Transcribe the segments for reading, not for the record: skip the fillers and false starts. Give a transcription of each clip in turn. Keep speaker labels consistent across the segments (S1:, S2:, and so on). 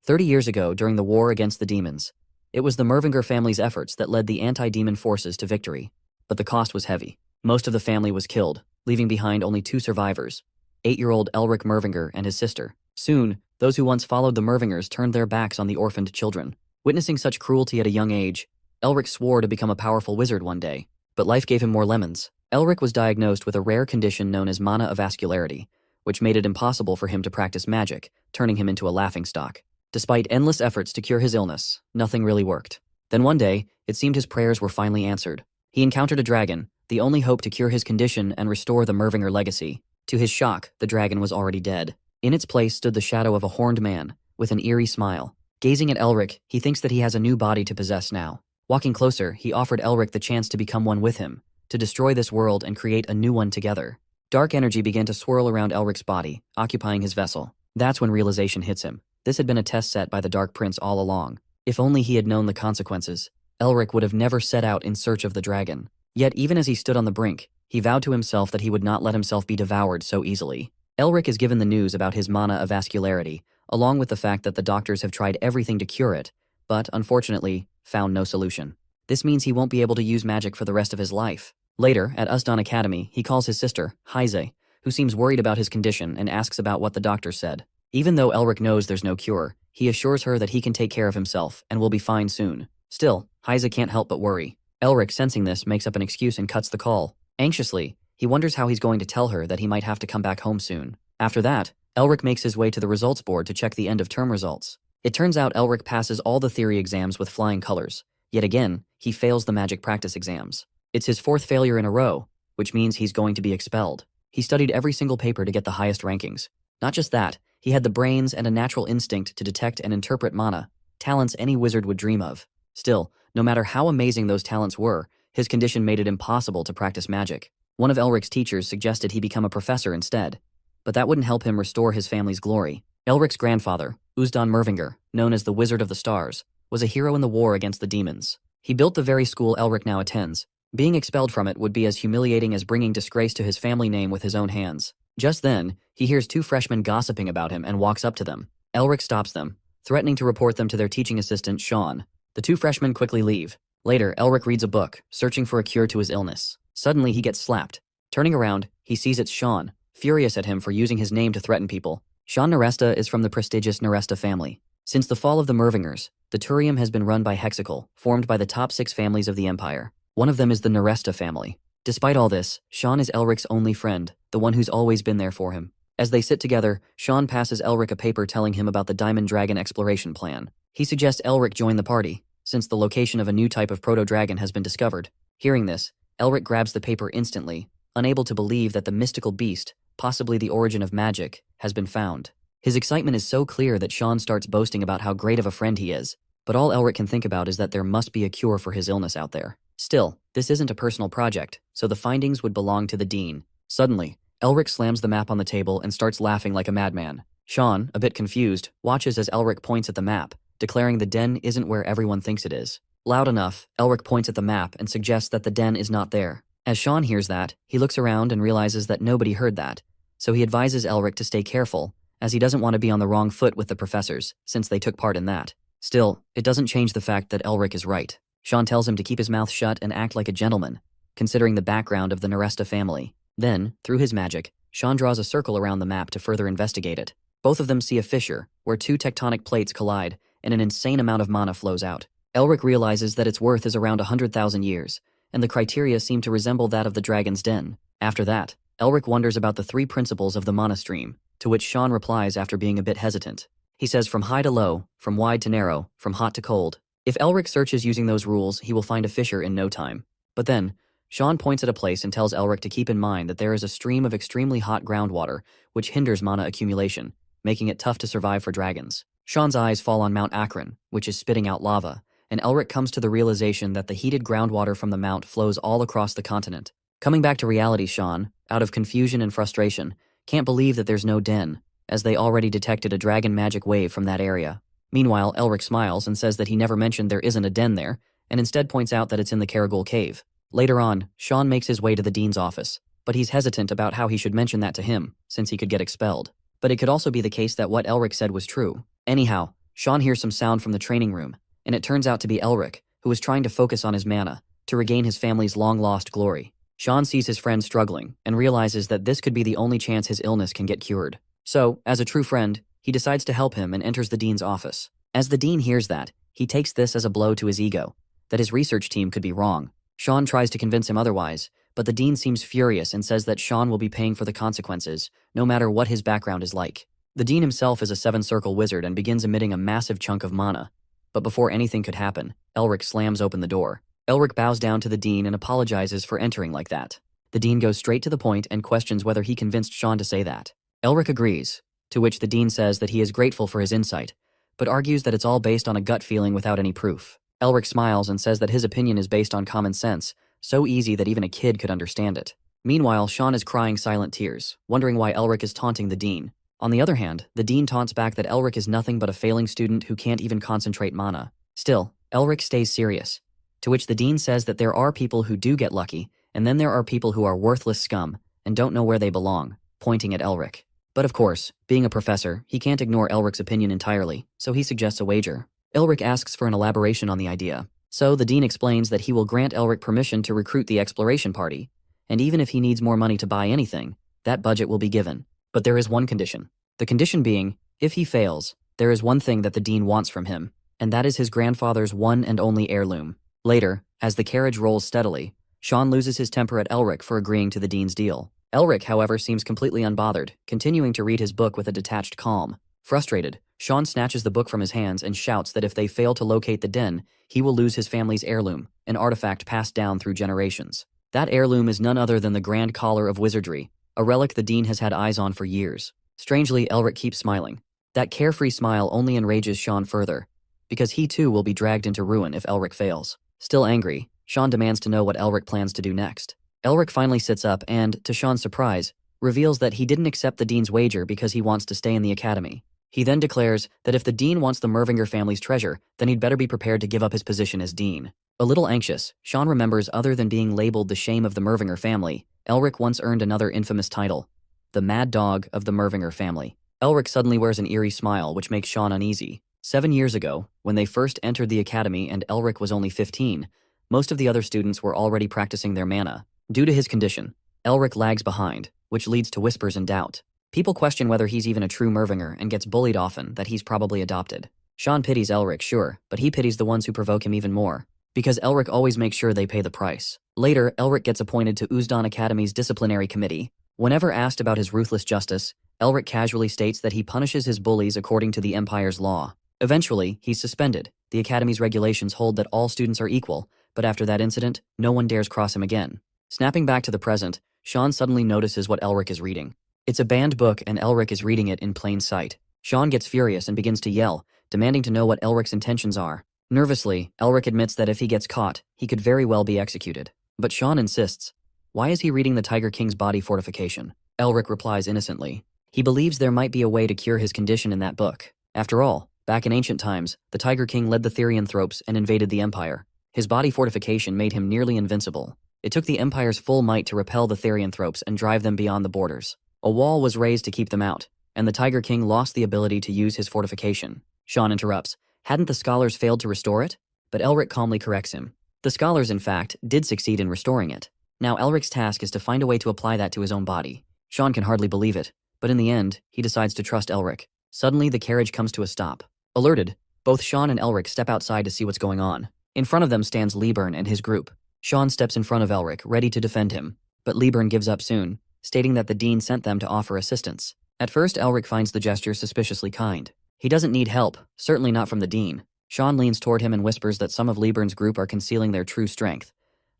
S1: 30 years ago, during the war against the demons, it was the Mervinger family's efforts that led the anti-demon forces to victory. But the cost was heavy. Most of the family was killed, leaving behind only 2 survivors, 8-year-old Elric Mervinger and his sister. Soon, those who once followed the Mervingers turned their backs on the orphaned children. Witnessing such cruelty at a young age, Elric swore to become a powerful wizard one day, but life gave him more lemons. Elric was diagnosed with a rare condition known as mana avascularity, which made it impossible for him to practice magic, turning him into a laughingstock. Despite endless efforts to cure his illness, nothing really worked. Then one day, it seemed his prayers were finally answered. He encountered a dragon, the only hope to cure his condition and restore the Mervinger legacy. To his shock, the dragon was already dead. In its place stood the shadow of a horned man, with an eerie smile. Gazing at Elric, he thinks that he has a new body to possess now. Walking closer, he offered Elric the chance to become one with him, to destroy this world and create a new one together. Dark energy began to swirl around Elric's body, occupying his vessel. That's when realization hits him. This had been a test set by the Dark Prince all along. If only he had known the consequences, Elric would have never set out in search of the dragon. Yet even as he stood on the brink, he vowed to himself that he would not let himself be devoured so easily. Elric is given the news about his mana avascularity, along with the fact that the doctors have tried everything to cure it, but, unfortunately, found no solution. This means he won't be able to use magic for the rest of his life. Later, at Usdan Academy, he calls his sister, Heise, who seems worried about his condition and asks about what the doctor said. Even though Elric knows there's no cure, he assures her that he can take care of himself and will be fine soon. Still, Heise can't help but worry. Elric, sensing this, makes up an excuse and cuts the call. Anxiously, he wonders how he's going to tell her that he might have to come back home soon. After that, Elric makes his way to the results board to check the end-of-term results. It turns out Elric passes all the theory exams with flying colors. Yet again, he fails the magic practice exams. It's his 4th failure in a row, which means he's going to be expelled. He studied every single paper to get the highest rankings. Not just that, he had the brains and a natural instinct to detect and interpret mana, talents any wizard would dream of. Still, no matter how amazing those talents were, his condition made it impossible to practice magic. One of Elric's teachers suggested he become a professor instead, but that wouldn't help him restore his family's glory. Elric's grandfather, Usdan Mervinger, known as the Wizard of the Stars, was a hero in the war against the demons. He built the very school Elric now attends. Being expelled from it would be as humiliating as bringing disgrace to his family name with his own hands. Just then, he hears 2 freshmen gossiping about him and walks up to them. Elric stops them, threatening to report them to their teaching assistant, Sean. The 2 freshmen quickly leave. Later, Elric reads a book, searching for a cure to his illness. Suddenly, he gets slapped. Turning around, he sees it's Sean, furious at him for using his name to threaten people. Sean Neresta is from the prestigious Neresta family. Since the fall of the Mervingers, the Turium has been run by Hexacle, formed by the top 6 families of the Empire. One of them is the Neresta family. Despite all this, Sean is Elric's only friend, the one who's always been there for him. As they sit together, Sean passes Elric a paper telling him about the Diamond Dragon exploration plan. He suggests Elric join the party, since the location of a new type of proto-dragon has been discovered. Hearing this, Elric grabs the paper instantly, unable to believe that the mystical beast, possibly the origin of magic, has been found. His excitement is so clear that Sean starts boasting about how great of a friend he is, but all Elric can think about is that there must be a cure for his illness out there. Still, this isn't a personal project, so the findings would belong to the dean. Suddenly, Elric slams the map on the table and starts laughing like a madman. Sean, a bit confused, watches as Elric points at the map, declaring the den isn't where everyone thinks it is. Loud enough, Elric points at the map and suggests that the den is not there. As Sean hears that, he looks around and realizes that nobody heard that, so he advises Elric to stay careful, as he doesn't want to be on the wrong foot with the professors, since they took part in that. Still, it doesn't change the fact that Elric is right. Sean tells him to keep his mouth shut and act like a gentleman, considering the background of the Neresta family. Then, through his magic, Sean draws a circle around the map to further investigate it. Both of them see a fissure, where 2 tectonic plates collide, and an insane amount of mana flows out. Elric realizes that its worth is around 100,000 years, and the criteria seem to resemble that of the Dragon's Den. After that, Elric wonders about the 3 principles of the mana stream, to which Sean replies after being a bit hesitant. He says from high to low, from wide to narrow, from hot to cold. If Elric searches using those rules, he will find a fissure in no time. But then, Sean points at a place and tells Elric to keep in mind that there is a stream of extremely hot groundwater, which hinders mana accumulation, making it tough to survive for dragons. Sean's eyes fall on Mount Akron, which is spitting out lava, and Elric comes to the realization that the heated groundwater from the mount flows all across the continent. Coming back to reality, Sean, out of confusion and frustration, can't believe that there's no den, as they already detected a dragon magic wave from that area. Meanwhile, Elric smiles and says that he never mentioned there isn't a den there, and instead points out that it's in the Caragul cave. Later on, Sean makes his way to the dean's office, but he's hesitant about how he should mention that to him, since he could get expelled. But it could also be the case that what Elric said was true. Anyhow, Sean hears some sound from the training room, and it turns out to be Elric, who is trying to focus on his mana to regain his family's long-lost glory. Sean sees his friend struggling and realizes that this could be the only chance his illness can get cured. So, as a true friend, he decides to help him and enters the dean's office. As the dean hears that, he takes this as a blow to his ego, that his research team could be wrong. Sean tries to convince him otherwise, but the dean seems furious and says that Sean will be paying for the consequences, no matter what his background is like. The dean himself is a 7-circle wizard and begins emitting a massive chunk of mana. But before anything could happen, Elric slams open the door. Elric bows down to the dean and apologizes for entering like that. The dean goes straight to the point and questions whether he convinced Sean to say that. Elric agrees, to which the dean says that he is grateful for his insight, but argues that it's all based on a gut feeling without any proof. Elric smiles and says that his opinion is based on common sense, so easy that even a kid could understand it. Meanwhile, Sean is crying silent tears, wondering why Elric is taunting the dean. On the other hand, the dean taunts back that Elric is nothing but a failing student who can't even concentrate mana. Still, Elric stays serious, to which the dean says that there are people who do get lucky, and then there are people who are worthless scum and don't know where they belong, pointing at Elric. But of course, being a professor, he can't ignore Elric's opinion entirely, so he suggests a wager. Elric asks for an elaboration on the idea. So the dean explains that he will grant Elric permission to recruit the exploration party, and even if he needs more money to buy anything, that budget will be given. But there is one condition. The condition being, if he fails, there is one thing that the dean wants from him, and that is his grandfather's one and only heirloom. Later, as the carriage rolls steadily, Sean loses his temper at Elric for agreeing to the dean's deal. Elric, however, seems completely unbothered, continuing to read his book with a detached calm. Frustrated, Sean snatches the book from his hands and shouts that if they fail to locate the den, he will lose his family's heirloom, an artifact passed down through generations. That heirloom is none other than the Grand Collar of Wizardry, a relic the dean has had eyes on for years. Strangely, Elric keeps smiling. That carefree smile only enrages Sean further, because he too will be dragged into ruin if Elric fails. Still angry, Sean demands to know what Elric plans to do next. Elric finally sits up and, to Sean's surprise, reveals that he didn't accept the dean's wager because he wants to stay in the academy. He then declares that if the dean wants the Mervinger family's treasure, then he'd better be prepared to give up his position as dean. A little anxious, Sean remembers other than being labeled the shame of the Mervinger family, Elric once earned another infamous title, the Mad Dog of the Mervinger family. Elric suddenly wears an eerie smile which makes Sean uneasy. 7 years ago, when they first entered the academy and Elric was only 15, most of the other students were already practicing their mana. Due to his condition, Elric lags behind, which leads to whispers and doubt. People question whether he's even a true Mervinger and gets bullied often that he's probably adopted. Sean pities Elric, sure, but he pities the ones who provoke him even more, because Elric always makes sure they pay the price. Later, Elric gets appointed to Uzdon Academy's disciplinary committee. Whenever asked about his ruthless justice, Elric casually states that he punishes his bullies according to the Empire's law. Eventually, he's suspended. The Academy's regulations hold that all students are equal, but after that incident, no one dares cross him again. Snapping back to the present, Sean suddenly notices what Elric is reading. It's a banned book and Elric is reading it in plain sight. Sean gets furious and begins to yell, demanding to know what Elric's intentions are. Nervously, Elric admits that if he gets caught, he could very well be executed. But Sean insists. Why is he reading the Tiger King's body fortification? Elric replies innocently. He believes there might be a way to cure his condition in that book. After all, back in ancient times, the Tiger King led the Therianthropes and invaded the Empire. His body fortification made him nearly invincible. It took the Empire's full might to repel the Therianthropes and drive them beyond the borders. A wall was raised to keep them out, and the Tiger King lost the ability to use his fortification. Sean interrupts. Hadn't the scholars failed to restore it? But Elric calmly corrects him. The scholars, in fact, did succeed in restoring it. Now Elric's task is to find a way to apply that to his own body. Sean can hardly believe it, but in the end, he decides to trust Elric. Suddenly, the carriage comes to a stop. Alerted, both Sean and Elric step outside to see what's going on. In front of them stands Liburn and his group. Sean steps in front of Elric, ready to defend him, but Liburn gives up soon, stating that the dean sent them to offer assistance. At first, Elric finds the gesture suspiciously kind. He doesn't need help, certainly not from the dean. Sean leans toward him and whispers that some of Liburn's group are concealing their true strength,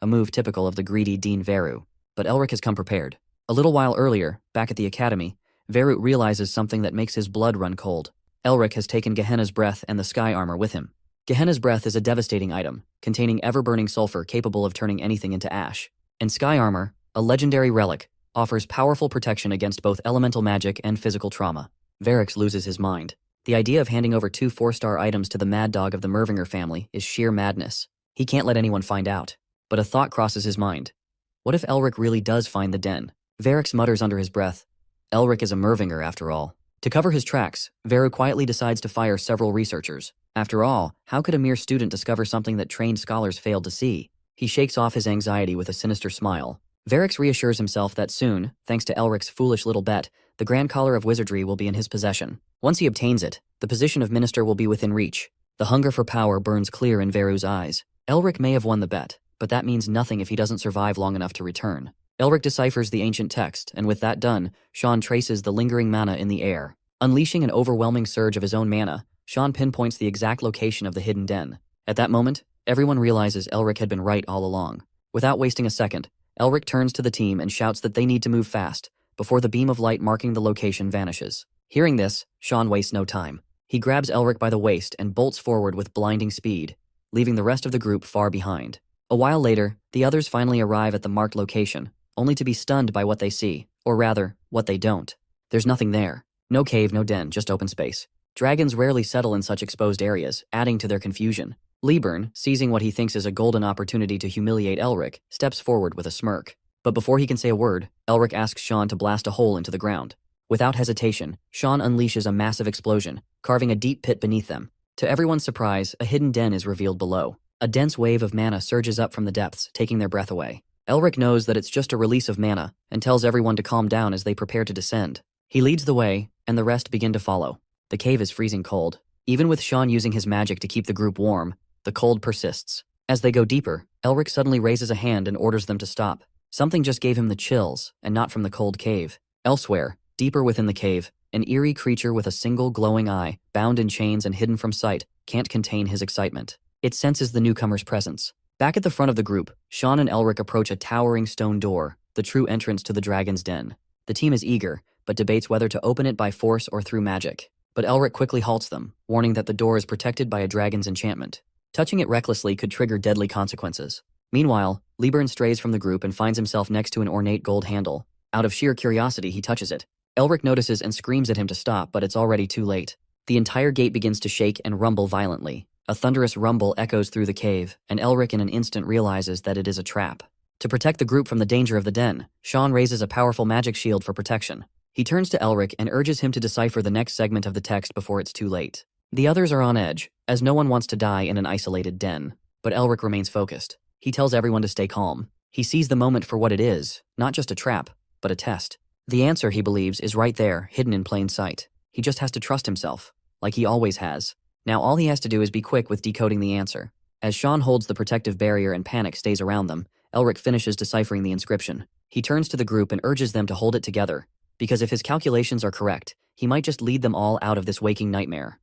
S1: a move typical of the greedy Dean Veru. But Elric has come prepared. A little while earlier, back at the academy, Veru realizes something that makes his blood run cold. Elric has taken Gehenna's breath and the sky armor with him. Gehenna's breath is a devastating item, containing ever-burning sulfur capable of turning anything into ash. And sky armor, a legendary relic, offers powerful protection against both elemental magic and physical trauma. Varix loses his mind. The idea of handing over 2 4-star items to the Mad Dog of the Mervinger family is sheer madness. He can't let anyone find out. But a thought crosses his mind. What if Elric really does find the den? Varix mutters under his breath. Elric is a Mervinger after all. To cover his tracks, Veru quietly decides to fire several researchers. After all, how could a mere student discover something that trained scholars failed to see? He shakes off his anxiety with a sinister smile. Varix reassures himself that soon, thanks to Elric's foolish little bet, the Grand Collar of Wizardry will be in his possession. Once he obtains it, the position of minister will be within reach. The hunger for power burns clear in Veru's eyes. Elric may have won the bet, but that means nothing if he doesn't survive long enough to return. Elric deciphers the ancient text, and with that done, Sean traces the lingering mana in the air. Unleashing an overwhelming surge of his own mana, Sean pinpoints the exact location of the hidden den. At that moment, everyone realizes Elric had been right all along. Without wasting a second, Elric turns to the team and shouts that they need to move fast, before the beam of light marking the location vanishes. Hearing this, Sean wastes no time. He grabs Elric by the waist and bolts forward with blinding speed, leaving the rest of the group far behind. A while later, the others finally arrive at the marked location, only to be stunned by what they see, or rather, what they don't. There's nothing there. No cave, no den, just open space. Dragons rarely settle in such exposed areas, adding to their confusion. Liburn, seizing what he thinks is a golden opportunity to humiliate Elric, steps forward with a smirk. But before he can say a word, Elric asks Sean to blast a hole into the ground. Without hesitation, Sean unleashes a massive explosion, carving a deep pit beneath them. To everyone's surprise, a hidden den is revealed below. A dense wave of mana surges up from the depths, taking their breath away. Elric knows that it's just a release of mana, and tells everyone to calm down as they prepare to descend. He leads the way, and the rest begin to follow. The cave is freezing cold. Even with Sean using his magic to keep the group warm, the cold persists. As they go deeper, Elric suddenly raises a hand and orders them to stop. Something just gave him the chills, and not from the cold cave. Elsewhere, deeper within the cave, an eerie creature with a single glowing eye, bound in chains and hidden from sight, can't contain his excitement. It senses the newcomer's presence. Back at the front of the group, Sean and Elric approach a towering stone door, the true entrance to the dragon's den. The team is eager, but debates whether to open it by force or through magic. But Elric quickly halts them, warning that the door is protected by a dragon's enchantment. Touching it recklessly could trigger deadly consequences. Meanwhile, Liburn strays from the group and finds himself next to an ornate gold handle. Out of sheer curiosity, he touches it. Elric notices and screams at him to stop, but it's already too late. The entire gate begins to shake and rumble violently. A thunderous rumble echoes through the cave, and Elric in an instant realizes that it is a trap. To protect the group from the danger of the den, Sean raises a powerful magic shield for protection. He turns to Elric and urges him to decipher the next segment of the text before it's too late. The others are on edge, as no one wants to die in an isolated den. But Elric remains focused. He tells everyone to stay calm. He sees the moment for what it is, not just a trap, but a test. The answer, he believes, is right there, hidden in plain sight. He just has to trust himself, like he always has. Now all he has to do is be quick with decoding the answer. As Sean holds the protective barrier and panic stays around them, Elric finishes deciphering the inscription. He turns to the group and urges them to hold it together, because if his calculations are correct, he might just lead them all out of this waking nightmare.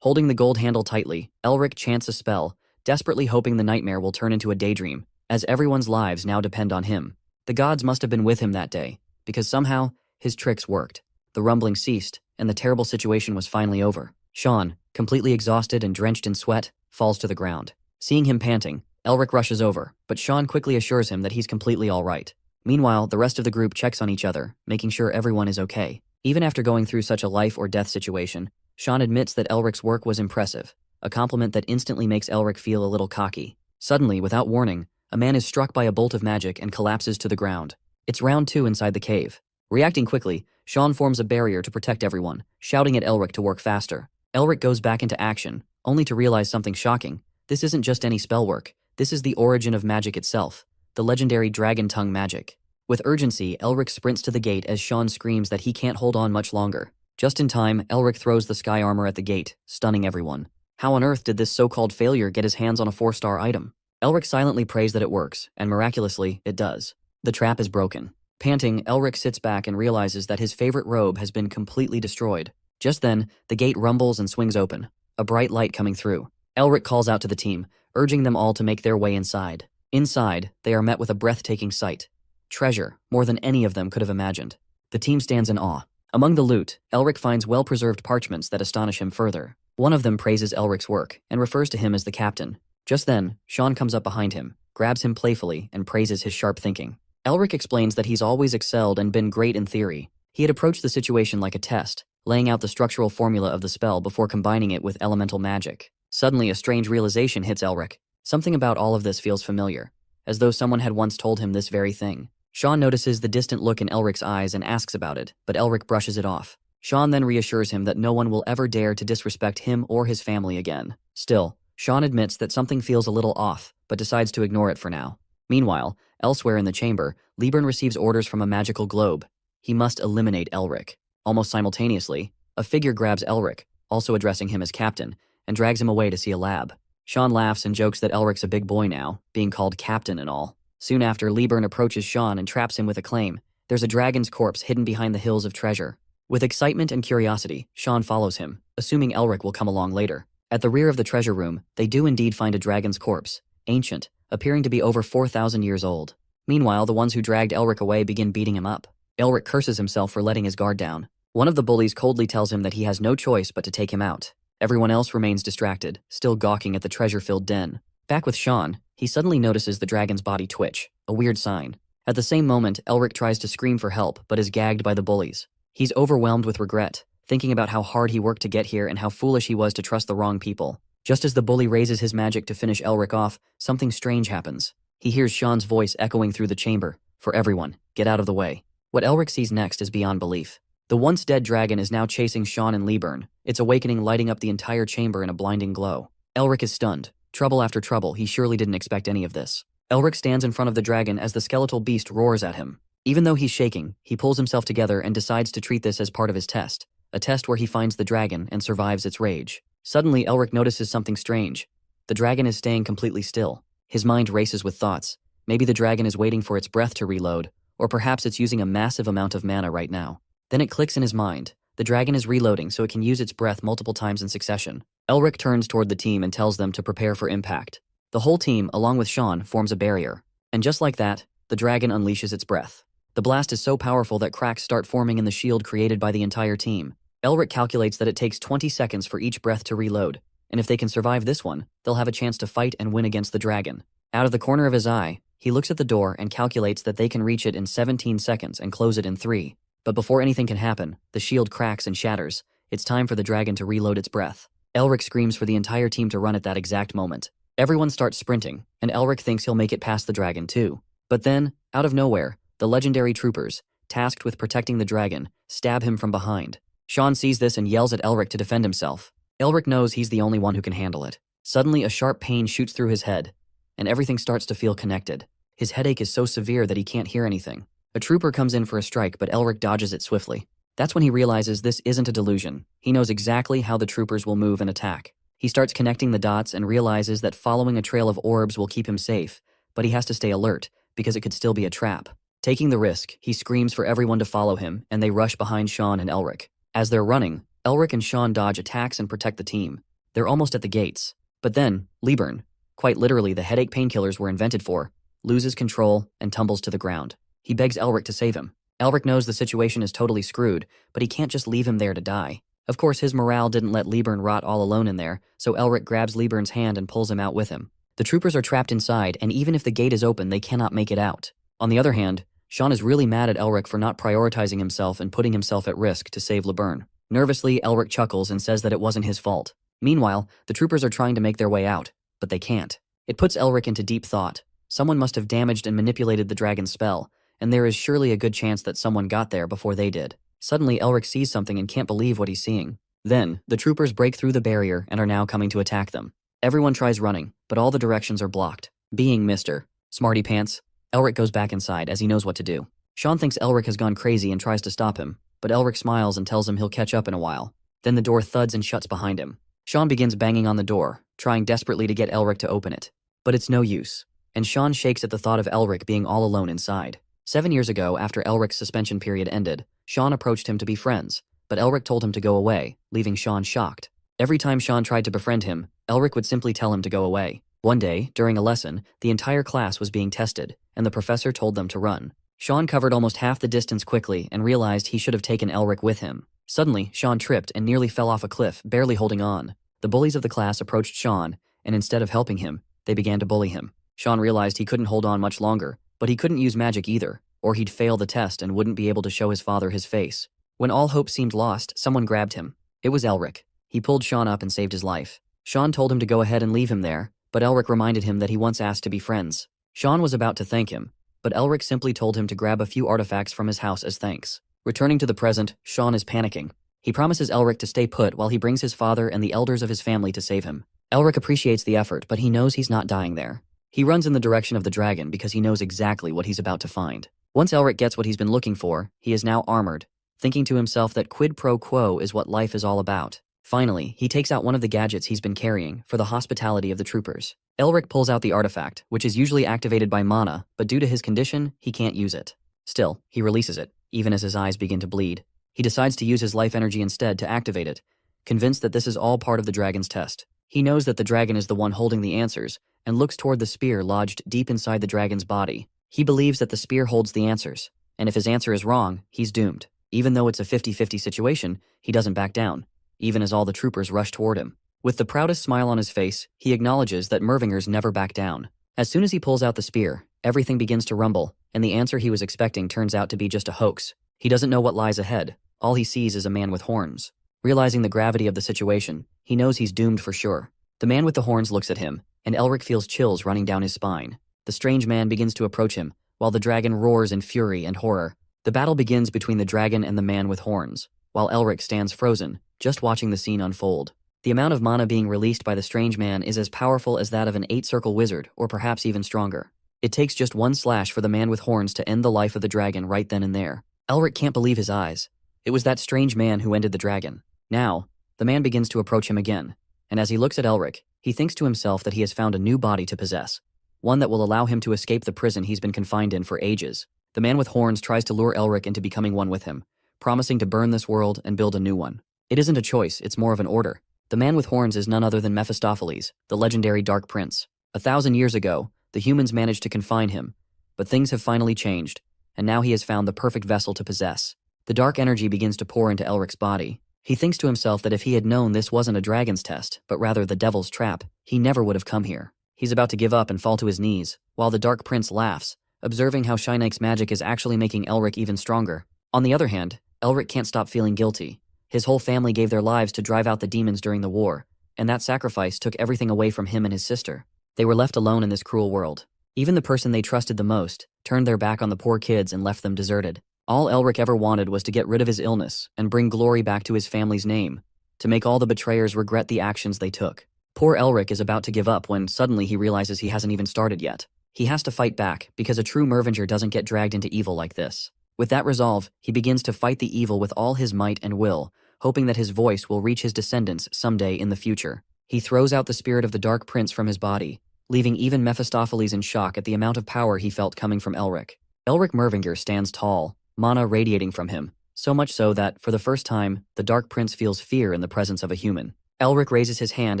S1: Holding the gold handle tightly, Elric chants a spell, desperately hoping the nightmare will turn into a daydream, as everyone's lives now depend on him. The gods must have been with him that day, because somehow, his tricks worked. The rumbling ceased, and the terrible situation was finally over. Sean, completely exhausted and drenched in sweat, falls to the ground. Seeing him panting, Elric rushes over, but Sean quickly assures him that he's completely all right. Meanwhile, the rest of the group checks on each other, making sure everyone is okay. Even after going through such a life or death situation, Sean admits that Elric's work was impressive, a compliment that instantly makes Elric feel a little cocky. Suddenly, without warning, a man is struck by a bolt of magic and collapses to the ground. It's round 2 inside the cave. Reacting quickly, Sean forms a barrier to protect everyone, shouting at Elric to work faster. Elric goes back into action, only to realize something shocking. This isn't just any spell work. This is the origin of magic itself, the legendary dragon tongue magic. With urgency, Elric sprints to the gate as Sean screams that he can't hold on much longer. Just in time, Elric throws the sky armor at the gate, stunning everyone. How on earth did this so-called failure get his hands on a 4-star item? Elric silently prays that it works, and miraculously, it does. The trap is broken. Panting, Elric sits back and realizes that his favorite robe has been completely destroyed. Just then, the gate rumbles and swings open, a bright light coming through. Elric calls out to the team, urging them all to make their way inside. Inside, they are met with a breathtaking sight. Treasure, more than any of them could have imagined. The team stands in awe. Among the loot, Elric finds well-preserved parchments that astonish him further. One of them praises Elric's work and refers to him as the captain. Just then, Sean comes up behind him, grabs him playfully, and praises his sharp thinking. Elric explains that he's always excelled and been great in theory. He had approached the situation like a test, laying out the structural formula of the spell before combining it with elemental magic. Suddenly, a strange realization hits Elric. Something about all of this feels familiar, as though someone had once told him this very thing. Sean notices the distant look in Elric's eyes and asks about it, but Elric brushes it off. Sean then reassures him that no one will ever dare to disrespect him or his family again. Still, Sean admits that something feels a little off, but decides to ignore it for now. Meanwhile, elsewhere in the chamber, Liburn receives orders from a magical globe. He must eliminate Elric. Almost simultaneously, a figure grabs Elric, also addressing him as captain, and drags him away to see a lab. Sean laughs and jokes that Elric's a big boy now, being called captain and all. Soon after, Liburn approaches Sean and traps him with a claim. There's a dragon's corpse hidden behind the hills of treasure. With excitement and curiosity, Sean follows him, assuming Elric will come along later. At the rear of the treasure room, they do indeed find a dragon's corpse, ancient, appearing to be over 4,000 years old. Meanwhile, the ones who dragged Elric away begin beating him up. Elric curses himself for letting his guard down. One of the bullies coldly tells him that he has no choice but to take him out. Everyone else remains distracted, still gawking at the treasure-filled den. Back with Sean, he suddenly notices the dragon's body twitch, a weird sign. At the same moment, Elric tries to scream for help but is gagged by the bullies. He's overwhelmed with regret, thinking about how hard he worked to get here and how foolish he was to trust the wrong people. Just as the bully raises his magic to finish Elric off, something strange happens. He hears Sean's voice echoing through the chamber. For everyone, get out of the way. What Elric sees next is beyond belief. The once dead dragon is now chasing Sean and Liburn, its awakening lighting up the entire chamber in a blinding glow. Elric is stunned. Trouble after trouble, he surely didn't expect any of this. Elric stands in front of the dragon as the skeletal beast roars at him. Even though he's shaking, he pulls himself together and decides to treat this as part of his test, a test where he finds the dragon and survives its rage. Suddenly, Elric notices something strange. The dragon is staying completely still. His mind races with thoughts. Maybe the dragon is waiting for its breath to reload, or perhaps it's using a massive amount of mana right now. Then it clicks in his mind. The dragon is reloading so it can use its breath multiple times in succession. Elric turns toward the team and tells them to prepare for impact. The whole team, along with Sean, forms a barrier. And just like that, the dragon unleashes its breath. The blast is so powerful that cracks start forming in the shield created by the entire team. Elric calculates that it takes 20 seconds for each breath to reload, and if they can survive this one, they'll have a chance to fight and win against the dragon. Out of the corner of his eye, he looks at the door and calculates that they can reach it in 17 seconds and close it in 3. But before anything can happen, the shield cracks and shatters. It's time for the dragon to reload its breath. Elric screams for the entire team to run at that exact moment. Everyone starts sprinting, and Elric thinks he'll make it past the dragon too. But then, out of nowhere, the legendary troopers, tasked with protecting the dragon, stab him from behind. Sean sees this and yells at Elric to defend himself. Elric knows he's the only one who can handle it. Suddenly, a sharp pain shoots through his head, and everything starts to feel connected. His headache is so severe that he can't hear anything. A trooper comes in for a strike, but Elric dodges it swiftly. That's when he realizes this isn't a delusion. He knows exactly how the troopers will move and attack. He starts connecting the dots and realizes that following a trail of orbs will keep him safe, but he has to stay alert, because it could still be a trap. Taking the risk, he screams for everyone to follow him, and they rush behind Sean and Elric. As they're running, Elric and Sean dodge attacks and protect the team. They're almost at the gates. But then, Liburn, quite literally the headache painkillers were invented for, loses control and tumbles to the ground. He begs Elric to save him. Elric knows the situation is totally screwed, but he can't just leave him there to die. Of course, his morale didn't let Liburn rot all alone in there, so Elric grabs Liburn's hand and pulls him out with him. The troopers are trapped inside, and even if the gate is open, they cannot make it out. On the other hand, Sean is really mad at Elric for not prioritizing himself and putting himself at risk to save Liburn. Nervously, Elric chuckles and says that it wasn't his fault. Meanwhile, the troopers are trying to make their way out, but they can't. It puts Elric into deep thought. Someone must have damaged and manipulated the dragon's spell, and there is surely a good chance that someone got there before they did. Suddenly, Elric sees something and can't believe what he's seeing. Then, the troopers break through the barrier and are now coming to attack them. Everyone tries running, but all the directions are blocked. Being Mr. Smarty Pants, Elric goes back inside as he knows what to do. Sean thinks Elric has gone crazy and tries to stop him, but Elric smiles and tells him he'll catch up in a while. Then the door thuds and shuts behind him. Sean begins banging on the door, trying desperately to get Elric to open it. But it's no use, and Sean shakes at the thought of Elric being all alone inside. 7 years ago, after Elric's suspension period ended, Sean approached him to be friends, but Elric told him to go away, leaving Sean shocked. Every time Sean tried to befriend him, Elric would simply tell him to go away. One day, during a lesson, the entire class was being tested, and the professor told them to run. Sean covered almost half the distance quickly and realized he should have taken Elric with him. Suddenly, Sean tripped and nearly fell off a cliff, barely holding on. The bullies of the class approached Sean, and instead of helping him, they began to bully him. Sean realized he couldn't hold on much longer, but he couldn't use magic either, or he'd fail the test and wouldn't be able to show his father his face. When all hope seemed lost, someone grabbed him. It was Elric. He pulled Sean up and saved his life. Sean told him to go ahead and leave him there, but Elric reminded him that he once asked to be friends. Sean was about to thank him, but Elric simply told him to grab a few artifacts from his house as thanks. Returning to the present, Sean is panicking. He promises Elric to stay put while he brings his father and the elders of his family to save him. Elric appreciates the effort, but he knows he's not dying there. He runs in the direction of the dragon because he knows exactly what he's about to find. Once Elric gets what he's been looking for, he is now armored, thinking to himself that quid pro quo is what life is all about. Finally, he takes out one of the gadgets he's been carrying for the hospitality of the troopers. Elric pulls out the artifact, which is usually activated by mana, but due to his condition, he can't use it. Still, he releases it, even as his eyes begin to bleed. He decides to use his life energy instead to activate it, convinced that this is all part of the dragon's test. He knows that the dragon is the one holding the answers, and looks toward the spear lodged deep inside the dragon's body. He believes that the spear holds the answers, and if his answer is wrong, he's doomed. Even though it's a 50-50 situation, he doesn't back down, even as all the troopers rush toward him. With the proudest smile on his face, he acknowledges that Mervingers never back down. As soon as he pulls out the spear, everything begins to rumble, and the answer he was expecting turns out to be just a hoax. He doesn't know what lies ahead. All he sees is a man with horns. Realizing the gravity of the situation, he knows he's doomed for sure. The man with the horns looks at him, and Elric feels chills running down his spine. The strange man begins to approach him, while the dragon roars in fury and horror. The battle begins between the dragon and the man with horns, while Elric stands frozen, just watching the scene unfold. The amount of mana being released by the strange man is as powerful as that of an 8-circle wizard, or perhaps even stronger. It takes just one slash for the man with horns to end the life of the dragon right then and there. Elric can't believe his eyes. It was that strange man who ended the dragon. Now, the man begins to approach him again, and as he looks at Elric, he thinks to himself that he has found a new body to possess, one that will allow him to escape the prison he's been confined in for ages. The man with horns tries to lure Elric into becoming one with him, promising to burn this world and build a new one. It isn't a choice, it's more of an order. The man with horns is none other than Mephistopheles, the legendary Dark Prince. 1,000 years ago, the humans managed to confine him, but things have finally changed, and now he has found the perfect vessel to possess. The dark energy begins to pour into Elric's body. He thinks to himself that if he had known this wasn't a dragon's test, but rather the devil's trap, he never would have come here. He's about to give up and fall to his knees, while the Dark Prince laughs, observing how Shynike's magic is actually making Elric even stronger. On the other hand, Elric can't stop feeling guilty. His whole family gave their lives to drive out the demons during the war, and that sacrifice took everything away from him and his sister. They were left alone in this cruel world. Even the person they trusted the most turned their back on the poor kids and left them deserted. All Elric ever wanted was to get rid of his illness and bring glory back to his family's name, to make all the betrayers regret the actions they took. Poor Elric is about to give up when suddenly he realizes he hasn't even started yet. He has to fight back because a true Mervinger doesn't get dragged into evil like this. With that resolve, he begins to fight the evil with all his might and will, hoping that his voice will reach his descendants someday in the future. He throws out the spirit of the Dark Prince from his body, leaving even Mephistopheles in shock at the amount of power he felt coming from Elric. Elric Mervinger stands tall, mana radiating from him, so much so that, for the first time, the Dark Prince feels fear in the presence of a human. Elric raises his hand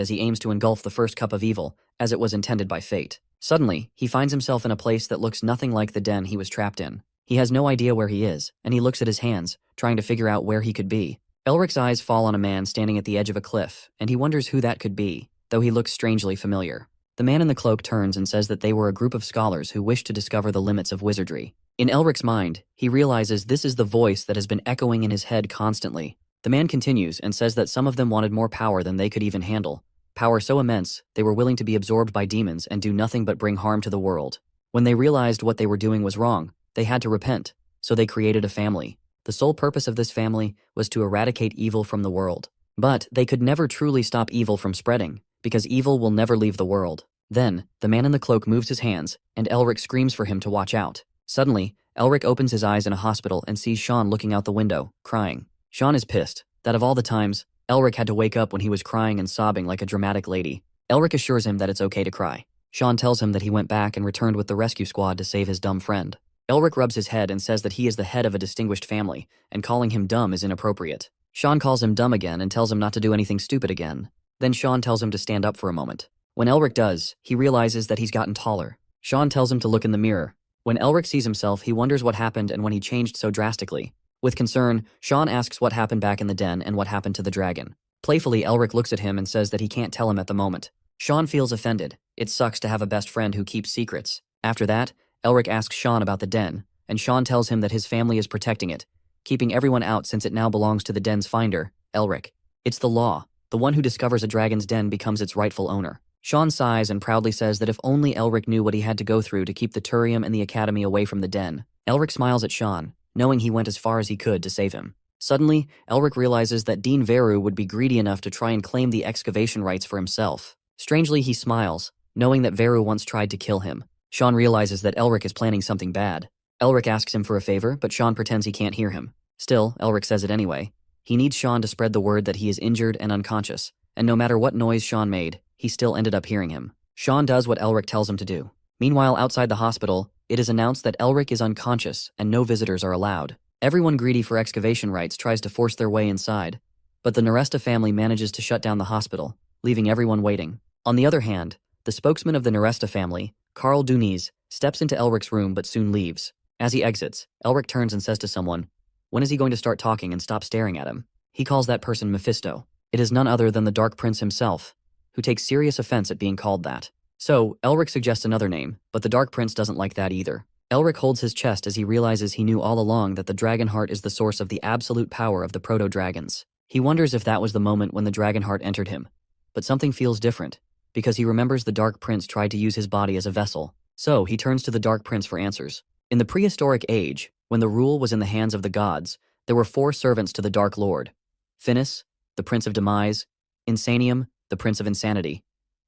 S1: as he aims to engulf the first cup of evil, as it was intended by fate. Suddenly, he finds himself in a place that looks nothing like the den he was trapped in. He has no idea where he is, and he looks at his hands, trying to figure out where he could be. Elric's eyes fall on a man standing at the edge of a cliff, and he wonders who that could be, though he looks strangely familiar. The man in the cloak turns and says that they were a group of scholars who wished to discover the limits of wizardry. In Elric's mind, he realizes this is the voice that has been echoing in his head constantly. The man continues and says that some of them wanted more power than they could even handle. Power so immense, they were willing to be absorbed by demons and do nothing but bring harm to the world. When they realized what they were doing was wrong, they had to repent, so they created a family. The sole purpose of this family was to eradicate evil from the world. But they could never truly stop evil from spreading, because evil will never leave the world. Then, the man in the cloak moves his hands, and Elric screams for him to watch out. Suddenly, Elric opens his eyes in a hospital and sees Sean looking out the window, crying. Sean is pissed that of all the times, Elric had to wake up when he was crying and sobbing like a dramatic lady. Elric assures him that it's okay to cry. Sean tells him that he went back and returned with the rescue squad to save his dumb friend. Elric rubs his head and says that he is the head of a distinguished family, and calling him dumb is inappropriate. Sean calls him dumb again and tells him not to do anything stupid again. Then Sean tells him to stand up for a moment. When Elric does, he realizes that he's gotten taller. Sean tells him to look in the mirror. When Elric sees himself, he wonders what happened and when he changed so drastically. With concern, Sean asks what happened back in the den and what happened to the dragon. Playfully, Elric looks at him and says that he can't tell him at the moment. Sean feels offended. It sucks to have a best friend who keeps secrets. After that, Elric asks Sean about the den, and Sean tells him that his family is protecting it, keeping everyone out since it now belongs to the den's finder, Elric. It's the law. The one who discovers a dragon's den becomes its rightful owner. Sean sighs and proudly says that if only Elric knew what he had to go through to keep the Turium and the Academy away from the den. Elric smiles at Sean, knowing he went as far as he could to save him. Suddenly, Elric realizes that Dean Veru would be greedy enough to try and claim the excavation rights for himself. Strangely, he smiles, knowing that Veru once tried to kill him. Sean realizes that Elric is planning something bad. Elric asks him for a favor, but Sean pretends he can't hear him. Still, Elric says it anyway. He needs Sean to spread the word that he is injured and unconscious, and no matter what noise Sean made, he still ended up hearing him. Sean does what Elric tells him to do. Meanwhile, outside the hospital, it is announced that Elric is unconscious and no visitors are allowed. Everyone greedy for excavation rights tries to force their way inside, but the Neresta family manages to shut down the hospital, leaving everyone waiting. On the other hand, the spokesman of the Neresta family, Carl Duniz, steps into Elric's room but soon leaves. As he exits, Elric turns and says to someone, "When is he going to start talking and stop staring at him?" He calls that person Mephisto. It is none other than the Dark Prince himself, who takes serious offense at being called that. So, Elric suggests another name, but the Dark Prince doesn't like that either. Elric holds his chest as he realizes he knew all along that the dragon heart is the source of the absolute power of the proto-dragons. He wonders if that was the moment when the dragon heart entered him. But something feels different, because he remembers the Dark Prince tried to use his body as a vessel. So, he turns to the Dark Prince for answers. In the prehistoric age, when the rule was in the hands of the gods, there were 4 servants to the Dark Lord. Finis, the Prince of Demise; Insanium, the Prince of Insanity;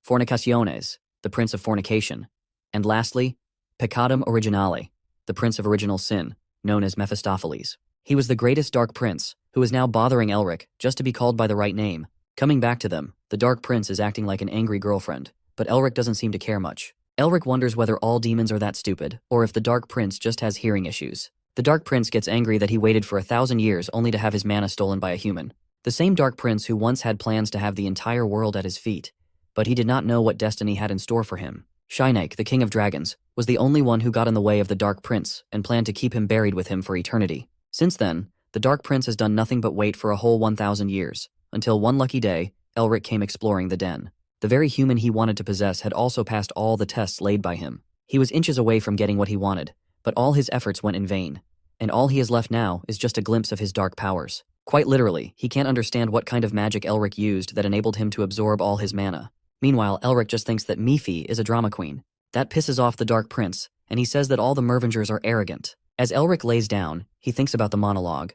S1: Fornicaciones, the Prince of Fornication; and lastly, Peccatum Originale, the Prince of Original Sin, known as Mephistopheles. He was the greatest Dark Prince, who is now bothering Elric just to be called by the right name. Coming back to them, the Dark Prince is acting like an angry girlfriend, but Elric doesn't seem to care much. Elric wonders whether all demons are that stupid, or if the Dark Prince just has hearing issues. The Dark Prince gets angry that he waited for 1,000 years only to have his mana stolen by a human. The same Dark Prince who once had plans to have the entire world at his feet, but he did not know what destiny had in store for him. Shinek, the King of Dragons, was the only one who got in the way of the Dark Prince and planned to keep him buried with him for eternity. Since then, the Dark Prince has done nothing but wait for a whole 1,000 years, until one lucky day, Elric came exploring the den. The very human he wanted to possess had also passed all the tests laid by him. He was inches away from getting what he wanted, but all his efforts went in vain, and all he has left now is just a glimpse of his dark powers. Quite literally, he can't understand what kind of magic Elric used that enabled him to absorb all his mana. Meanwhile, Elric just thinks that Mifi is a drama queen. That pisses off the Dark Prince, and he says that all the Mervingers are arrogant. As Elric lays down, he thinks about the monologue,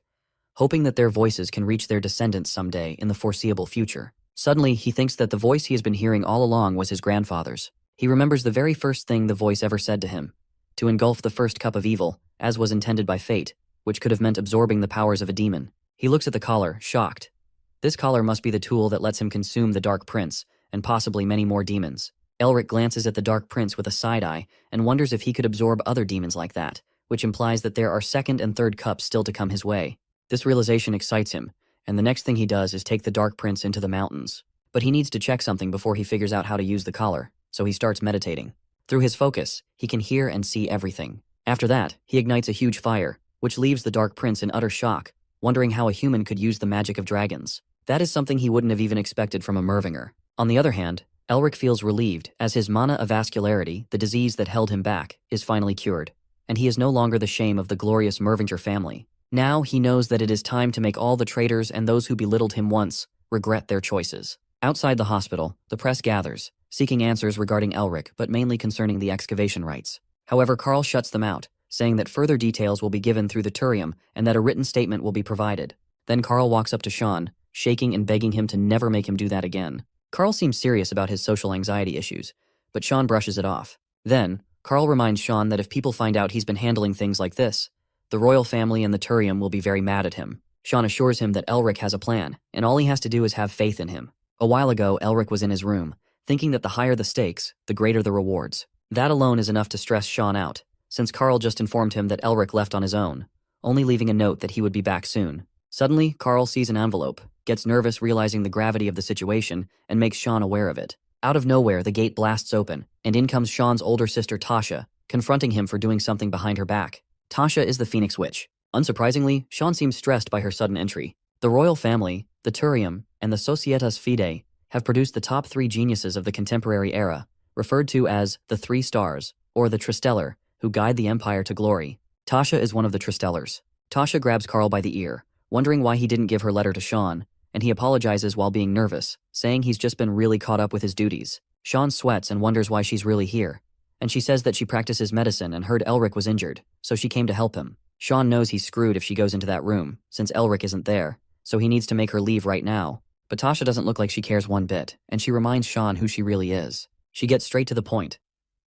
S1: hoping that their voices can reach their descendants someday in the foreseeable future. Suddenly, he thinks that the voice he has been hearing all along was his grandfather's. He remembers the very first thing the voice ever said to him, to engulf the first cup of evil, as was intended by fate, which could have meant absorbing the powers of a demon. He looks at the collar, shocked. This collar must be the tool that lets him consume the Dark Prince, and possibly many more demons. Elric glances at the Dark Prince with a side eye and wonders if he could absorb other demons like that, which implies that there are second and third cups still to come his way. This realization excites him, and the next thing he does is take the Dark Prince into the mountains. But he needs to check something before he figures out how to use the collar, so he starts meditating. Through his focus, he can hear and see everything. After that, he ignites a huge fire, which leaves the Dark Prince in utter shock, wondering how a human could use the magic of dragons. That is something he wouldn't have even expected from a Mervinger. On the other hand, Elric feels relieved as his mana avascularity, the disease that held him back, is finally cured, and he is no longer the shame of the glorious Mervinger family. Now he knows that it is time to make all the traitors and those who belittled him once regret their choices. Outside the hospital, the press gathers, seeking answers regarding Elric, but mainly concerning the excavation rights. However, Carl shuts them out, saying that further details will be given through the Turium and that a written statement will be provided. Then Carl walks up to Sean, shaking and begging him to never make him do that again. Carl seems serious about his social anxiety issues, but Sean brushes it off. Then, Carl reminds Sean that if people find out he's been handling things like this, the royal family and the Turium will be very mad at him. Sean assures him that Elric has a plan, and all he has to do is have faith in him. A while ago, Elric was in his room, thinking that the higher the stakes, the greater the rewards. That alone is enough to stress Sean out, since Carl just informed him that Elric left on his own, only leaving a note that he would be back soon. Suddenly, Carl sees an envelope, gets nervous realizing the gravity of the situation, and makes Sean aware of it. Out of nowhere, the gate blasts open, and in comes Sean's older sister Tasha, confronting him for doing something behind her back. Tasha is the Phoenix Witch. Unsurprisingly, Sean seems stressed by her sudden entry. The royal family, the Turium, and the Societas Fide have produced the top 3 geniuses of the contemporary era, referred to as the 3 Stars, or the Tristellar, who guide the Empire to glory. Tasha is one of the Tristellars. Tasha grabs Carl by the ear, wondering why he didn't give her letter to Sean, and he apologizes while being nervous, saying he's just been really caught up with his duties. Sean sweats and wonders why she's really here, and she says that she practices medicine and heard Elric was injured, so she came to help him. Sean knows he's screwed if she goes into that room, since Elric isn't there, so he needs to make her leave right now. But Tasha doesn't look like she cares one bit, and she reminds Sean who she really is. She gets straight to the point.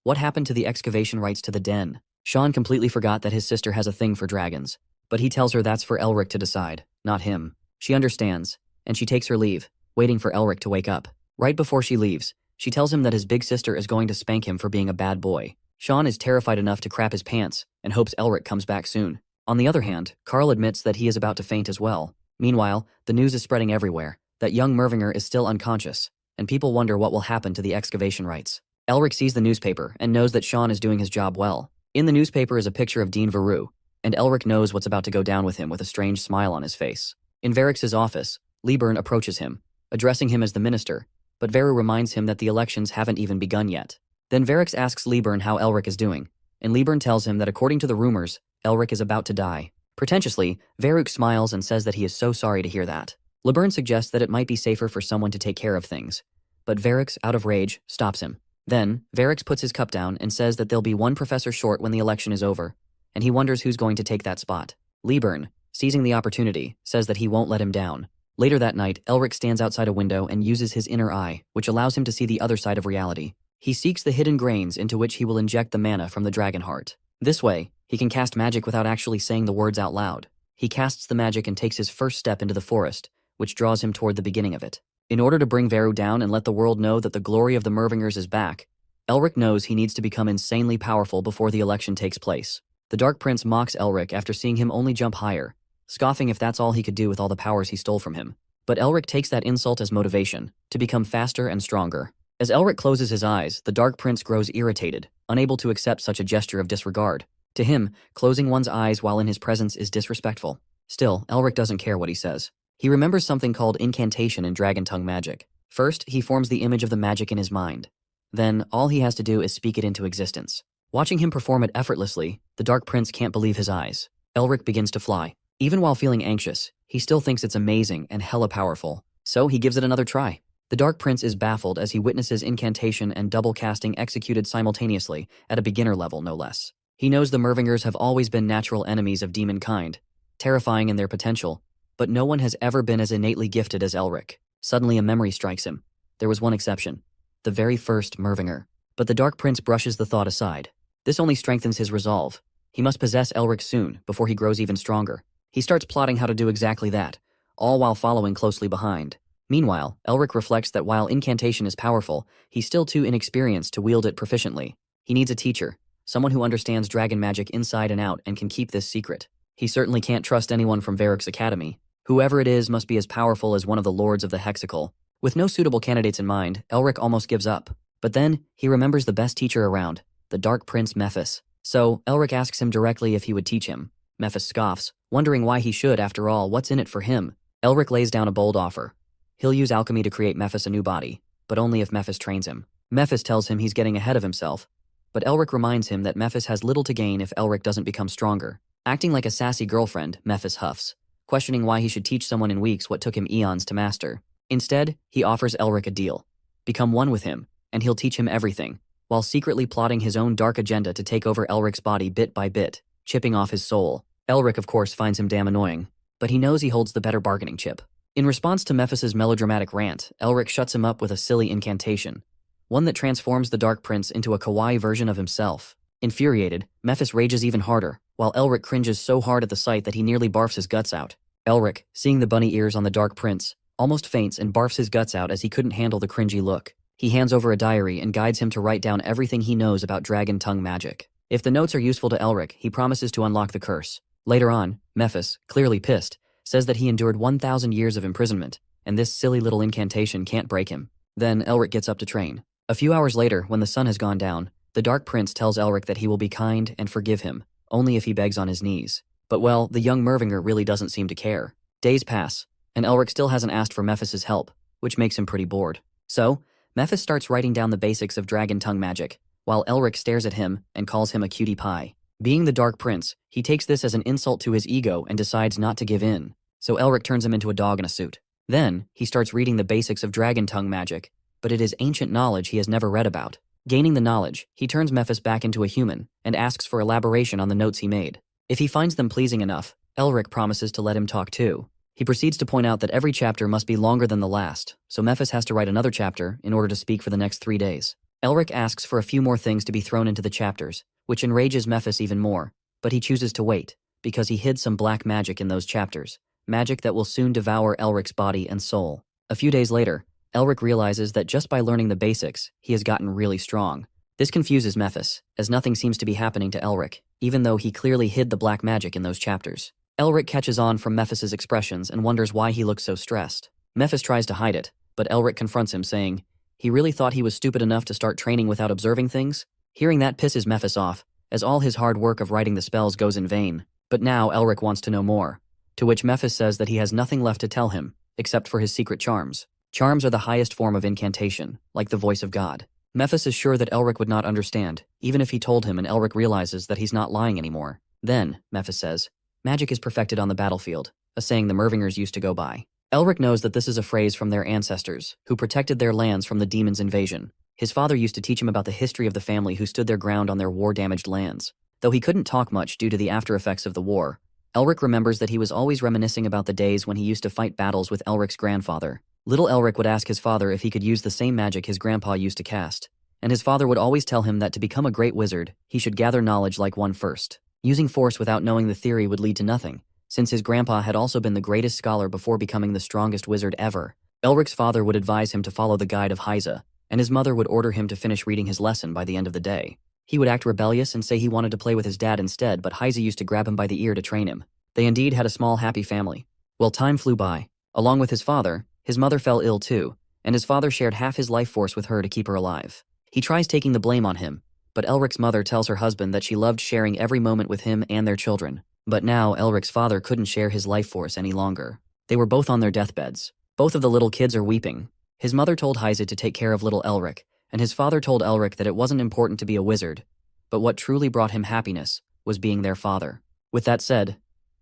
S1: What happened to the excavation rights to the den? Sean completely forgot that his sister has a thing for dragons, but he tells her that's for Elric to decide, not him. She understands, and she takes her leave, waiting for Elric to wake up. Right before she leaves, she tells him that his big sister is going to spank him for being a bad boy. Sean is terrified enough to crap his pants and hopes Elric comes back soon. On the other hand, Carl admits that he is about to faint as well. Meanwhile, the news is spreading everywhere that young Mervinger is still unconscious, and people wonder what will happen to the excavation rights. Elric sees the newspaper and knows that Sean is doing his job well. In the newspaper is a picture of Dean Veru, and Elric knows what's about to go down with him with a strange smile on his face. In Varrix's office, Liebern approaches him, addressing him as the minister, but Veru reminds him that the elections haven't even begun yet. Then Varrix asks Liebern how Elric is doing, and Liebern tells him that according to the rumors, Elric is about to die. Pretentiously, Varrix smiles and says that he is so sorry to hear that. Liebern suggests that it might be safer for someone to take care of things, but Varrix, out of rage, stops him. Then, Varrix puts his cup down and says that they'll be one professor short when the election is over, and he wonders who's going to take that spot. Liebern, seizing the opportunity, says that he won't let him down. Later that night, Elric stands outside a window and uses his inner eye, which allows him to see the other side of reality. He seeks the hidden grains into which he will inject the mana from the dragon heart. This way, he can cast magic without actually saying the words out loud. He casts the magic and takes his first step into the forest, which draws him toward the beginning of it. In order to bring Veru down and let the world know that the glory of the Mervingers is back, Elric knows he needs to become insanely powerful before the election takes place. The Dark Prince mocks Elric after seeing him only jump higher, scoffing if that's all he could do with all the powers he stole from him. But Elric takes that insult as motivation to become faster and stronger. As Elric closes his eyes, the Dark Prince grows irritated, unable to accept such a gesture of disregard. To him, closing one's eyes while in his presence is disrespectful. Still, Elric doesn't care what he says. He remembers something called incantation in Dragon Tongue magic. First, he forms the image of the magic in his mind. Then, all he has to do is speak it into existence. Watching him perform it effortlessly, the Dark Prince can't believe his eyes. Elric begins to fly. Even while feeling anxious, he still thinks it's amazing and hella powerful. So he gives it another try. The Dark Prince is baffled as he witnesses incantation and double casting executed simultaneously, at a beginner level no less. He knows the Mervingers have always been natural enemies of demon kind, terrifying in their potential, but no one has ever been as innately gifted as Elric. Suddenly a memory strikes him. There was one exception. The very first Mervinger. But the Dark Prince brushes the thought aside. This only strengthens his resolve. He must possess Elric soon, before he grows even stronger. He starts plotting how to do exactly that, all while following closely behind. Meanwhile, Elric reflects that while incantation is powerful, he's still too inexperienced to wield it proficiently. He needs a teacher, someone who understands dragon magic inside and out and can keep this secret. He certainly can't trust anyone from Varrix's academy. Whoever it is must be as powerful as one of the lords of the Hexical. With no suitable candidates in mind, Elric almost gives up. But then, he remembers the best teacher around, the Dark Prince Mephis. So, Elric asks him directly if he would teach him. Mephis scoffs, wondering why he should, after all, what's in it for him? Elric lays down a bold offer. He'll use alchemy to create Mephis a new body, but only if Mephis trains him. Mephis tells him he's getting ahead of himself, but Elric reminds him that Mephis has little to gain if Elric doesn't become stronger. Acting like a sassy girlfriend, Mephis huffs, questioning why he should teach someone in weeks what took him eons to master. Instead, he offers Elric a deal. Become one with him, and he'll teach him everything, while secretly plotting his own dark agenda to take over Elric's body bit by bit, chipping off his soul. Elric, of course, finds him damn annoying, but he knows he holds the better bargaining chip. In response to Mephis's melodramatic rant, Elric shuts him up with a silly incantation, one that transforms the Dark Prince into a kawaii version of himself. Infuriated, Mephis rages even harder, while Elric cringes so hard at the sight that he nearly barfs his guts out. Elric, seeing the bunny ears on the Dark Prince, almost faints and barfs his guts out as he couldn't handle the cringy look. He hands over a diary and guides him to write down everything he knows about Dragon Tongue magic. If the notes are useful to Elric, he promises to unlock the curse. Later on, Mephis, clearly pissed, says that he endured 1,000 years of imprisonment, and this silly little incantation can't break him. Then Elric gets up to train. A few hours later, when the sun has gone down, the Dark Prince tells Elric that he will be kind and forgive him, only if he begs on his knees. But well, the young Mervinger really doesn't seem to care. Days pass, and Elric still hasn't asked for Mephis's help, which makes him pretty bored. So, Mephis starts writing down the basics of Dragon Tongue magic, while Elric stares at him and calls him a cutie pie. Being the Dark Prince, he takes this as an insult to his ego and decides not to give in, so Elric turns him into a dog in a suit. Then, he starts reading the basics of Dragon Tongue magic, but it is ancient knowledge he has never read about. Gaining the knowledge, he turns Mephis back into a human and asks for elaboration on the notes he made. If he finds them pleasing enough, Elric promises to let him talk too. He proceeds to point out that every chapter must be longer than the last, so Mephis has to write another chapter in order to speak for the next 3 days. Elric asks for a few more things to be thrown into the chapters, which enrages Mephis even more, but he chooses to wait, because he hid some black magic in those chapters, magic that will soon devour Elric's body and soul. A few days later, Elric realizes that just by learning the basics, he has gotten really strong. This confuses Mephis, as nothing seems to be happening to Elric, even though he clearly hid the black magic in those chapters. Elric catches on from Mephis's expressions and wonders why he looks so stressed. Mephis tries to hide it, but Elric confronts him, saying, he really thought he was stupid enough to start training without observing things? Hearing that pisses Mephis off, as all his hard work of writing the spells goes in vain. But now Elric wants to know more, to which Mephis says that he has nothing left to tell him, except for his secret charms. Charms are the highest form of incantation, like the voice of God. Mephis is sure that Elric would not understand, even if he told him, and Elric realizes that he's not lying anymore. Then, Mephis says, magic is perfected on the battlefield, a saying the Mervingers used to go by. Elric knows that this is a phrase from their ancestors, who protected their lands from the demons' invasion. His father used to teach him about the history of the family who stood their ground on their war-damaged lands. Though he couldn't talk much due to the after-effects of the war, Elric remembers that he was always reminiscing about the days when he used to fight battles with Elric's grandfather. Little Elric would ask his father if he could use the same magic his grandpa used to cast, and his father would always tell him that to become a great wizard, he should gather knowledge like one first. Using force without knowing the theory would lead to nothing, since his grandpa had also been the greatest scholar before becoming the strongest wizard ever. Elric's father would advise him to follow the guide of Hyza, and his mother would order him to finish reading his lesson by the end of the day. He would act rebellious and say he wanted to play with his dad instead, but Hyza used to grab him by the ear to train him. They indeed had a small happy family. Well, time flew by. Along with his father, his mother fell ill too, and his father shared half his life force with her to keep her alive. He tries taking the blame on him, but Elric's mother tells her husband that she loved sharing every moment with him and their children. But now Elric's father couldn't share his life force any longer. They were both on their deathbeds. Both of the little kids are weeping. His mother told Hyza to take care of little Elric, and his father told Elric that it wasn't important to be a wizard, but what truly brought him happiness was being their father. With that said,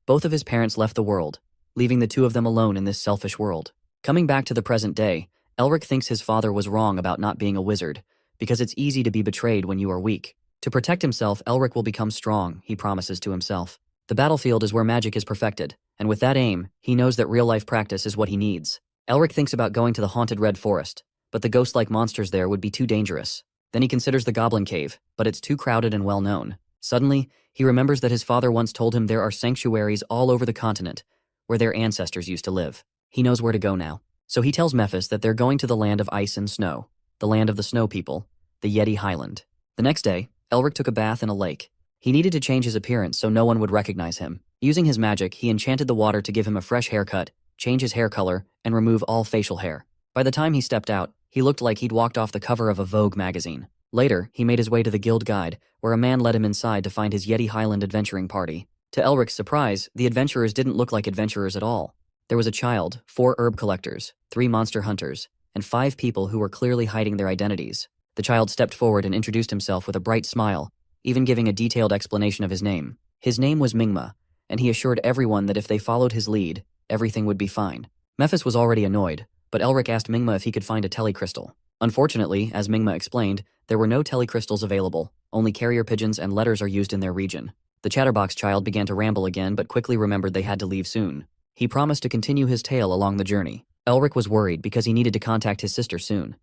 S1: both of his parents left the world, leaving the two of them alone in this selfish world. Coming back to the present day, Elric thinks his father was wrong about not being a wizard, because it's easy to be betrayed when you are weak. To protect himself, Elric will become strong, he promises to himself. The battlefield is where magic is perfected, and with that aim, he knows that real-life practice is what he needs. Elric thinks about going to the haunted Red Forest, but the ghost-like monsters there would be too dangerous. Then he considers the Goblin Cave, but it's too crowded and well-known. Suddenly, he remembers that his father once told him there are sanctuaries all over the continent, where their ancestors used to live. He knows where to go now. So he tells Mephis that they're going to the land of ice and snow, the land of the snow people, the Yeti Highland. The next day, Elric took a bath in a lake. He needed to change his appearance so no one would recognize him. Using his magic, he enchanted the water to give him a fresh haircut, change his hair color, and remove all facial hair. By the time he stepped out, he looked like he'd walked off the cover of a Vogue magazine. Later, he made his way to the guild guide, where a man led him inside to find his Yeti Highland adventuring party. To Elric's surprise, the adventurers didn't look like adventurers at all. There was a child, 4 herb collectors, 3 monster hunters, and 5 people who were clearly hiding their identities. The child stepped forward and introduced himself with a bright smile, even giving a detailed explanation of his name. His name was Mingma, and he assured everyone that if they followed his lead, everything would be fine. Mephis was already annoyed, but Elric asked Mingma if he could find a telecrystal. Unfortunately, as Mingma explained, there were no telecrystals available, only carrier pigeons and letters are used in their region. The chatterbox child began to ramble again but quickly remembered they had to leave soon. He promised to continue his tale along the journey. Elric was worried because he needed to contact his sister soon.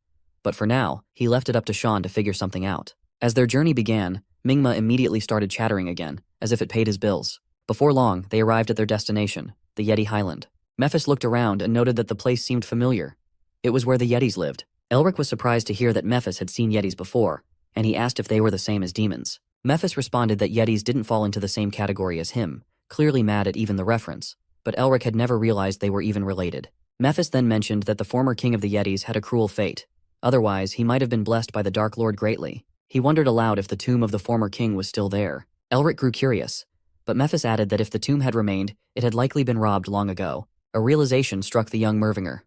S1: But for now, he left it up to Sean to figure something out. As their journey began, Mingma immediately started chattering again, as if it paid his bills. Before long, they arrived at their destination, the Yeti Highland. Mephis looked around and noted that the place seemed familiar. It was where the Yetis lived. Elric was surprised to hear that Mephis had seen Yetis before, and he asked if they were the same as demons. Mephis responded that Yetis didn't fall into the same category as him, clearly mad at even the reference, but Elric had never realized they were even related. Mephis then mentioned that the former king of the Yetis had a cruel fate. Otherwise, he might have been blessed by the Dark Lord greatly. He wondered aloud if the tomb of the former king was still there. Elric grew curious, but Mephis added that if the tomb had remained, it had likely been robbed long ago. A realization struck the young Mervinger.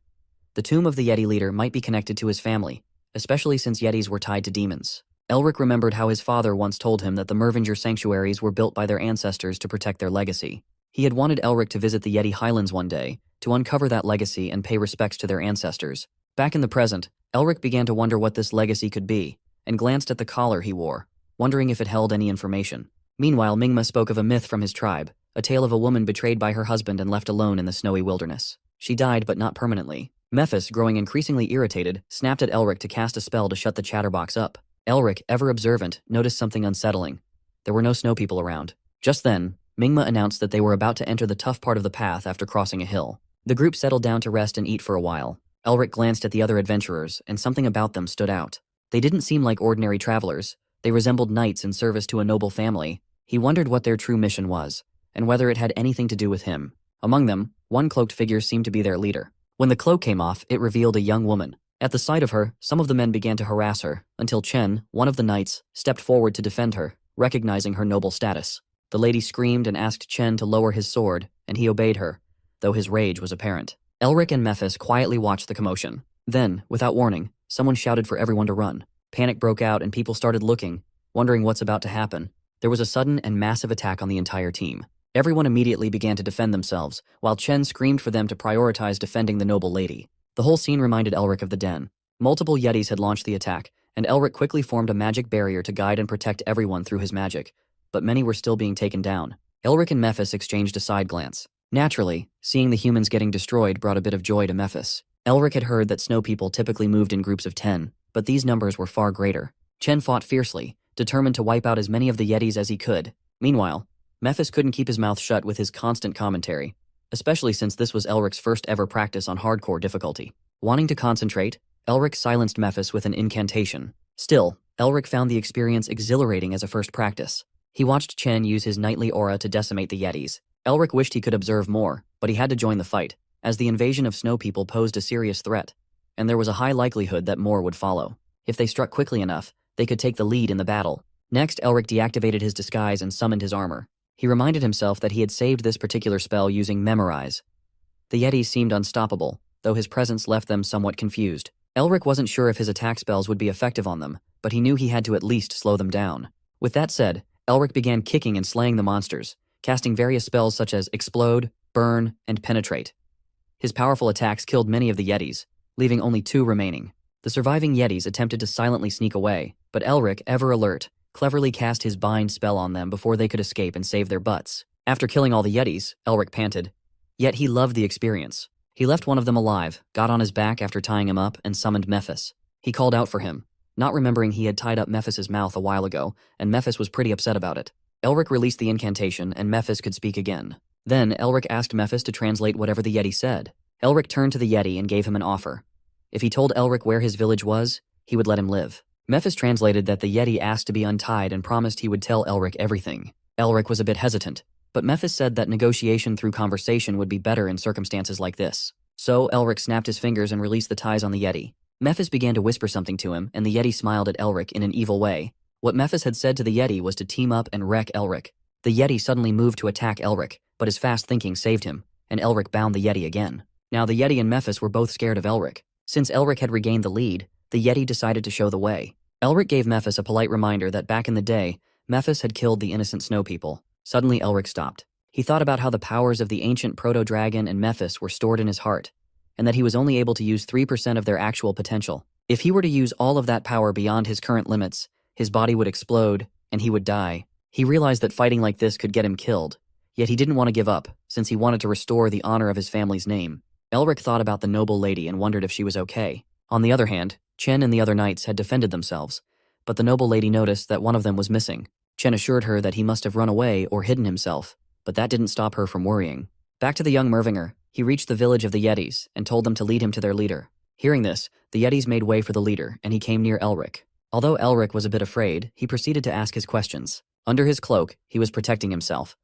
S1: The tomb of the Yeti leader might be connected to his family, especially since Yetis were tied to demons. Elric remembered how his father once told him that the Mervinger sanctuaries were built by their ancestors to protect their legacy. He had wanted Elric to visit the Yeti Highlands one day, to uncover that legacy and pay respects to their ancestors. Back in the present, Elric began to wonder what this legacy could be, and glanced at the collar he wore, wondering if it held any information. Meanwhile, Mingma spoke of a myth from his tribe, a tale of a woman betrayed by her husband and left alone in the snowy wilderness. She died, but not permanently. Mephis, growing increasingly irritated, snapped at Elric to cast a spell to shut the chatterbox up. Elric, ever observant, noticed something unsettling. There were no snow people around. Just then, Mingma announced that they were about to enter the tough part of the path after crossing a hill. The group settled down to rest and eat for a while. Elric glanced at the other adventurers, and something about them stood out. They didn't seem like ordinary travelers. They resembled knights in service to a noble family. He wondered what their true mission was, and whether it had anything to do with him. Among them, one cloaked figure seemed to be their leader. When the cloak came off, it revealed a young woman. At the sight of her, some of the men began to harass her, until Chen, one of the knights, stepped forward to defend her, recognizing her noble status. The lady screamed and asked Chen to lower his sword, and he obeyed her, though his rage was apparent. Elric and Mephis quietly watched the commotion. Then, without warning, someone shouted for everyone to run. Panic broke out and people started looking, wondering what's about to happen. There was a sudden and massive attack on the entire team. Everyone immediately began to defend themselves, while Chen screamed for them to prioritize defending the noble lady. The whole scene reminded Elric of the den. Multiple Yetis had launched the attack, and Elric quickly formed a magic barrier to guide and protect everyone through his magic, but many were still being taken down. Elric and Mephis exchanged a side glance. Naturally, seeing the humans getting destroyed brought a bit of joy to Mephis. Elric had heard that snow people typically moved in groups of 10, but these numbers were far greater. Chen fought fiercely, determined to wipe out as many of the Yetis as he could. Meanwhile, Mephis couldn't keep his mouth shut with his constant commentary, especially since this was Elric's first ever practice on hardcore difficulty. Wanting to concentrate, Elric silenced Mephis with an incantation. Still, Elric found the experience exhilarating as a first practice. He watched Chen use his knightly aura to decimate the Yetis. Elric wished he could observe more, but he had to join the fight, as the invasion of snow people posed a serious threat, and there was a high likelihood that more would follow. If they struck quickly enough, they could take the lead in the battle. Next, Elric deactivated his disguise and summoned his armor. He reminded himself that he had saved this particular spell using Memorize. The Yetis seemed unstoppable, though his presence left them somewhat confused. Elric wasn't sure if his attack spells would be effective on them, but he knew he had to at least slow them down. With that said, Elric began kicking and slaying the monsters, casting various spells such as Explode, Burn, and Penetrate. His powerful attacks killed many of the Yetis, leaving only 2 remaining. The surviving Yetis attempted to silently sneak away, but Elric, ever alert, cleverly cast his bind spell on them before they could escape and save their butts. After killing all the Yetis, Elric panted. Yet he loved the experience. He left one of them alive, got on his back after tying him up, and summoned Mephis. He called out for him, not remembering he had tied up Mephis's mouth a while ago, and Mephis was pretty upset about it. Elric released the incantation, and Mephis could speak again. Then, Elric asked Mephis to translate whatever the Yeti said. Elric turned to the Yeti and gave him an offer. If he told Elric where his village was, he would let him live. Mephis translated that the Yeti asked to be untied and promised he would tell Elric everything. Elric was a bit hesitant, but Mephis said that negotiation through conversation would be better in circumstances like this. So, Elric snapped his fingers and released the ties on the Yeti. Mephis began to whisper something to him, and the Yeti smiled at Elric in an evil way. What Mephis had said to the Yeti was to team up and wreck Elric. The Yeti suddenly moved to attack Elric, but his fast thinking saved him, and Elric bound the Yeti again. Now the Yeti and Mephis were both scared of Elric. Since Elric had regained the lead, the Yeti decided to show the way. Elric gave Mephis a polite reminder that back in the day, Mephis had killed the innocent snow people. Suddenly Elric stopped. He thought about how the powers of the ancient proto-dragon and Mephis were stored in his heart, and that he was only able to use 3% of their actual potential. If he were to use all of that power beyond his current limits, his body would explode, and he would die. He realized that fighting like this could get him killed, yet he didn't want to give up, since he wanted to restore the honor of his family's name. Elric thought about the noble lady and wondered if she was okay. On the other hand, Chen and the other knights had defended themselves, but the noble lady noticed that one of them was missing. Chen assured her that he must have run away or hidden himself, but that didn't stop her from worrying. Back to the young Mervinger, he reached the village of the Yetis and told them to lead him to their leader. Hearing this, the Yetis made way for the leader, and he came near Elric. Although Elric was a bit afraid, he proceeded to ask his questions. Under his cloak, he was protecting himself.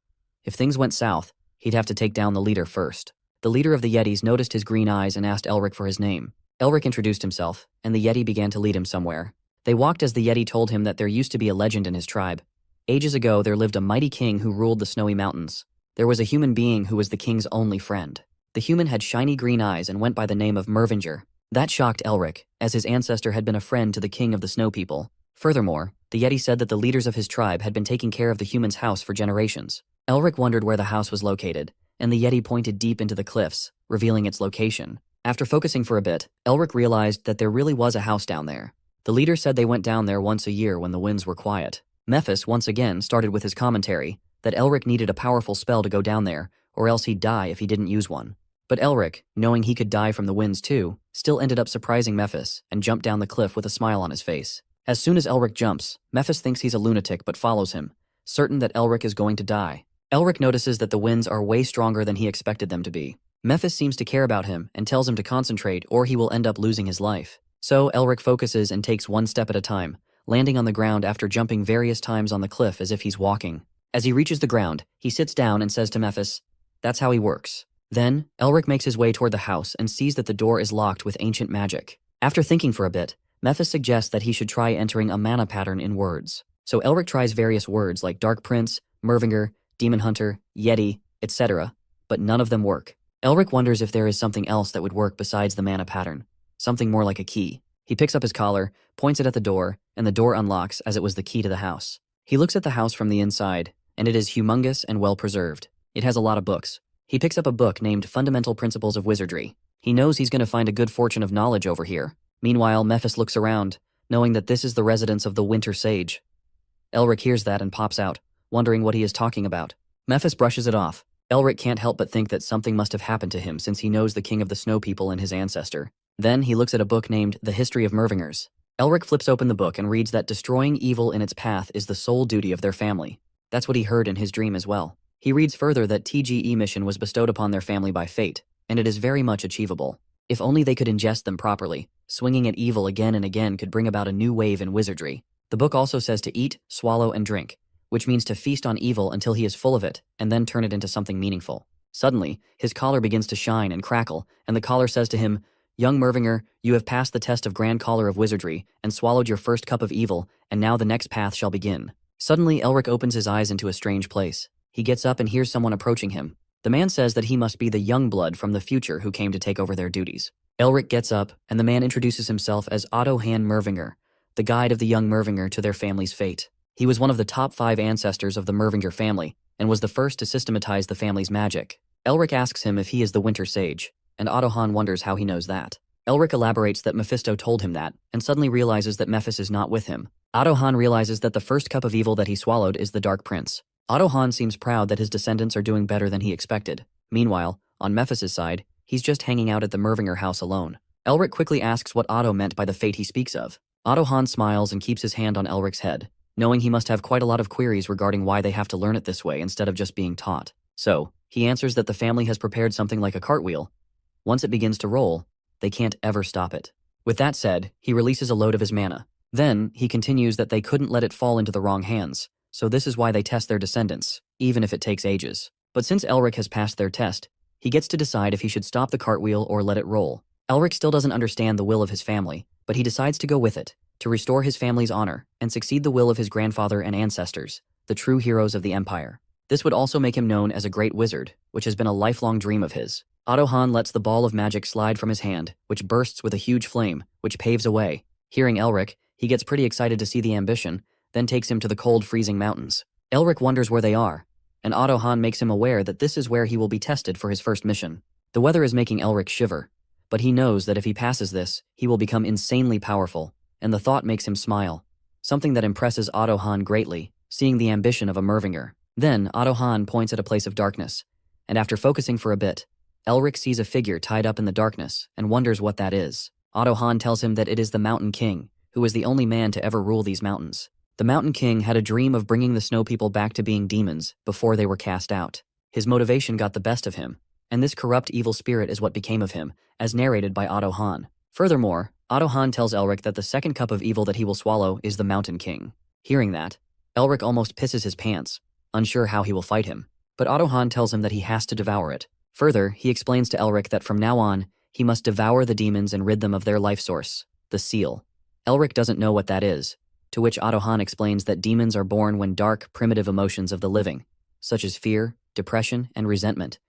S1: If things went south, he'd have to take down the leader first. The leader of the Yetis noticed his green eyes and asked Elric for his name. Elric introduced himself, and the Yeti began to lead him somewhere. They walked as the Yeti told him that there used to be a legend in his tribe. Ages ago, there lived a mighty king who ruled the snowy mountains. There was a human being who was the king's only friend. The human had shiny green eyes and went by the name of Mervinger. That shocked Elric, as his ancestor had been a friend to the king of the snow people. Furthermore, the Yeti said that the leaders of his tribe had been taking care of the human's house for generations. Elric wondered where the house was located, and the Yeti pointed deep into the cliffs, revealing its location. After focusing for a bit, Elric realized that there really was a house down there. The leader said they went down there once a year when the winds were quiet. Mephis once again started with his commentary that Elric needed a powerful spell to go down there, or else he'd die if he didn't use one. But Elric, knowing he could die from the winds too, still ended up surprising Mephis and jumped down the cliff with a smile on his face. As soon as Elric jumps, Mephis thinks he's a lunatic but follows him, certain that Elric is going to die. Elric notices that the winds are way stronger than he expected them to be. Mephis seems to care about him and tells him to concentrate or he will end up losing his life. So Elric focuses and takes one step at a time, landing on the ground after jumping various times on the cliff as if he's walking. As he reaches the ground, he sits down and says to Mephis, "That's how he works." Then, Elric makes his way toward the house and sees that the door is locked with ancient magic. After thinking for a bit, Mephis suggests that he should try entering a mana pattern in words. So Elric tries various words like Dark Prince, Mervinger, Demon Hunter, Yeti, etc., but none of them work. Elric wonders if there is something else that would work besides the mana pattern, something more like a key. He picks up his collar, points it at the door, and the door unlocks as it was the key to the house. He looks at the house from the inside, and it is humongous and well-preserved. It has a lot of books. He picks up a book named Fundamental Principles of Wizardry. He knows he's going to find a good fortune of knowledge over here. Meanwhile, Mephis looks around, knowing that this is the residence of the Winter Sage. Elric hears that and pops out, wondering what he is talking about. Mephis brushes it off. Elric can't help but think that something must have happened to him since he knows the king of the Snow People and his ancestor. Then he looks at a book named The History of Mervingers. Elric flips open the book and reads that destroying evil in its path is the sole duty of their family. That's what he heard in his dream as well. He reads further that TGE mission was bestowed upon their family by fate, and it is very much achievable. If only they could ingest them properly, swinging at evil again and again could bring about a new wave in wizardry. The book also says to eat, swallow, and drink, which means to feast on evil until he is full of it, and then turn it into something meaningful. Suddenly, his collar begins to shine and crackle, and the collar says to him, "Young Mervinger, you have passed the test of Grand Collar of Wizardry, and swallowed your first cup of evil, and now the next path shall begin." Suddenly, Elric opens his eyes into a strange place. He gets up and hears someone approaching him. The man says that he must be the young blood from the future who came to take over their duties. Elric gets up, and the man introduces himself as Otto Han Mervinger, the guide of the young Mervinger to their family's fate. He was one of the top 5 ancestors of the Mervinger family, and was the first to systematize the family's magic. Elric asks him if he is the Winter Sage, and Otto Han wonders how he knows that. Elric elaborates that Mephisto told him that, and suddenly realizes that Mephis is not with him. Otto Han realizes that the first cup of evil that he swallowed is the Dark Prince. Otto Han seems proud that his descendants are doing better than he expected. Meanwhile, on Mephis's side, he's just hanging out at the Mervinger house alone. Elric quickly asks what Otto meant by the fate he speaks of. Otto Han smiles and keeps his hand on Elric's head, knowing he must have quite a lot of queries regarding why they have to learn it this way instead of just being taught. So, he answers that the family has prepared something like a cartwheel. Once it begins to roll, they can't ever stop it. With that said, he releases a load of his mana. Then, he continues that they couldn't let it fall into the wrong hands. So this is why they test their descendants, even if it takes ages. But since Elric has passed their test, he gets to decide if he should stop the cartwheel or let it roll. Elric still doesn't understand the will of his family, but he decides to go with it, to restore his family's honor and succeed the will of his grandfather and ancestors, the true heroes of the Empire. This would also make him known as a great wizard, which has been a lifelong dream of his. Otto Han lets the ball of magic slide from his hand, which bursts with a huge flame, which paves a way. Hearing Elric, he gets pretty excited to see the ambition, then takes him to the cold, freezing mountains. Elric wonders where they are, and Otto Han makes him aware that this is where he will be tested for his first mission. The weather is making Elric shiver, but he knows that if he passes this, he will become insanely powerful, and the thought makes him smile, something that impresses Otto Han greatly, seeing the ambition of a Mervinger. Then, Otto Han points at a place of darkness, and after focusing for a bit, Elric sees a figure tied up in the darkness and wonders what that is. Otto Han tells him that it is the Mountain King, who is the only man to ever rule these mountains. The Mountain King had a dream of bringing the Snow People back to being demons before they were cast out. His motivation got the best of him, and this corrupt evil spirit is what became of him, as narrated by Otto Han. Furthermore, Otto Han tells Elric that the second cup of evil that he will swallow is the Mountain King. Hearing that, Elric almost pisses his pants, unsure how he will fight him, but Otto Han tells him that he has to devour it. Further, he explains to Elric that from now on, he must devour the demons and rid them of their life source, the seal. Elric doesn't know what that is, to which Otto Han explains that demons are born when dark, primitive emotions of the living, such as fear, depression, and resentment,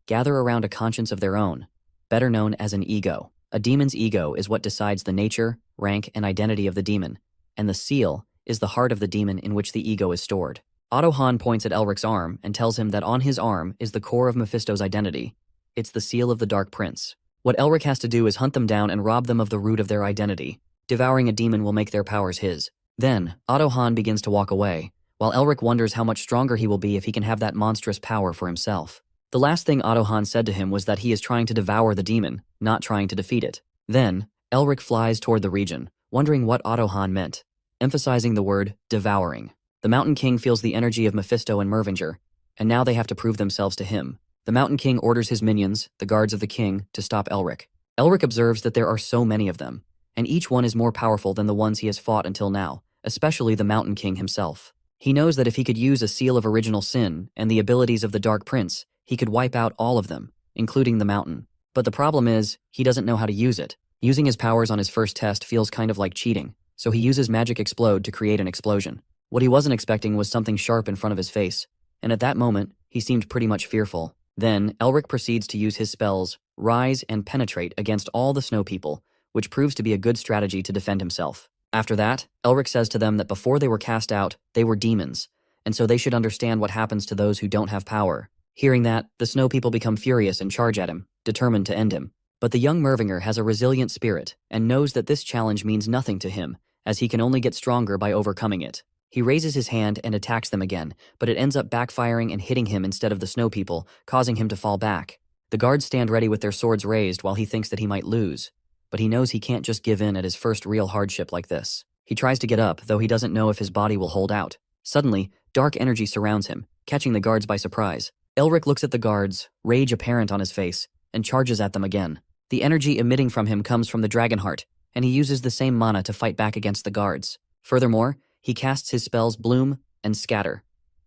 S1: gather around a conscience of their own, better known as an ego. A demon's ego is what decides the nature, rank, and identity of the demon, and the seal is the heart of the demon in which the ego is stored. Otto Han points at Elric's arm and tells him that on his arm is the core of Mephisto's identity. It's the seal of the Dark Prince. What Elric has to do is hunt them down and rob them of the root of their identity. Devouring a demon will make their powers his. Then, Otto Han begins to walk away, while Elric wonders how much stronger he will be if he can have that monstrous power for himself. The last thing Ottohan said to him was that he is trying to devour the demon, not trying to defeat it. Then, Elric flies toward the region, wondering what Ottohan meant, emphasizing the word devouring. The Mountain King feels the energy of Mephisto and Mervinger, and now they have to prove themselves to him. The Mountain King orders his minions, the guards of the king, to stop Elric. Elric observes that there are so many of them, and each one is more powerful than the ones he has fought until now, especially the Mountain King himself. He knows that if he could use a seal of original sin and the abilities of the Dark Prince, he could wipe out all of them, including the mountain. But the problem is, he doesn't know how to use it. Using his powers on his first test feels kind of like cheating, so he uses Magic Explode to create an explosion. What he wasn't expecting was something sharp in front of his face, and at that moment, he seemed pretty much fearful. Then, Elric proceeds to use his spells, Rise and Penetrate, against all the Snow People, which proves to be a good strategy to defend himself. After that, Elric says to them that before they were cast out, they were demons, and so they should understand what happens to those who don't have power. Hearing that, the Snow People become furious and charge at him, determined to end him. But the young Mervinger has a resilient spirit and knows that this challenge means nothing to him, as he can only get stronger by overcoming it. He raises his hand and attacks them again, but it ends up backfiring and hitting him instead of the Snow People, causing him to fall back. The guards stand ready with their swords raised while he thinks that he might lose, but he knows he can't just give in at his first real hardship like this. He tries to get up, though he doesn't know if his body will hold out. Suddenly, dark energy surrounds him, catching the guards by surprise. Elric looks at the guards, rage apparent on his face, and charges at them again. The energy emitting from him comes from the Dragonheart, and he uses the same mana to fight back against the guards. Furthermore, he casts his spells Bloom and Scatter.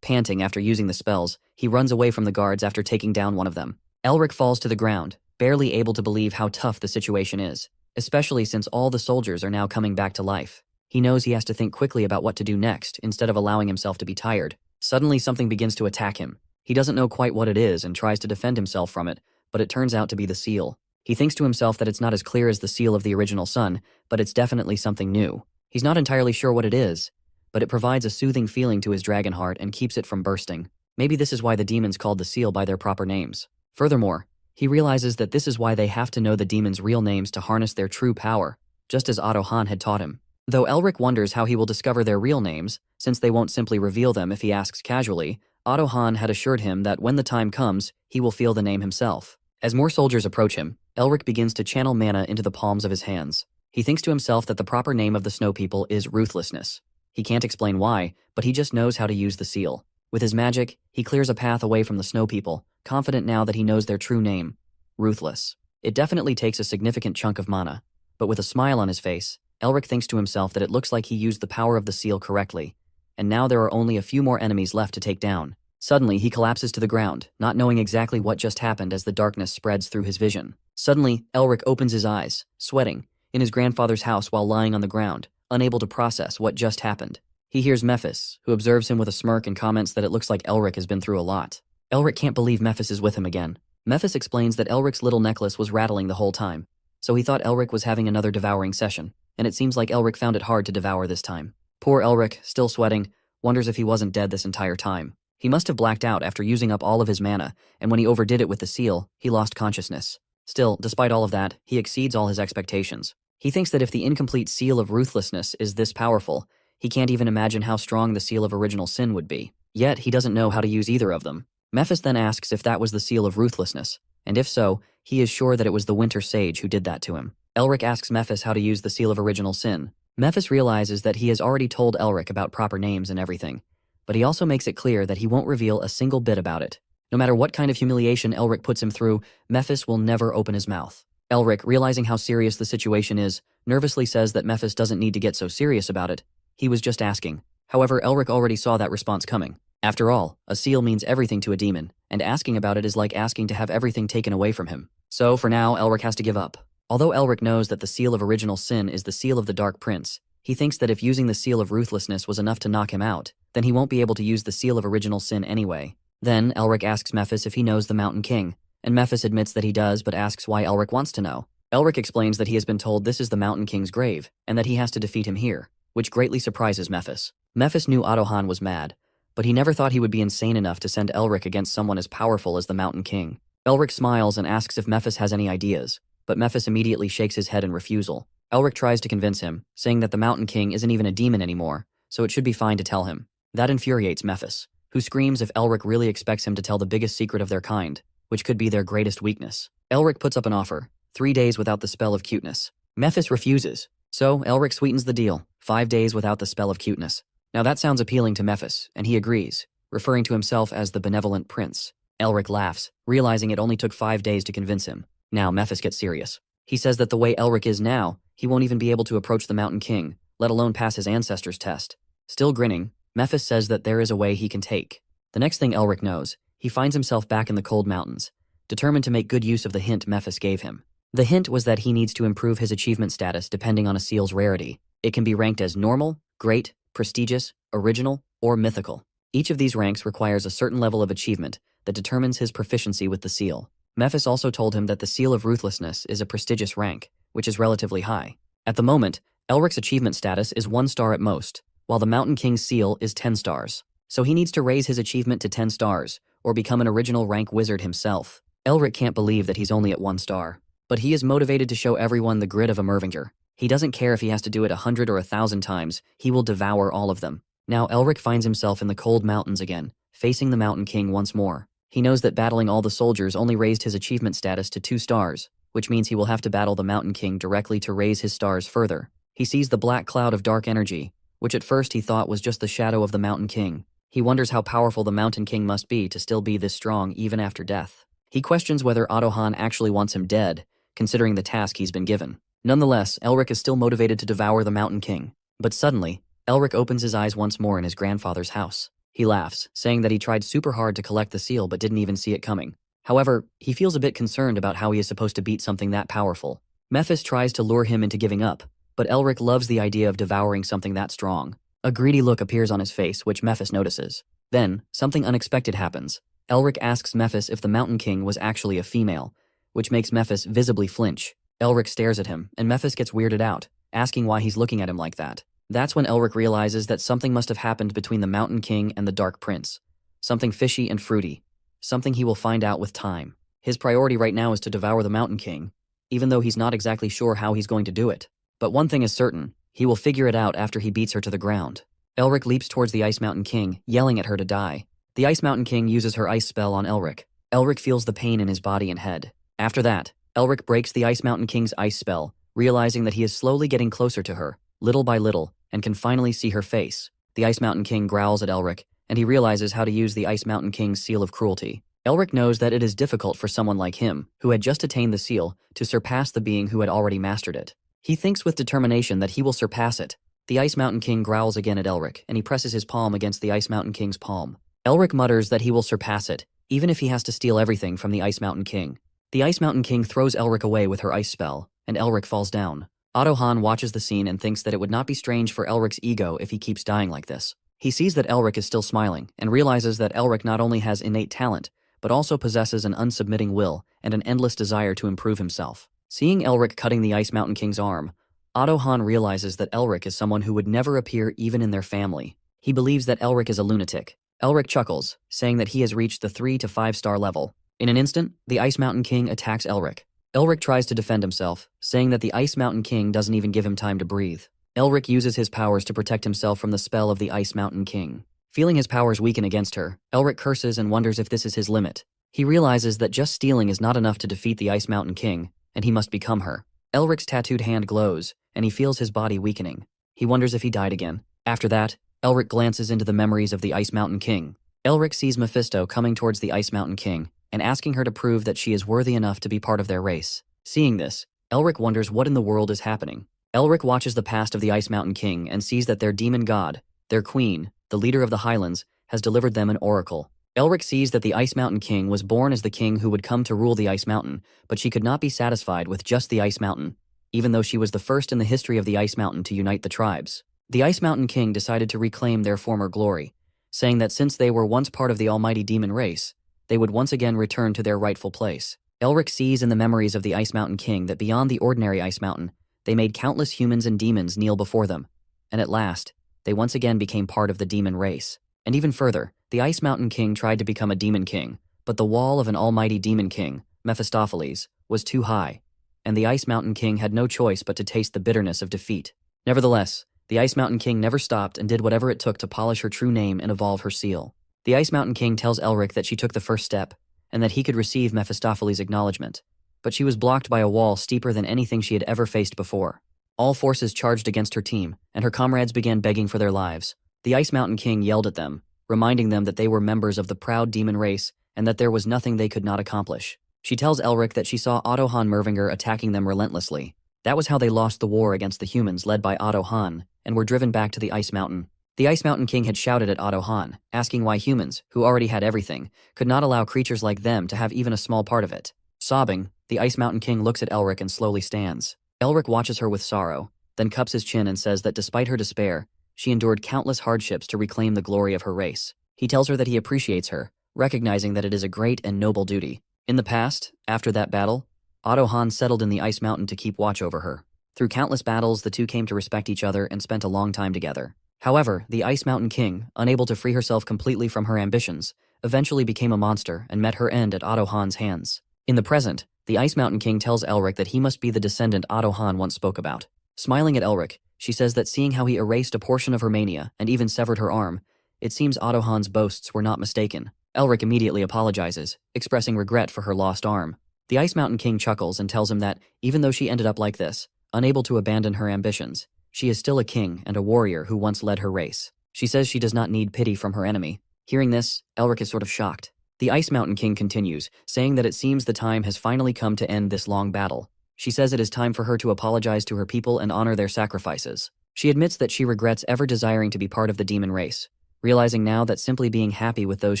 S1: Panting after using the spells, he runs away from the guards after taking down one of them. Elric falls to the ground, barely able to believe how tough the situation is, especially since all the soldiers are now coming back to life. He knows he has to think quickly about what to do next instead of allowing himself to be tired. Suddenly something begins to attack him. He doesn't know quite what it is and tries to defend himself from it, but it turns out to be the seal. He thinks to himself that it's not as clear as the seal of the original sun, but it's definitely something new. He's not entirely sure what it is, but it provides a soothing feeling to his dragon heart and keeps it from bursting. Maybe this is why the demons called the seal by their proper names. Furthermore, he realizes that this is why they have to know the demons' real names to harness their true power, just as Ottohan had taught him. Though Elric wonders how he will discover their real names, since they won't simply reveal them if he asks casually, Ottohan had assured him that when the time comes, he will feel the name himself. As more soldiers approach him, Elric begins to channel mana into the palms of his hands. He thinks to himself that the proper name of the Snow People is Ruthlessness. He can't explain why, but he just knows how to use the seal. With his magic, he clears a path away from the Snow People, confident now that he knows their true name, Ruthless. It definitely takes a significant chunk of mana, but with a smile on his face, Elric thinks to himself that it looks like he used the power of the seal correctly, and now there are only a few more enemies left to take down. Suddenly, he collapses to the ground, not knowing exactly what just happened as the darkness spreads through his vision. Suddenly, Elric opens his eyes, sweating, in his grandfather's house while lying on the ground, unable to process what just happened. He hears Mephis, who observes him with a smirk and comments that it looks like Elric has been through a lot. Elric can't believe Mephis is with him again. Mephis explains that Elric's little necklace was rattling the whole time, so he thought Elric was having another devouring session, and it seems like Elric found it hard to devour this time. Poor Elric, still sweating, wonders if he wasn't dead this entire time. He must have blacked out after using up all of his mana, and when he overdid it with the seal, he lost consciousness. Still, despite all of that, he exceeds all his expectations. He thinks that if the incomplete seal of Ruthlessness is this powerful, he can't even imagine how strong the seal of Original Sin would be. Yet, he doesn't know how to use either of them. Mephis then asks if that was the seal of Ruthlessness, and if so, he is sure that it was the Winter Sage who did that to him. Elric asks Mephis how to use the seal of Original Sin. Mephis realizes that he has already told Elric about proper names and everything, but he also makes it clear that he won't reveal a single bit about it. No matter what kind of humiliation Elric puts him through, Mephis will never open his mouth. Elric, realizing how serious the situation is, nervously says that Mephis doesn't need to get so serious about it. He was just asking. However, Elric already saw that response coming. After all, a seal means everything to a demon, and asking about it is like asking to have everything taken away from him. So, for now, Elric has to give up. Although Elric knows that the seal of Original Sin is the seal of the Dark Prince, he thinks that if using the seal of Ruthlessness was enough to knock him out, then he won't be able to use the seal of Original Sin anyway. Then, Elric asks Mephis if he knows the Mountain King, and Mephis admits that he does but asks why Elric wants to know. Elric explains that he has been told this is the Mountain King's grave, and that he has to defeat him here, which greatly surprises Mephis. Mephis knew Ottohan was mad, but he never thought he would be insane enough to send Elric against someone as powerful as the Mountain King. Elric smiles and asks if Mephis has any ideas, but Mephis immediately shakes his head in refusal. Elric tries to convince him, saying that the Mountain King isn't even a demon anymore, so it should be fine to tell him. That infuriates Mephis, who screams if Elric really expects him to tell the biggest secret of their kind, which could be their greatest weakness. Elric puts up an offer, 3 days without the spell of cuteness. Mephis refuses, so Elric sweetens the deal, 5 days without the spell of cuteness. Now that sounds appealing to Mephis, and he agrees, referring to himself as the benevolent prince. Elric laughs, realizing it only took 5 days to convince him. Now Mephis gets serious. He says that the way Elric is now, he won't even be able to approach the Mountain King, let alone pass his ancestors' test. Still grinning, Mephis says that there is a way he can take. The next thing Elric knows, he finds himself back in the cold mountains, determined to make good use of the hint Mephis gave him. The hint was that he needs to improve his achievement status depending on a seal's rarity. It can be ranked as normal, great, prestigious, original, or mythical. Each of these ranks requires a certain level of achievement that determines his proficiency with the seal. Mephis also told him that the Seal of Ruthlessness is a prestigious rank, which is relatively high. At the moment, Elric's achievement status is 1 star at most, while the Mountain King's seal is 10 stars. So he needs to raise his achievement to 10 stars, or become an original rank wizard himself. Elric can't believe that he's only at 1 star. But he is motivated to show everyone the grit of a Mervinger. He doesn't care if he has to do it 100 or 1,000 times, he will devour all of them. Now Elric finds himself in the cold mountains again, facing the Mountain King once more. He knows that battling all the soldiers only raised his achievement status to 2 stars, which means he will have to battle the Mountain King directly to raise his stars further. He sees the black cloud of dark energy, which at first he thought was just the shadow of the Mountain King. He wonders how powerful the Mountain King must be to still be this strong even after death. He questions whether Ottohan actually wants him dead, considering the task he's been given. Nonetheless, Elric is still motivated to devour the Mountain King. But suddenly, Elric opens his eyes once more in his grandfather's house. He laughs, saying that he tried super hard to collect the seal but didn't even see it coming. However, he feels a bit concerned about how he is supposed to beat something that powerful. Mephis tries to lure him into giving up, but Elric loves the idea of devouring something that strong. A greedy look appears on his face, which Mephis notices. Then, something unexpected happens. Elric asks Mephis if the Mountain King was actually a female, which makes Mephis visibly flinch. Elric stares at him, and Mephis gets weirded out, asking why he's looking at him like that. That's when Elric realizes that something must have happened between the Mountain King and the Dark Prince. Something fishy and fruity. Something he will find out with time. His priority right now is to devour the Mountain King, even though he's not exactly sure how he's going to do it. But one thing is certain, he will figure it out after he beats her to the ground. Elric leaps towards the Ice Mountain King, yelling at her to die. The Ice Mountain King uses her ice spell on Elric. Elric feels the pain in his body and head. After that, Elric breaks the Ice Mountain King's ice spell, realizing that he is slowly getting closer to her, little by little, and can finally see her face. The Ice Mountain King growls at Elric, and he realizes how to use the Ice Mountain King's seal of cruelty. Elric knows that it is difficult for someone like him, who had just attained the seal, to surpass the being who had already mastered it. He thinks with determination that he will surpass it. The Ice Mountain King growls again at Elric, and he presses his palm against the Ice Mountain King's palm. Elric mutters that he will surpass it, even if he has to steal everything from the Ice Mountain King. The Ice Mountain King throws Elric away with her ice spell, and Elric falls down. Ottohan watches the scene and thinks that it would not be strange for Elric's ego if he keeps dying like this. He sees that Elric is still smiling, and realizes that Elric not only has innate talent, but also possesses an unsubmitting will and an endless desire to improve himself. Seeing Elric cutting the Ice Mountain King's arm, Ottohan realizes that Elric is someone who would never appear even in their family. He believes that Elric is a lunatic. Elric chuckles, saying that he has reached the 3 to 5 star level. In an instant, the Ice Mountain King attacks Elric. Elric tries to defend himself, saying that the Ice Mountain King doesn't even give him time to breathe. Elric uses his powers to protect himself from the spell of the Ice Mountain King. Feeling his powers weaken against her, Elric curses and wonders if this is his limit. He realizes that just stealing is not enough to defeat the Ice Mountain King, and he must become her. Elric's tattooed hand glows, and he feels his body weakening. He wonders if he died again. After that, Elric glances into the memories of the Ice Mountain King. Elric sees Mephisto coming towards the Ice Mountain King, and asking her to prove that she is worthy enough to be part of their race. Seeing this, Elric wonders what in the world is happening. Elric watches the past of the Ice Mountain King and sees that their demon god, their queen, the leader of the Highlands, has delivered them an oracle. Elric sees that the Ice Mountain King was born as the king who would come to rule the Ice Mountain, but she could not be satisfied with just the Ice Mountain, even though she was the first in the history of the Ice Mountain to unite the tribes. The Ice Mountain King decided to reclaim their former glory, saying that since they were once part of the almighty demon race, they would once again return to their rightful place. Elric sees in the memories of the Ice Mountain King that beyond the ordinary Ice Mountain, they made countless humans and demons kneel before them, and at last, they once again became part of the demon race. And even further, the Ice Mountain King tried to become a demon king, but the wall of an almighty demon king, Mephistopheles, was too high, and the Ice Mountain King had no choice but to taste the bitterness of defeat. Nevertheless, The Ice Mountain King never stopped and did whatever it took to polish her true name and evolve her seal. The Ice Mountain King tells Elric that she took the first step, and that he could receive Mephistopheles' acknowledgement. But she was blocked by a wall steeper than anything she had ever faced before. All forces charged against her team, and her comrades began begging for their lives. The Ice Mountain King yelled at them, reminding them that they were members of the proud demon race and that there was nothing they could not accomplish. She tells Elric that she saw Otto Han Mervinger attacking them relentlessly. That was how they lost the war against the humans led by Otto Han and were driven back to the Ice Mountain. The Ice Mountain King had shouted at Otto Han, asking why humans, who already had everything, could not allow creatures like them to have even a small part of it. Sobbing, the Ice Mountain King looks at Elric and slowly stands. Elric watches her with sorrow, then cups his chin and says that despite her despair, she endured countless hardships to reclaim the glory of her race. He tells her that he appreciates her, recognizing that it is a great and noble duty. In the past, after that battle, Otto Han settled in the Ice Mountain to keep watch over her. Through countless battles, the two came to respect each other and spent a long time together. However, the Ice Mountain King, unable to free herself completely from her ambitions, eventually became a monster and met her end at Otto Han's hands. In the present, the Ice Mountain King tells Elric that he must be the descendant Otto Han once spoke about. Smiling at Elric, she says that seeing how he erased a portion of her mania and even severed her arm, it seems Otto Han's boasts were not mistaken. Elric immediately apologizes, expressing regret for her lost arm. The Ice Mountain King chuckles and tells him that, even though she ended up like this, unable to abandon her ambitions, she is still a king and a warrior who once led her race. She says she does not need pity from her enemy. Hearing this, Elric is sort of shocked. The Ice Mountain King continues, saying that it seems the time has finally come to end this long battle. She says it is time for her to apologize to her people and honor their sacrifices. She admits that she regrets ever desiring to be part of the demon race, realizing now that simply being happy with those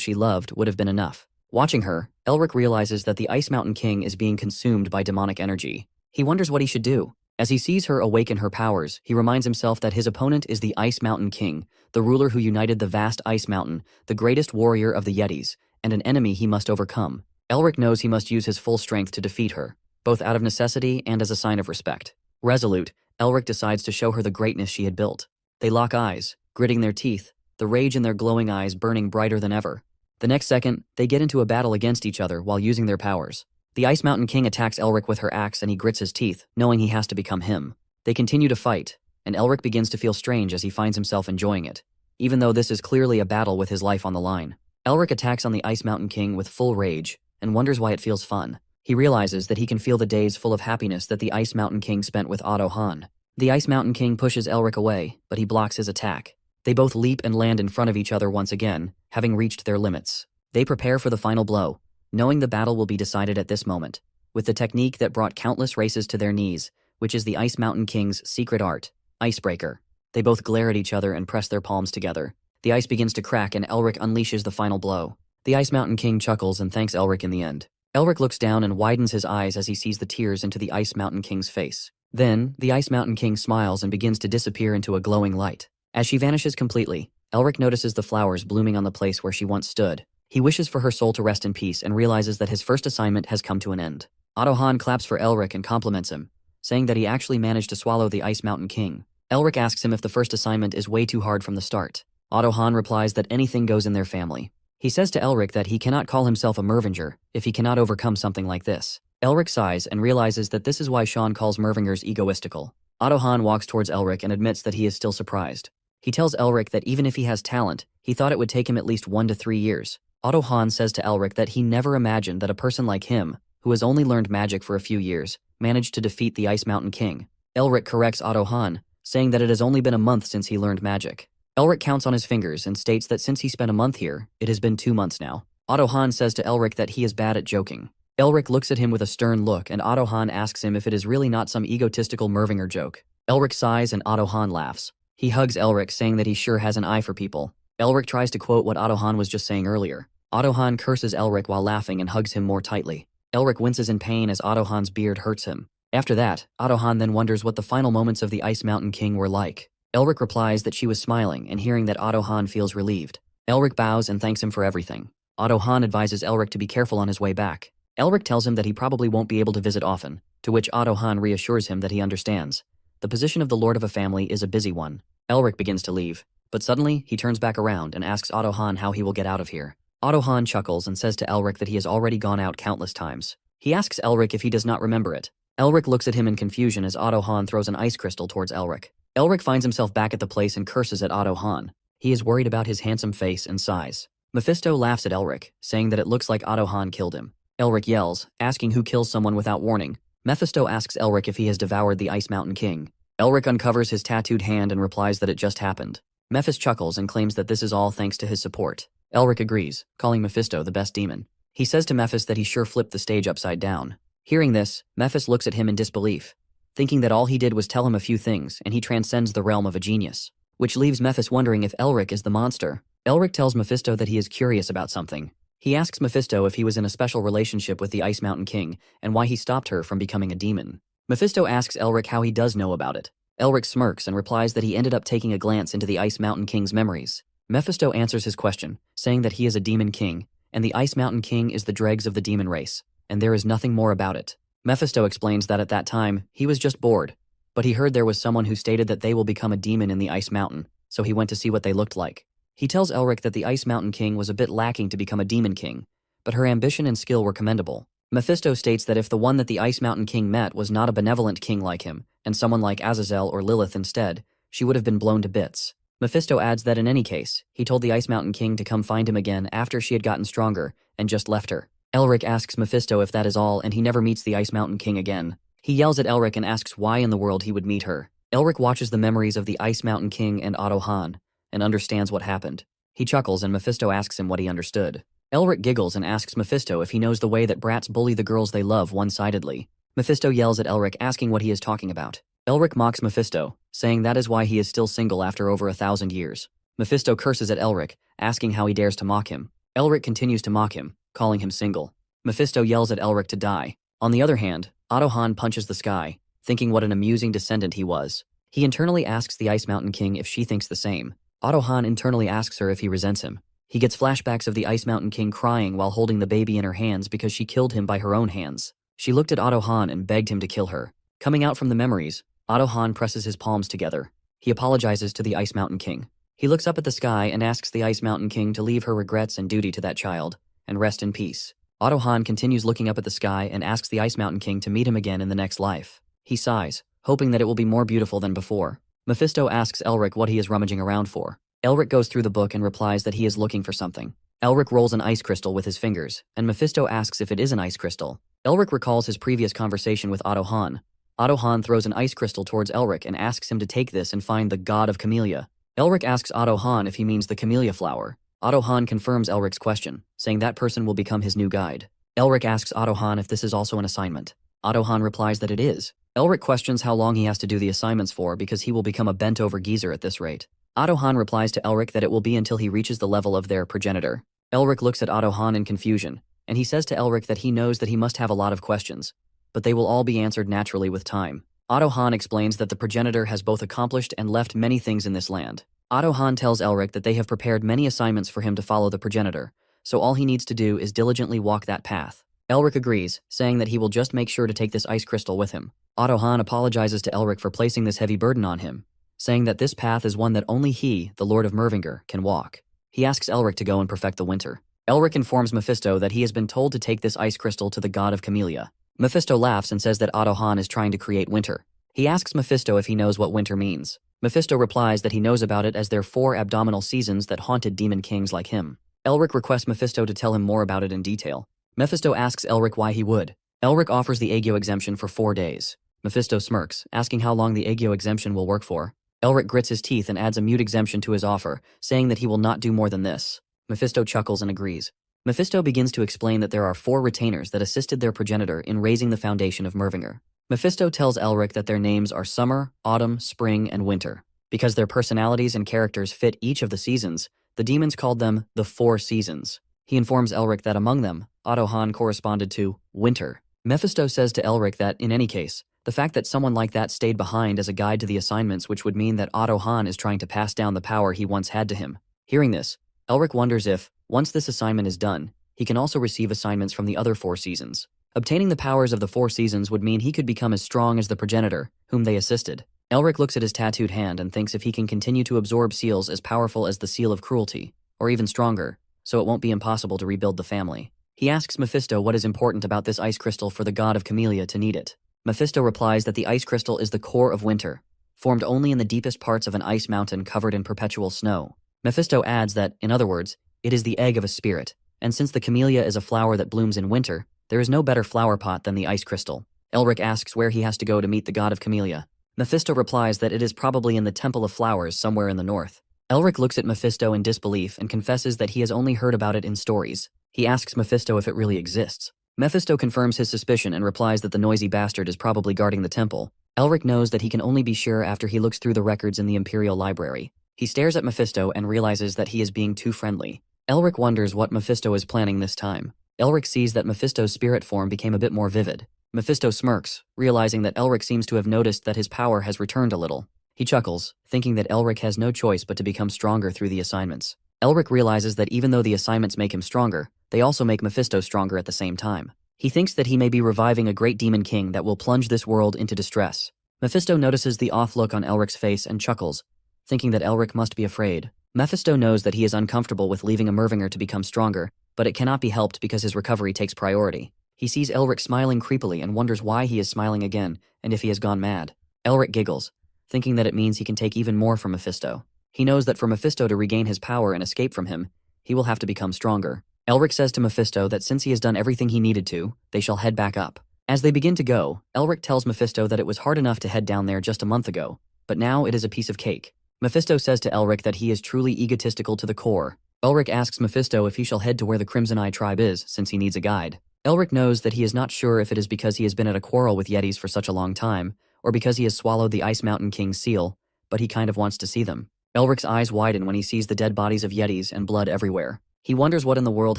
S1: she loved would have been enough. Watching her, Elric realizes that the Ice Mountain King is being consumed by demonic energy. He wonders what he should do. As he sees her awaken her powers, he reminds himself that his opponent is the Ice Mountain King, the ruler who united the vast Ice Mountain, the greatest warrior of the Yetis, and an enemy he must overcome. Elric knows he must use his full strength to defeat her, both out of necessity and as a sign of respect. Resolute, Elric decides to show her the greatness she had built. They lock eyes, gritting their teeth, the rage in their glowing eyes burning brighter than ever. The next second, they get into a battle against each other while using their powers. The Ice Mountain King attacks Elric with her axe and he grits his teeth, knowing he has to become him. They continue to fight, and Elric begins to feel strange as he finds himself enjoying it, even though this is clearly a battle with his life on the line. Elric attacks on the Ice Mountain King with full rage, and wonders why it feels fun. He realizes that he can feel the days full of happiness that the Ice Mountain King spent with Otto Han. The Ice Mountain King pushes Elric away, but he blocks his attack. They both leap and land in front of each other once again, having reached their limits. They prepare for the final blow, knowing the battle will be decided at this moment, with the technique that brought countless races to their knees, which is the Ice Mountain King's secret art, Icebreaker. They both glare at each other and press their palms together. The ice begins to crack and Elric unleashes the final blow. The Ice Mountain King chuckles and thanks Elric in the end. Elric looks down and widens his eyes as he sees the tears into the Ice Mountain King's face. Then, the Ice Mountain King smiles and begins to disappear into a glowing light. As she vanishes completely, Elric notices the flowers blooming on the place where she once stood. He wishes for her soul to rest in peace and realizes that his first assignment has come to an end. Otto Han claps for Elric and compliments him, saying that he actually managed to swallow the Ice Mountain King. Elric asks him if the first assignment is way too hard from the start. Otto Han replies that anything goes in their family. He says to Elric that he cannot call himself a Mervinger if he cannot overcome something like this. Elric sighs and realizes that this is why Sean calls Mervingers egoistical. Otto Han walks towards Elric and admits that he is still surprised. He tells Elric that even if he has talent, he thought it would take him at least 1 to 3 years. Otto Han says to Elric that he never imagined that a person like him, who has only learned magic for a few years, managed to defeat the Ice Mountain King. Elric corrects Otto Han, saying that it has only been a month since he learned magic. Elric counts on his fingers and states that since he spent a month here, it has been 2 months now. Otto Han says to Elric that he is bad at joking. Elric looks at him with a stern look and Otto Han asks him if it is really not some egotistical Mervinger joke. Elric sighs and Otto Han laughs. He hugs Elric, saying that he sure has an eye for people. Elric tries to quote what Otto Han was just saying earlier. Otto Han curses Elric while laughing and hugs him more tightly. Elric winces in pain as Otto Han's beard hurts him. After that, Otto Han then wonders what the final moments of the Ice Mountain King were like. Elric replies that she was smiling and hearing that Otto Han feels relieved. Elric bows and thanks him for everything. Otto Han advises Elric to be careful on his way back. Elric tells him that he probably won't be able to visit often, to which Otto Han reassures him that he understands. The position of the lord of a family is a busy one. Elric begins to leave, but suddenly he turns back around and asks Otto Han how he will get out of here. Otto Han chuckles and says to Elric that he has already gone out countless times. He asks Elric if he does not remember it. Elric looks at him in confusion as Otto Han throws an ice crystal towards Elric. Elric finds himself back at the place and curses at Otto Hahn. He is worried about his handsome face and size. Mephisto laughs at Elric, saying that it looks like Otto Hahn killed him. Elric yells, asking who kills someone without warning. Mephisto asks Elric if he has devoured the Ice Mountain King. Elric uncovers his tattooed hand and replies that it just happened. Mephis chuckles and claims that this is all thanks to his support. Elric agrees, calling Mephisto the best demon. He says to Mephis that he sure flipped the stage upside down. Hearing this, Mephis looks at him in disbelief, thinking that all he did was tell him a few things and he transcends the realm of a genius, which leaves Mephis wondering if Elric is the monster. Elric tells Mephisto that he is curious about something. He asks Mephisto if he was in a special relationship with the Ice Mountain King and why he stopped her from becoming a demon. Mephisto asks Elric how he does know about it. Elric smirks and replies that he ended up taking a glance into the Ice Mountain King's memories. Mephisto answers his question, saying that he is a demon king, and the Ice Mountain King is the dregs of the demon race, and there is nothing more about it. Mephisto explains that at that time, he was just bored, but he heard there was someone who stated that they will become a demon in the Ice Mountain, so he went to see what they looked like. He tells Elric that the Ice Mountain King was a bit lacking to become a demon king, but her ambition and skill were commendable. Mephisto states that if the one that the Ice Mountain King met was not a benevolent king like him, and someone like Azazel or Lilith instead, she would have been blown to bits. Mephisto adds that in any case, he told the Ice Mountain King to come find him again after she had gotten stronger, and just left her. Elric asks Mephisto if that is all, and he never meets the Ice Mountain King again. He yells at Elric and asks why in the world he would meet her. Elric watches the memories of the Ice Mountain King and Otto Hahn, and understands what happened. He chuckles and Mephisto asks him what he understood. Elric giggles and asks Mephisto if he knows the way that brats bully the girls they love one-sidedly. Mephisto yells at Elric asking what he is talking about. Elric mocks Mephisto, saying that is why he is still single after over 1,000 years. Mephisto curses at Elric, asking how he dares to mock him. Elric continues to mock him, calling him single. Mephisto yells at Elric to die. On the other hand, Otto Hahn punches the sky, thinking what an amusing descendant he was. He internally asks the Ice Mountain King if she thinks the same. Otto Hahn internally asks her if he resents him. He gets flashbacks of the Ice Mountain King crying while holding the baby in her hands because she killed him by her own hands. She looked at Otto Hahn and begged him to kill her. Coming out from the memories, Otto Hahn presses his palms together. He apologizes to the Ice Mountain King. He looks up at the sky and asks the Ice Mountain King to leave her regrets and duty to that child, and rest in peace. Otto Hahn continues looking up at the sky and asks the Ice Mountain King to meet him again in the next life. He sighs, hoping that it will be more beautiful than before. Mephisto asks Elric what he is rummaging around for. Elric goes through the book and replies that he is looking for something. Elric rolls an ice crystal with his fingers, and Mephisto asks if it is an ice crystal. Elric recalls his previous conversation with Otto Hahn. Otto Hahn throws an ice crystal towards Elric and asks him to take this and find the god of camellia. Elric asks Otto Hahn if he means the camellia flower. Otto Hahn confirms Elric's question, saying that person will become his new guide. Elric asks Otto Hahn if this is also an assignment. Otto Hahn replies that it is. Elric questions how long he has to do the assignments for because he will become a bent-over geezer at this rate. Otto Hahn replies to Elric that it will be until he reaches the level of their progenitor. Elric looks at Otto Hahn in confusion, and he says to Elric that he knows that he must have a lot of questions, but they will all be answered naturally with time. Otto Hahn explains that the progenitor has both accomplished and left many things in this land. Otto Hahn tells Elric that they have prepared many assignments for him to follow the progenitor, so all he needs to do is diligently walk that path. Elric agrees, saying that he will just make sure to take this ice crystal with him. Otto Hahn apologizes to Elric for placing this heavy burden on him, saying that this path is one that only he, the Lord of Mervingr, can walk. He asks Elric to go and perfect the winter. Elric informs Mephisto that he has been told to take this ice crystal to the god of camellia. Mephisto laughs and says that Otto Hahn is trying to create winter. He asks Mephisto if he knows what winter means. Mephisto replies that he knows about it as their 4 abdominal seasons that haunted demon kings like him. Elric requests Mephisto to tell him more about it in detail. Mephisto asks Elric why he would. Elric offers the Aegyo exemption for 4 days. Mephisto smirks, asking how long the Aegyo exemption will work for. Elric grits his teeth and adds a mute exemption to his offer, saying that he will not do more than this. Mephisto chuckles and agrees. Mephisto begins to explain that there are 4 retainers that assisted their progenitor in raising the foundation of Mervingr. Mephisto tells Elric that their names are Summer, Autumn, Spring, and Winter. Because their personalities and characters fit each of the seasons, the demons called them the 4 Seasons. He informs Elric that among them, Otto Hahn corresponded to Winter. Mephisto says to Elric that, in any case, the fact that someone like that stayed behind as a guide to the assignments, which would mean that Otto Hahn is trying to pass down the power he once had to him. Hearing this, Elric wonders if, once this assignment is done, he can also receive assignments from the other 4 seasons. Obtaining the powers of the 4 seasons would mean he could become as strong as the progenitor, whom they assisted. Elric looks at his tattooed hand and thinks if he can continue to absorb seals as powerful as the Seal of Cruelty, or even stronger, so it won't be impossible to rebuild the family. He asks Mephisto what is important about this ice crystal for the god of camellia to need it. Mephisto replies that the ice crystal is the core of winter, formed only in the deepest parts of an ice mountain covered in perpetual snow. Mephisto adds that, in other words, it is the egg of a spirit, and since the camellia is a flower that blooms in winter, there is no better flower pot than the ice crystal. Elric asks where he has to go to meet the god of camellia. Mephisto replies that it is probably in the Temple of Flowers somewhere in the north. Elric looks at Mephisto in disbelief and confesses that he has only heard about it in stories. He asks Mephisto if it really exists. Mephisto confirms his suspicion and replies that the noisy bastard is probably guarding the temple. Elric knows that he can only be sure after he looks through the records in the Imperial Library. He stares at Mephisto and realizes that he is being too friendly. Elric wonders what Mephisto is planning this time. Elric sees that Mephisto's spirit form became a bit more vivid. Mephisto smirks, realizing that Elric seems to have noticed that his power has returned a little. He chuckles, thinking that Elric has no choice but to become stronger through the assignments. Elric realizes that even though the assignments make him stronger, they also make Mephisto stronger at the same time. He thinks that he may be reviving a great demon king that will plunge this world into distress. Mephisto notices the off look on Elric's face and chuckles, thinking that Elric must be afraid. Mephisto knows that he is uncomfortable with leaving a Mervinger to become stronger, but it cannot be helped because his recovery takes priority. He sees Elric smiling creepily and wonders why he is smiling again, and if he has gone mad. Elric giggles, thinking that it means he can take even more from Mephisto. He knows that for Mephisto to regain his power and escape from him, he will have to become stronger. Elric says to Mephisto that since he has done everything he needed to, they shall head back up. As they begin to go, Elric tells Mephisto that it was hard enough to head down there just a month ago, but now it is a piece of cake. Mephisto says to Elric that he is truly egotistical to the core. Elric asks Mephisto if he shall head to where the Crimson Eye tribe is, since he needs a guide. Elric knows that he is not sure if it is because he has been at a quarrel with Yetis for such a long time, or because he has swallowed the Ice Mountain King's seal, but he kind of wants to see them. Elric's eyes widen when he sees the dead bodies of Yetis and blood everywhere. He wonders what in the world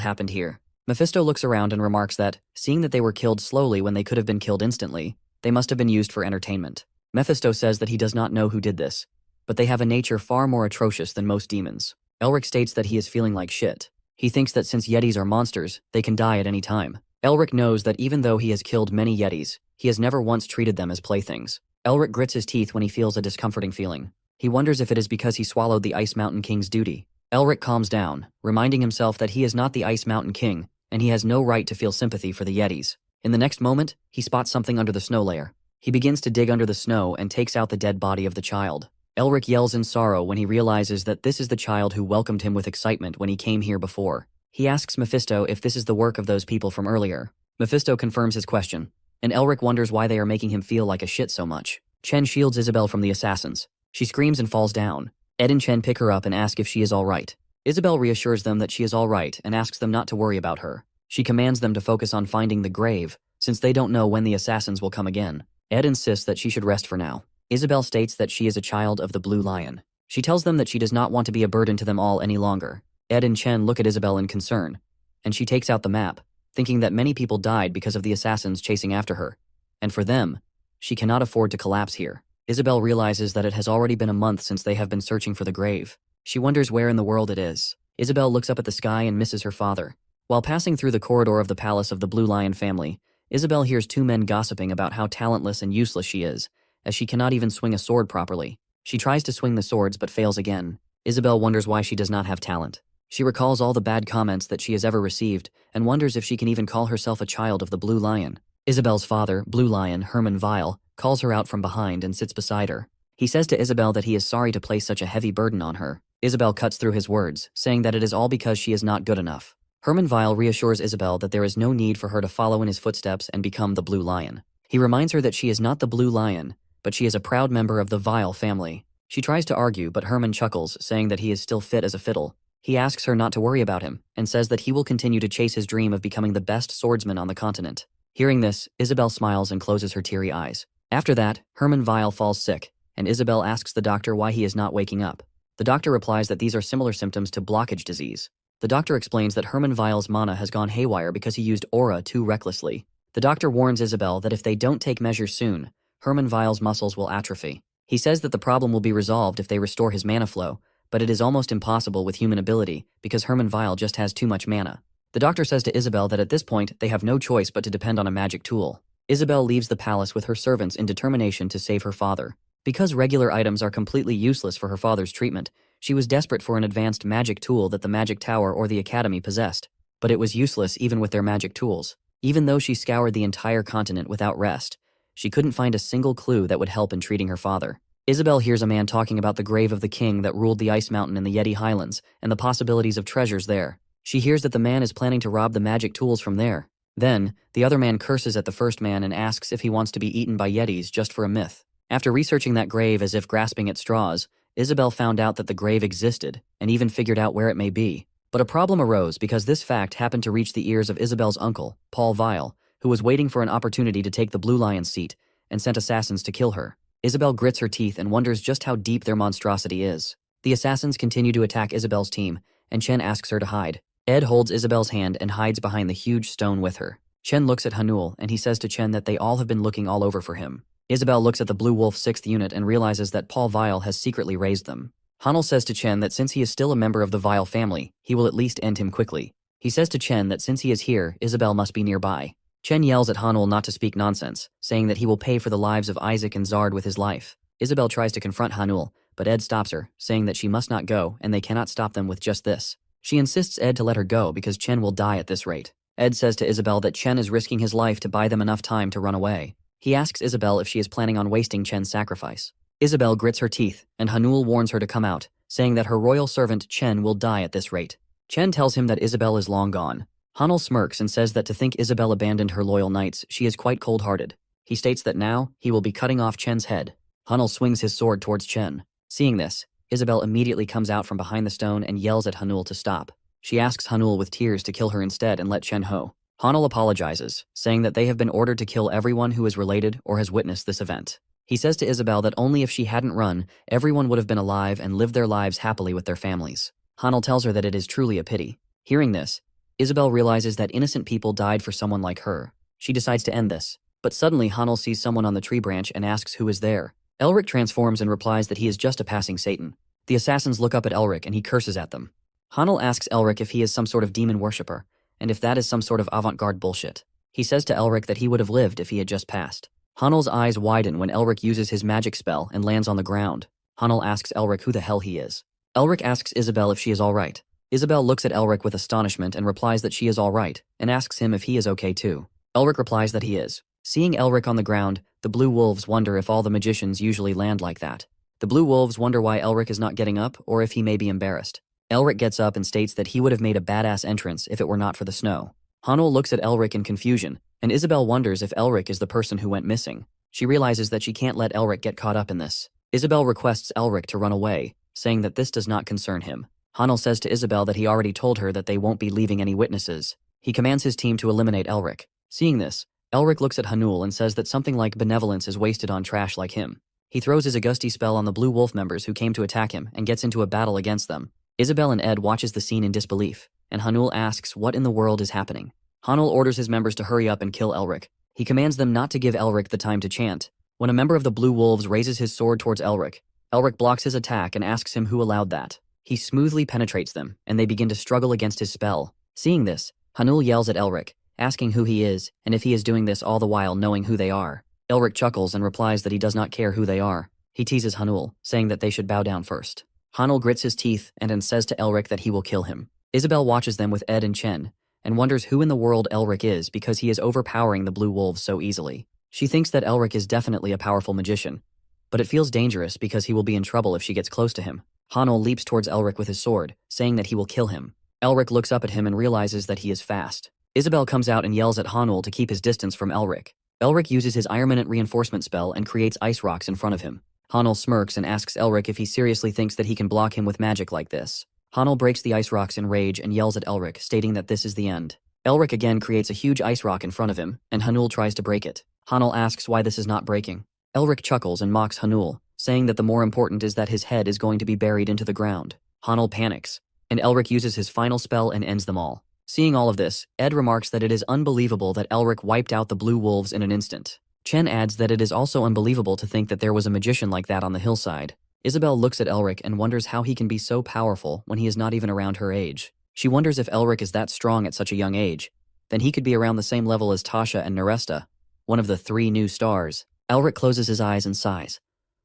S1: happened here. Mephisto looks around and remarks that, seeing that they were killed slowly when they could have been killed instantly, they must have been used for entertainment. Mephisto says that he does not know who did this, but they have a nature far more atrocious than most demons. Elric states that he is feeling like shit. He thinks that since Yetis are monsters, they can die at any time. Elric knows that even though he has killed many Yetis, he has never once treated them as playthings. Elric grits his teeth when he feels a discomforting feeling. He wonders if it is because he swallowed the Ice Mountain King's duty. Elric calms down, reminding himself that he is not the Ice Mountain King, and he has no right to feel sympathy for the Yetis. In the next moment, he spots something under the snow layer. He begins to dig under the snow and takes out the dead body of the child. Elric yells in sorrow when he realizes that this is the child who welcomed him with excitement when he came here before. He asks Mephisto if this is the work of those people from earlier. Mephisto confirms his question, and Elric wonders why they are making him feel like a shit so much. Chen shields Isabel from the assassins. She screams and falls down. Ed and Chen pick her up and ask if she is all right. Isabel reassures them that she is all right and asks them not to worry about her. She commands them to focus on finding the grave, since they don't know when the assassins will come again. Ed insists that she should rest for now. Isabel states that she is a child of the Blue Lion. She tells them that she does not want to be a burden to them all any longer. Ed and Chen look at Isabel in concern, and she takes out the map, thinking that many people died because of the assassins chasing after her. And for them, she cannot afford to collapse here. Isabel realizes that it has already been a month since they have been searching for the grave. She wonders where in the world it is. Isabel looks up at the sky and misses her father. While passing through the corridor of the palace of the Blue Lion family, Isabel hears two men gossiping about how talentless and useless she is, as she cannot even swing a sword properly. She tries to swing the swords but fails again. Isabel wonders why she does not have talent. She recalls all the bad comments that she has ever received and wonders if she can even call herself a child of the Blue Lion. Isabel's father, Blue Lion, Herman Weil, calls her out from behind and sits beside her. He says to Isabel that he is sorry to place such a heavy burden on her. Isabel cuts through his words, saying that it is all because she is not good enough. Herman Weil reassures Isabel that there is no need for her to follow in his footsteps and become the Blue Lion. He reminds her that she is not the Blue Lion, but she is a proud member of the Weil family. She tries to argue, but Herman chuckles, saying that he is still fit as a fiddle. He asks her not to worry about him, and says that he will continue to chase his dream of becoming the best swordsman on the continent. Hearing this, Isabel smiles and closes her teary eyes. After that, Herman Weil falls sick, and Isabel asks the doctor why he is not waking up. The doctor replies that these are similar symptoms to blockage disease. The doctor explains that Herman Weil's mana has gone haywire because he used aura too recklessly. The doctor warns Isabel that if they don't take measures soon, Herman Weil's muscles will atrophy. He says that the problem will be resolved if they restore his mana flow, but it is almost impossible with human ability because Herman Weil just has too much mana. The doctor says to Isabel that at this point they have no choice but to depend on a magic tool. Isabel leaves the palace with her servants in determination to save her father. Because regular items are completely useless for her father's treatment, she was desperate for an advanced magic tool that the Magic Tower or the Academy possessed. But it was useless even with their magic tools. Even though she scoured the entire continent without rest, she couldn't find a single clue that would help in treating her father. Isabel hears a man talking about the grave of the king that ruled the Ice Mountain in the Yeti Highlands and the possibilities of treasures there. She hears that the man is planning to rob the magic tools from there. Then, the other man curses at the first man and asks if he wants to be eaten by Yetis just for a myth. After researching that grave as if grasping at straws, Isabel found out that the grave existed and even figured out where it may be. But a problem arose because this fact happened to reach the ears of Isabel's uncle, Paul Vile, who was waiting for an opportunity to take the Blue Lion's seat and sent assassins to kill her. Isabel grits her teeth and wonders just how deep their monstrosity is. The assassins continue to attack Isabel's team, and Chen asks her to hide. Ed holds Isabel's hand and hides behind the huge stone with her. Chen looks at Hanul and he says to Chen that they all have been looking all over for him. Isabel looks at the Blue Wolf 6th unit and realizes that Paul Vile has secretly raised them. Hanul says to Chen that since he is still a member of the Vile family, he will at least end him quickly. He says to Chen that since he is here, Isabel must be nearby. Chen yells at Hanul not to speak nonsense, saying that he will pay for the lives of Isaac and Zard with his life. Isabel tries to confront Hanul, but Ed stops her, saying that she must not go and they cannot stop them with just this. She insists Ed to let her go because Chen will die at this rate. Ed says to Isabel that Chen is risking his life to buy them enough time to run away. He asks Isabel if she is planning on wasting Chen's sacrifice. Isabel grits her teeth, and Hanul warns her to come out, saying that her royal servant Chen will die at this rate. Chen tells him that Isabel is long gone. Hanul smirks and says that to think Isabel abandoned her loyal knights, she is quite cold-hearted. He states that now, he will be cutting off Chen's head. Hanul swings his sword towards Chen. Seeing this, Isabel immediately comes out from behind the stone and yells at Hanul to stop. She asks Hanul with tears to kill her instead and let Chen ho. Hanul apologizes, saying that they have been ordered to kill everyone who is related or has witnessed this event. He says to Isabel that only if she hadn't run, everyone would have been alive and lived their lives happily with their families. Hanul tells her that it is truly a pity. Hearing this, Isabel realizes that innocent people died for someone like her. She decides to end this. But suddenly Hanul sees someone on the tree branch and asks who is there. Elric transforms and replies that he is just a passing Satan. The assassins look up at Elric and he curses at them. Hanul asks Elric if he is some sort of demon worshipper, and if that is some sort of avant-garde bullshit. He says to Elric that he would have lived if he had just passed. Hanul's eyes widen when Elric uses his magic spell and lands on the ground. Hanul asks Elric who the hell he is. Elric asks Isabel if she is alright. Isabel looks at Elric with astonishment and replies that she is alright, and asks him if he is okay too. Elric replies that he is. Seeing Elric on the ground, the Blue Wolves wonder if all the magicians usually land like that. The Blue Wolves wonder why Elric is not getting up or if he may be embarrassed. Elric gets up and states that he would have made a badass entrance if it were not for the snow. Hanul looks at Elric in confusion, and Isabel wonders if Elric is the person who went missing. She realizes that she can't let Elric get caught up in this. Isabel requests Elric to run away, saying that this does not concern him. Hanul says to Isabel that he already told her that they won't be leaving any witnesses. He commands his team to eliminate Elric. Seeing this, Elric looks at Hanul and says that something like benevolence is wasted on trash like him. He throws his Augusti spell on the Blue Wolf members who came to attack him and gets into a battle against them. Isabel and Ed watches the scene in disbelief, and Hanul asks what in the world is happening. Hanul orders his members to hurry up and kill Elric. He commands them not to give Elric the time to chant. When a member of the Blue Wolves raises his sword towards Elric, Elric blocks his attack and asks him who allowed that. He smoothly penetrates them, and they begin to struggle against his spell. Seeing this, Hanul yells at Elric, asking who he is and if he is doing this all the while knowing who they are. Elric chuckles and replies that he does not care who they are. He teases Hanul, saying that they should bow down first. Hanul grits his teeth and then says to Elric that he will kill him. Isabel watches them with Ed and Chen, and wonders who in the world Elric is because he is overpowering the Blue Wolves so easily. She thinks that Elric is definitely a powerful magician, but it feels dangerous because he will be in trouble if she gets close to him. Hanul leaps towards Elric with his sword, saying that he will kill him. Elric looks up at him and realizes that he is fast. Isabel comes out and yells at Hanul to keep his distance from Elric. Elric uses his Iron reinforcement spell and creates ice rocks in front of him. Hanul smirks and asks Elric if he seriously thinks that he can block him with magic like this. Hanul breaks the ice rocks in rage and yells at Elric, stating that this is the end. Elric again creates a huge ice rock in front of him, and Hanul tries to break it. Hanul asks why this is not breaking. Elric chuckles and mocks Hanul, saying that the more important is that his head is going to be buried into the ground. Hanul panics, and Elric uses his final spell and ends them all. Seeing all of this, Ed remarks that it is unbelievable that Elric wiped out the Blue Wolves in an instant. Chen adds that it is also unbelievable to think that there was a magician like that on the hillside. Isabel looks at Elric and wonders how he can be so powerful when he is not even around her age. She wonders if Elric is that strong at such a young age, then he could be around the same level as Tasha and Neresta, one of the 3 new stars. Elric closes his eyes and sighs,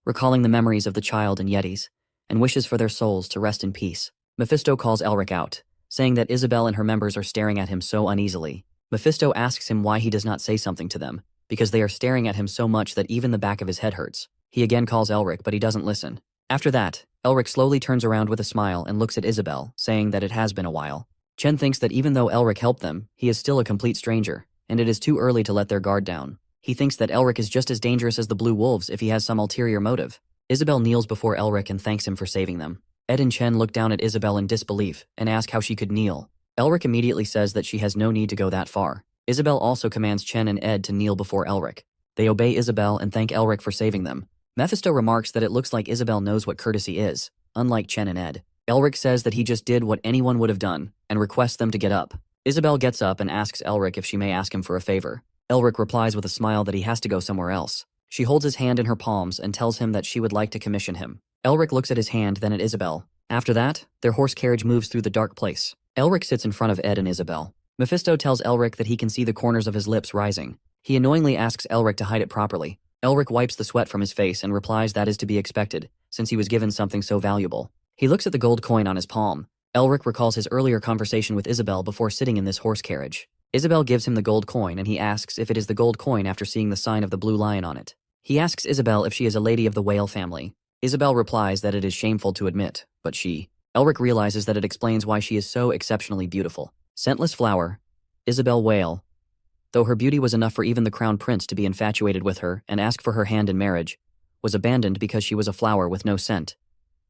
S1: recalling the memories of the child and Yetis, and wishes for their souls to rest in peace. Mephisto calls Elric out, saying that Isabel and her members are staring at him so uneasily. Mephisto asks him why he does not say something to them, because they are staring at him so much that even the back of his head hurts. He again calls Elric, but he doesn't listen. After that, Elric slowly turns around with a smile and looks at Isabel, saying that it has been a while. Chen thinks that even though Elric helped them, he is still a complete stranger, and it is too early to let their guard down. He thinks that Elric is just as dangerous as the Blue Wolves if he has some ulterior motive. Isabel kneels before Elric and thanks him for saving them. Ed and Chen look down at Isabel in disbelief and ask how she could kneel. Elric immediately says that she has no need to go that far. Isabel also commands Chen and Ed to kneel before Elric. They obey Isabel and thank Elric for saving them. Mephisto remarks that it looks like Isabel knows what courtesy is, unlike Chen and Ed. Elric says that he just did what anyone would have done, and requests them to get up. Isabel gets up and asks Elric if she may ask him for a favor. Elric replies with a smile that he has to go somewhere else. She holds his hand in her palms and tells him that she would like to commission him. Elric looks at his hand, then at Isabel. After that, their horse carriage moves through the dark place. Elric sits in front of Ed and Isabel. Mephisto tells Elric that he can see the corners of his lips rising. He annoyingly asks Elric to hide it properly. Elric wipes the sweat from his face and replies that is to be expected, since he was given something so valuable. He looks at the gold coin on his palm. Elric recalls his earlier conversation with Isabel before sitting in this horse carriage. Isabel gives him the gold coin and he asks if it is the gold coin after seeing the sign of the blue lion on it. He asks Isabel if she is a lady of the whale family. Isabel replies that it is shameful to admit, but she. Elric realizes that it explains why she is so exceptionally beautiful. Scentless flower, Isabel Whale. Though her beauty was enough for even the crown prince to be infatuated with her and ask for her hand in marriage, was abandoned because she was a flower with no scent,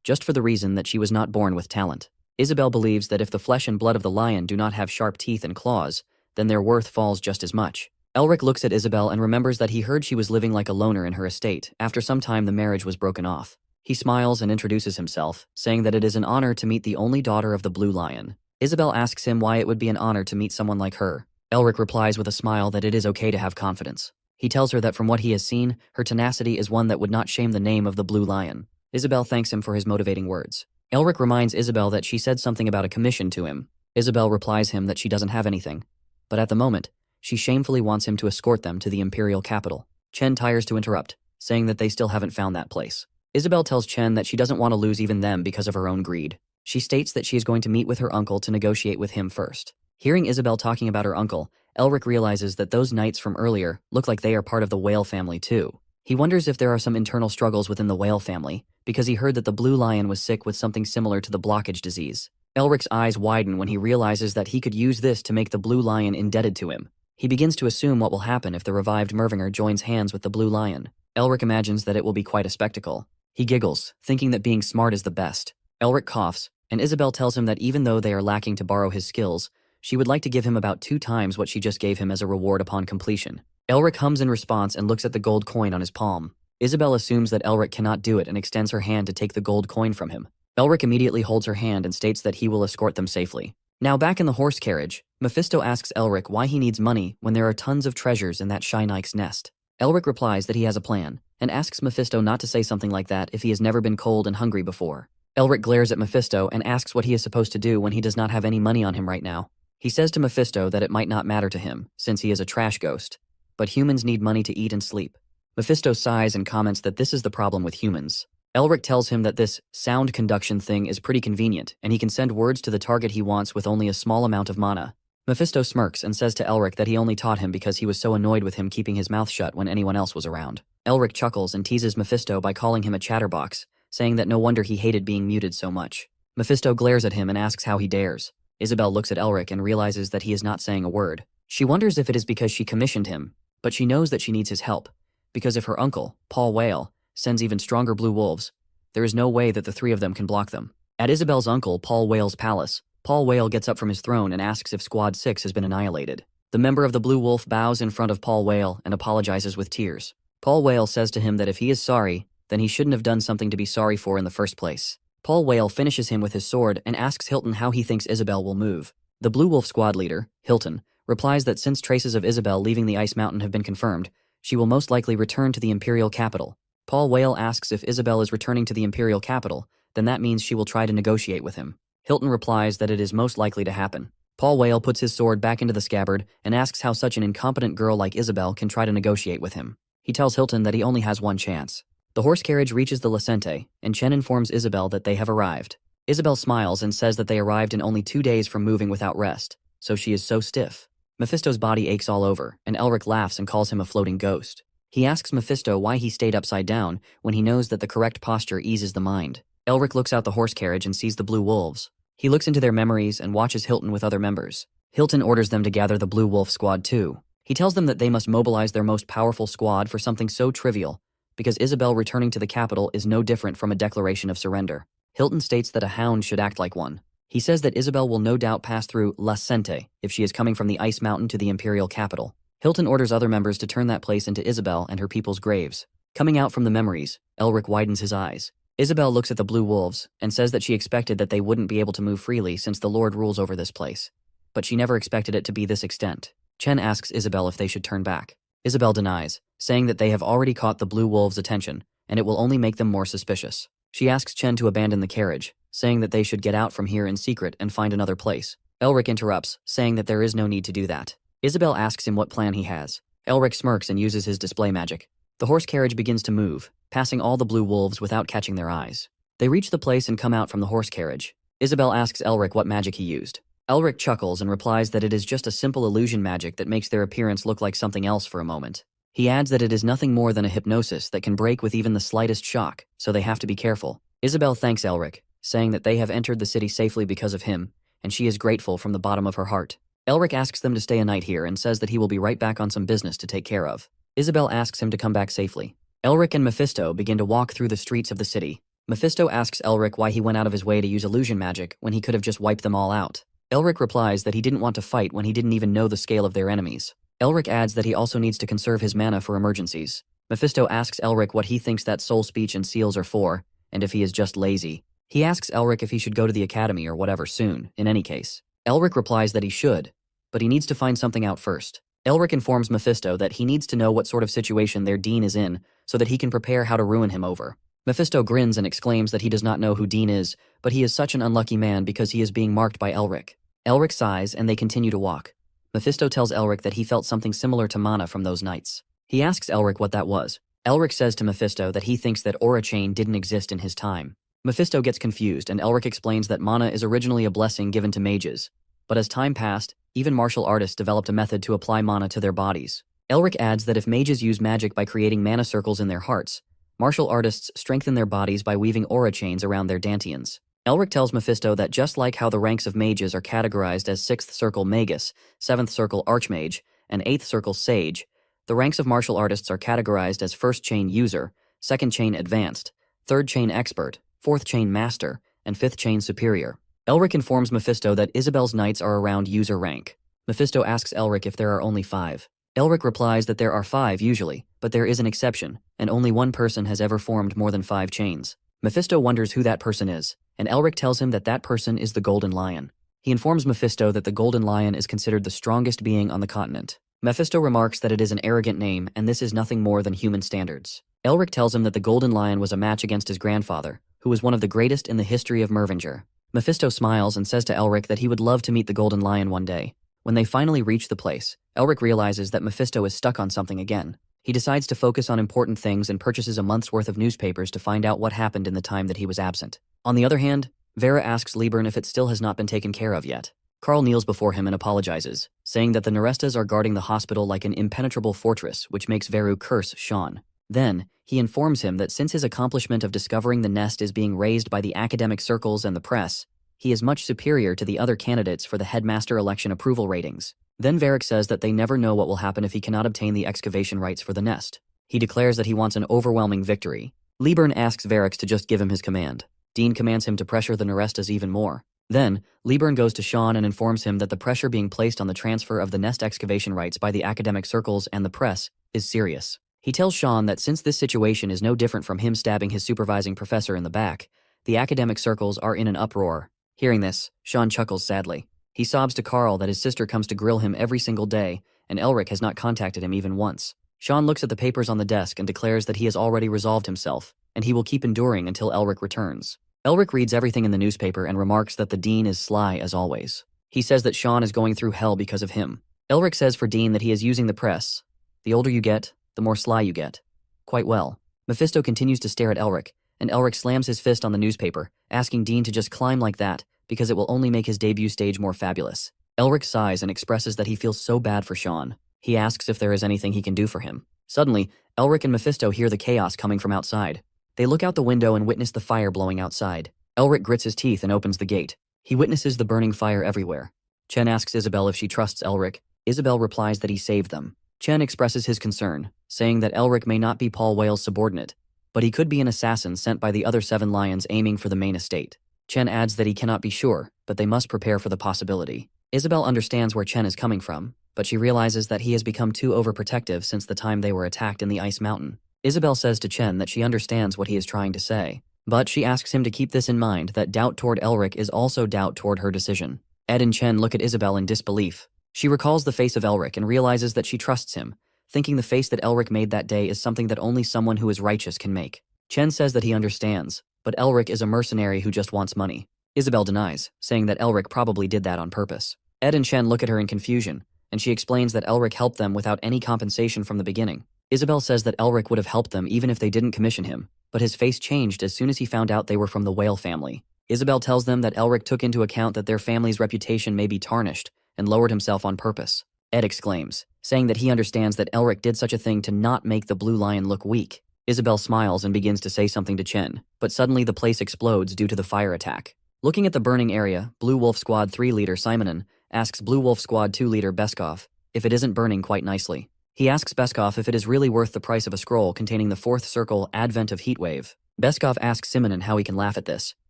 S1: just for the reason that she was not born with talent. Isabel believes that if the flesh and blood of the lion do not have sharp teeth and claws, then their worth falls just as much. Elric looks at Isabel and remembers that he heard she was living like a loner in her estate after some time the marriage was broken off. He smiles and introduces himself, saying that it is an honor to meet the only daughter of the Blue Lion. Isabel asks him why it would be an honor to meet someone like her. Elric replies with a smile that it is okay to have confidence. He tells her that from what he has seen, her tenacity is one that would not shame the name of the Blue Lion. Isabel thanks him for his motivating words. Elric reminds Isabel that she said something about a commission to him. Isabel replies him that she doesn't have anything. But at the moment, she shamefully wants him to escort them to the imperial capital. Chen tires to interrupt, saying that they still haven't found that place. Isabel tells Chen that she doesn't want to lose even them because of her own greed. She states that she is going to meet with her uncle to negotiate with him first. Hearing Isabel talking about her uncle, Elric realizes that those knights from earlier look like they are part of the whale family too. He wonders if there are some internal struggles within the whale family, because he heard that the Blue Lion was sick with something similar to the blockage disease. Elric's eyes widen when he realizes that he could use this to make the Blue Lion indebted to him. He begins to assume what will happen if the revived Mervinger joins hands with the Blue Lion. Elric imagines that it will be quite a spectacle. He giggles, thinking that being smart is the best. Elric coughs, and Isabel tells him that even though they are lacking to borrow his skills, she would like to give him about 2 times what she just gave him as a reward upon completion. Elric hums in response and looks at the gold coin on his palm. Isabel assumes that Elric cannot do it and extends her hand to take the gold coin from him. Elric immediately holds her hand and states that he will escort them safely. Now back in the horse carriage, Mephisto asks Elric why he needs money when there are tons of treasures in that Shynike's nest. Elric replies that he has a plan, and asks Mephisto not to say something like that if he has never been cold and hungry before. Elric glares at Mephisto and asks what he is supposed to do when he does not have any money on him right now. He says to Mephisto that it might not matter to him, since he is a trash ghost. But humans need money to eat and sleep. Mephisto sighs and comments that this is the problem with humans. Elric tells him that this sound conduction thing is pretty convenient, and he can send words to the target he wants with only a small amount of mana. Mephisto smirks and says to Elric that he only taught him because he was so annoyed with him keeping his mouth shut when anyone else was around. Elric chuckles and teases Mephisto by calling him a chatterbox, saying that no wonder he hated being muted so much. Mephisto glares at him and asks how he dares. Isabel looks at Elric and realizes that he is not saying a word. She wonders if it is because she commissioned him, but she knows that she needs his help, because if her uncle, Paul Whale, sends even stronger blue wolves, there is no way that the 3 of them can block them. At Isabel's uncle, Paul Whale's palace, Paul Whale gets up from his throne and asks if Squad 6 has been annihilated. The member of the Blue Wolf bows in front of Paul Whale and apologizes with tears. Paul Whale says to him that if he is sorry, then he shouldn't have done something to be sorry for in the first place. Paul Whale finishes him with his sword and asks Hilton how he thinks Isabel will move. The Blue Wolf squad leader, Hilton, replies that since traces of Isabel leaving the Ice Mountain have been confirmed, she will most likely return to the Imperial capital. Paul Whale asks if Isabel is returning to the Imperial capital, then that means she will try to negotiate with him. Hilton replies that it is most likely to happen. Paul Whale puts his sword back into the scabbard and asks how such an incompetent girl like Isabel can try to negotiate with him. He tells Hilton that he only has one chance. The horse carriage reaches the Lacente, and Chen informs Isabel that they have arrived. Isabel smiles and says that they arrived in only 2 days from moving without rest, so she is so stiff. Mephisto's body aches all over, and Elric laughs and calls him a floating ghost. He asks Mephisto why he stayed upside down when he knows that the correct posture eases the mind. Elric looks out the horse carriage and sees the blue wolves. He looks into their memories and watches Hilton with other members. Hilton orders them to gather the Blue Wolf squad too. He tells them that they must mobilize their most powerful squad for something so trivial, because Isabel returning to the capital is no different from a declaration of surrender. Hilton states that a hound should act like one. He says that Isabel will no doubt pass through La Sente if she is coming from the Ice Mountain to the Imperial capital. Hilton orders other members to turn that place into Isabel and her people's graves. Coming out from the memories, Elric widens his eyes. Isabel looks at the Blue Wolves and says that she expected that they wouldn't be able to move freely since the Lord rules over this place. But she never expected it to be this extent. Chen asks Isabel if they should turn back. Isabel denies, saying that they have already caught the Blue Wolves' attention, and it will only make them more suspicious. She asks Chen to abandon the carriage, saying that they should get out from here in secret and find another place. Elric interrupts, saying that there is no need to do that. Isabel asks him what plan he has. Elric smirks and uses his display magic. The horse carriage begins to move, passing all the Blue Wolves without catching their eyes. They reach the place and come out from the horse carriage. Isabel asks Elric what magic he used. Elric chuckles and replies that it is just a simple illusion magic that makes their appearance look like something else for a moment. He adds that it is nothing more than a hypnosis that can break with even the slightest shock, so they have to be careful. Isabel thanks Elric, saying that they have entered the city safely because of him, and she is grateful from the bottom of her heart. Elric asks them to stay a night here and says that he will be right back on some business to take care of. Isabel asks him to come back safely. Elric and Mephisto begin to walk through the streets of the city. Mephisto asks Elric why he went out of his way to use illusion magic when he could have just wiped them all out. Elric replies that he didn't want to fight when he didn't even know the scale of their enemies. Elric adds that he also needs to conserve his mana for emergencies. Mephisto asks Elric what he thinks that soul speech and seals are for, and if he is just lazy. He asks Elric if he should go to the academy or whatever soon, in any case. Elric replies that he should, but he needs to find something out first. Elric informs Mephisto that he needs to know what sort of situation their dean is in so that he can prepare how to ruin him over. Mephisto grins and exclaims that he does not know who Dean is, but he is such an unlucky man because he is being marked by Elric. Elric sighs and they continue to walk. Mephisto tells Elric that he felt something similar to mana from those nights. He asks Elric what that was. Elric says to Mephisto that he thinks that Aura Chain didn't exist in his time. Mephisto gets confused and Elric explains that mana is originally a blessing given to mages. But as time passed, even martial artists developed a method to apply mana to their bodies. Elric adds that if mages use magic by creating mana circles in their hearts, martial artists strengthen their bodies by weaving aura chains around their dantians. Elric tells Mephisto that just like how the ranks of mages are categorized as 6th Circle Magus, 7th Circle Archmage, and 8th Circle Sage, the ranks of martial artists are categorized as 1st Chain User, 2nd Chain Advanced, 3rd Chain Expert, 4th Chain Master, and 5th Chain Superior. Elric informs Mephisto that Isabel's knights are around user rank. Mephisto asks Elric if there are only 5. Elric replies that there are 5 usually, but there is an exception, and only one person has ever formed more than 5 chains. Mephisto wonders who that person is, and Elric tells him that that person is the Golden Lion. He informs Mephisto that the Golden Lion is considered the strongest being on the continent. Mephisto remarks that it is an arrogant name, and this is nothing more than human standards. Elric tells him that the Golden Lion was a match against his grandfather, who was one of the greatest in the history of Mervinger. Mephisto smiles and says to Elric that he would love to meet the Golden Lion one day. When they finally reach the place, Elric realizes that Mephisto is stuck on something again. He decides to focus on important things and purchases a month's worth of newspapers to find out what happened in the time that he was absent. On the other hand, Vera asks Liebern if it still has not been taken care of yet. Carl kneels before him and apologizes, saying that the Nerestas are guarding the hospital like an impenetrable fortress, which makes Veru curse Sean. Then, he informs him that since his accomplishment of discovering the nest is being raised by the academic circles and the press, he is much superior to the other candidates for the headmaster election approval ratings. Then Varric says that they never know what will happen if he cannot obtain the excavation rights for the nest. He declares that he wants an overwhelming victory. Liebern asks Varric to just give him his command. Dean commands him to pressure the Nerestas even more. Then, Liebern goes to Sean and informs him that the pressure being placed on the transfer of the nest excavation rights by the academic circles and the press is serious. He tells Sean that since this situation is no different from him stabbing his supervising professor in the back, the academic circles are in an uproar. Hearing this, Sean chuckles sadly. He sobs to Carl that his sister comes to grill him every single day, and Elric has not contacted him even once. Sean looks at the papers on the desk and declares that he has already resolved himself, and he will keep enduring until Elric returns. Elric reads everything in the newspaper and remarks that the Dean is sly as always. He says that Sean is going through hell because of him. Elric says for Dean that he is using the press. The older you get, the more sly you get. Quite well. Mephisto continues to stare at Elric, and Elric slams his fist on the newspaper, asking Dean to just climb like that, because it will only make his debut stage more fabulous. Elric sighs and expresses that he feels so bad for Sean. He asks if there is anything he can do for him. Suddenly, Elric and Mephisto hear the chaos coming from outside. They look out the window and witness the fire blowing outside. Elric grits his teeth and opens the gate. He witnesses the burning fire everywhere. Chen asks Isabel if she trusts Elric. Isabel replies that he saved them. Chen expresses his concern, saying that Elric may not be Paul Whale's subordinate, but he could be an assassin sent by the other 7 lions aiming for the main estate. Chen adds that he cannot be sure, but they must prepare for the possibility. Isabel understands where Chen is coming from, but she realizes that he has become too overprotective since the time they were attacked in the Ice Mountain. Isabel says to Chen that she understands what he is trying to say, but she asks him to keep this in mind, that doubt toward Elric is also doubt toward her decision. Ed and Chen look at Isabel in disbelief. She recalls the face of Elric and realizes that she trusts him, thinking the face that Elric made that day is something that only someone who is righteous can make. Chen says that he understands, but Elric is a mercenary who just wants money. Isabel denies, saying that Elric probably did that on purpose. Ed and Chen look at her in confusion, and she explains that Elric helped them without any compensation from the beginning. Isabel says that Elric would have helped them even if they didn't commission him, but his face changed as soon as he found out they were from the Whale family. Isabel tells them that Elric took into account that their family's reputation may be tarnished and lowered himself on purpose. Ed exclaims, saying that he understands that Elric did such a thing to not make the Blue Lion look weak. Isabel smiles and begins to say something to Chen, but suddenly the place explodes due to the fire attack. Looking at the burning area, Blue Wolf Squad 3 leader Simonon asks Blue Wolf Squad 2 leader Beskov if it isn't burning quite nicely. He asks Beskov if it is really worth the price of a scroll containing the 4th circle Advent of Heatwave. Beskov asks Simonon how he can laugh at this.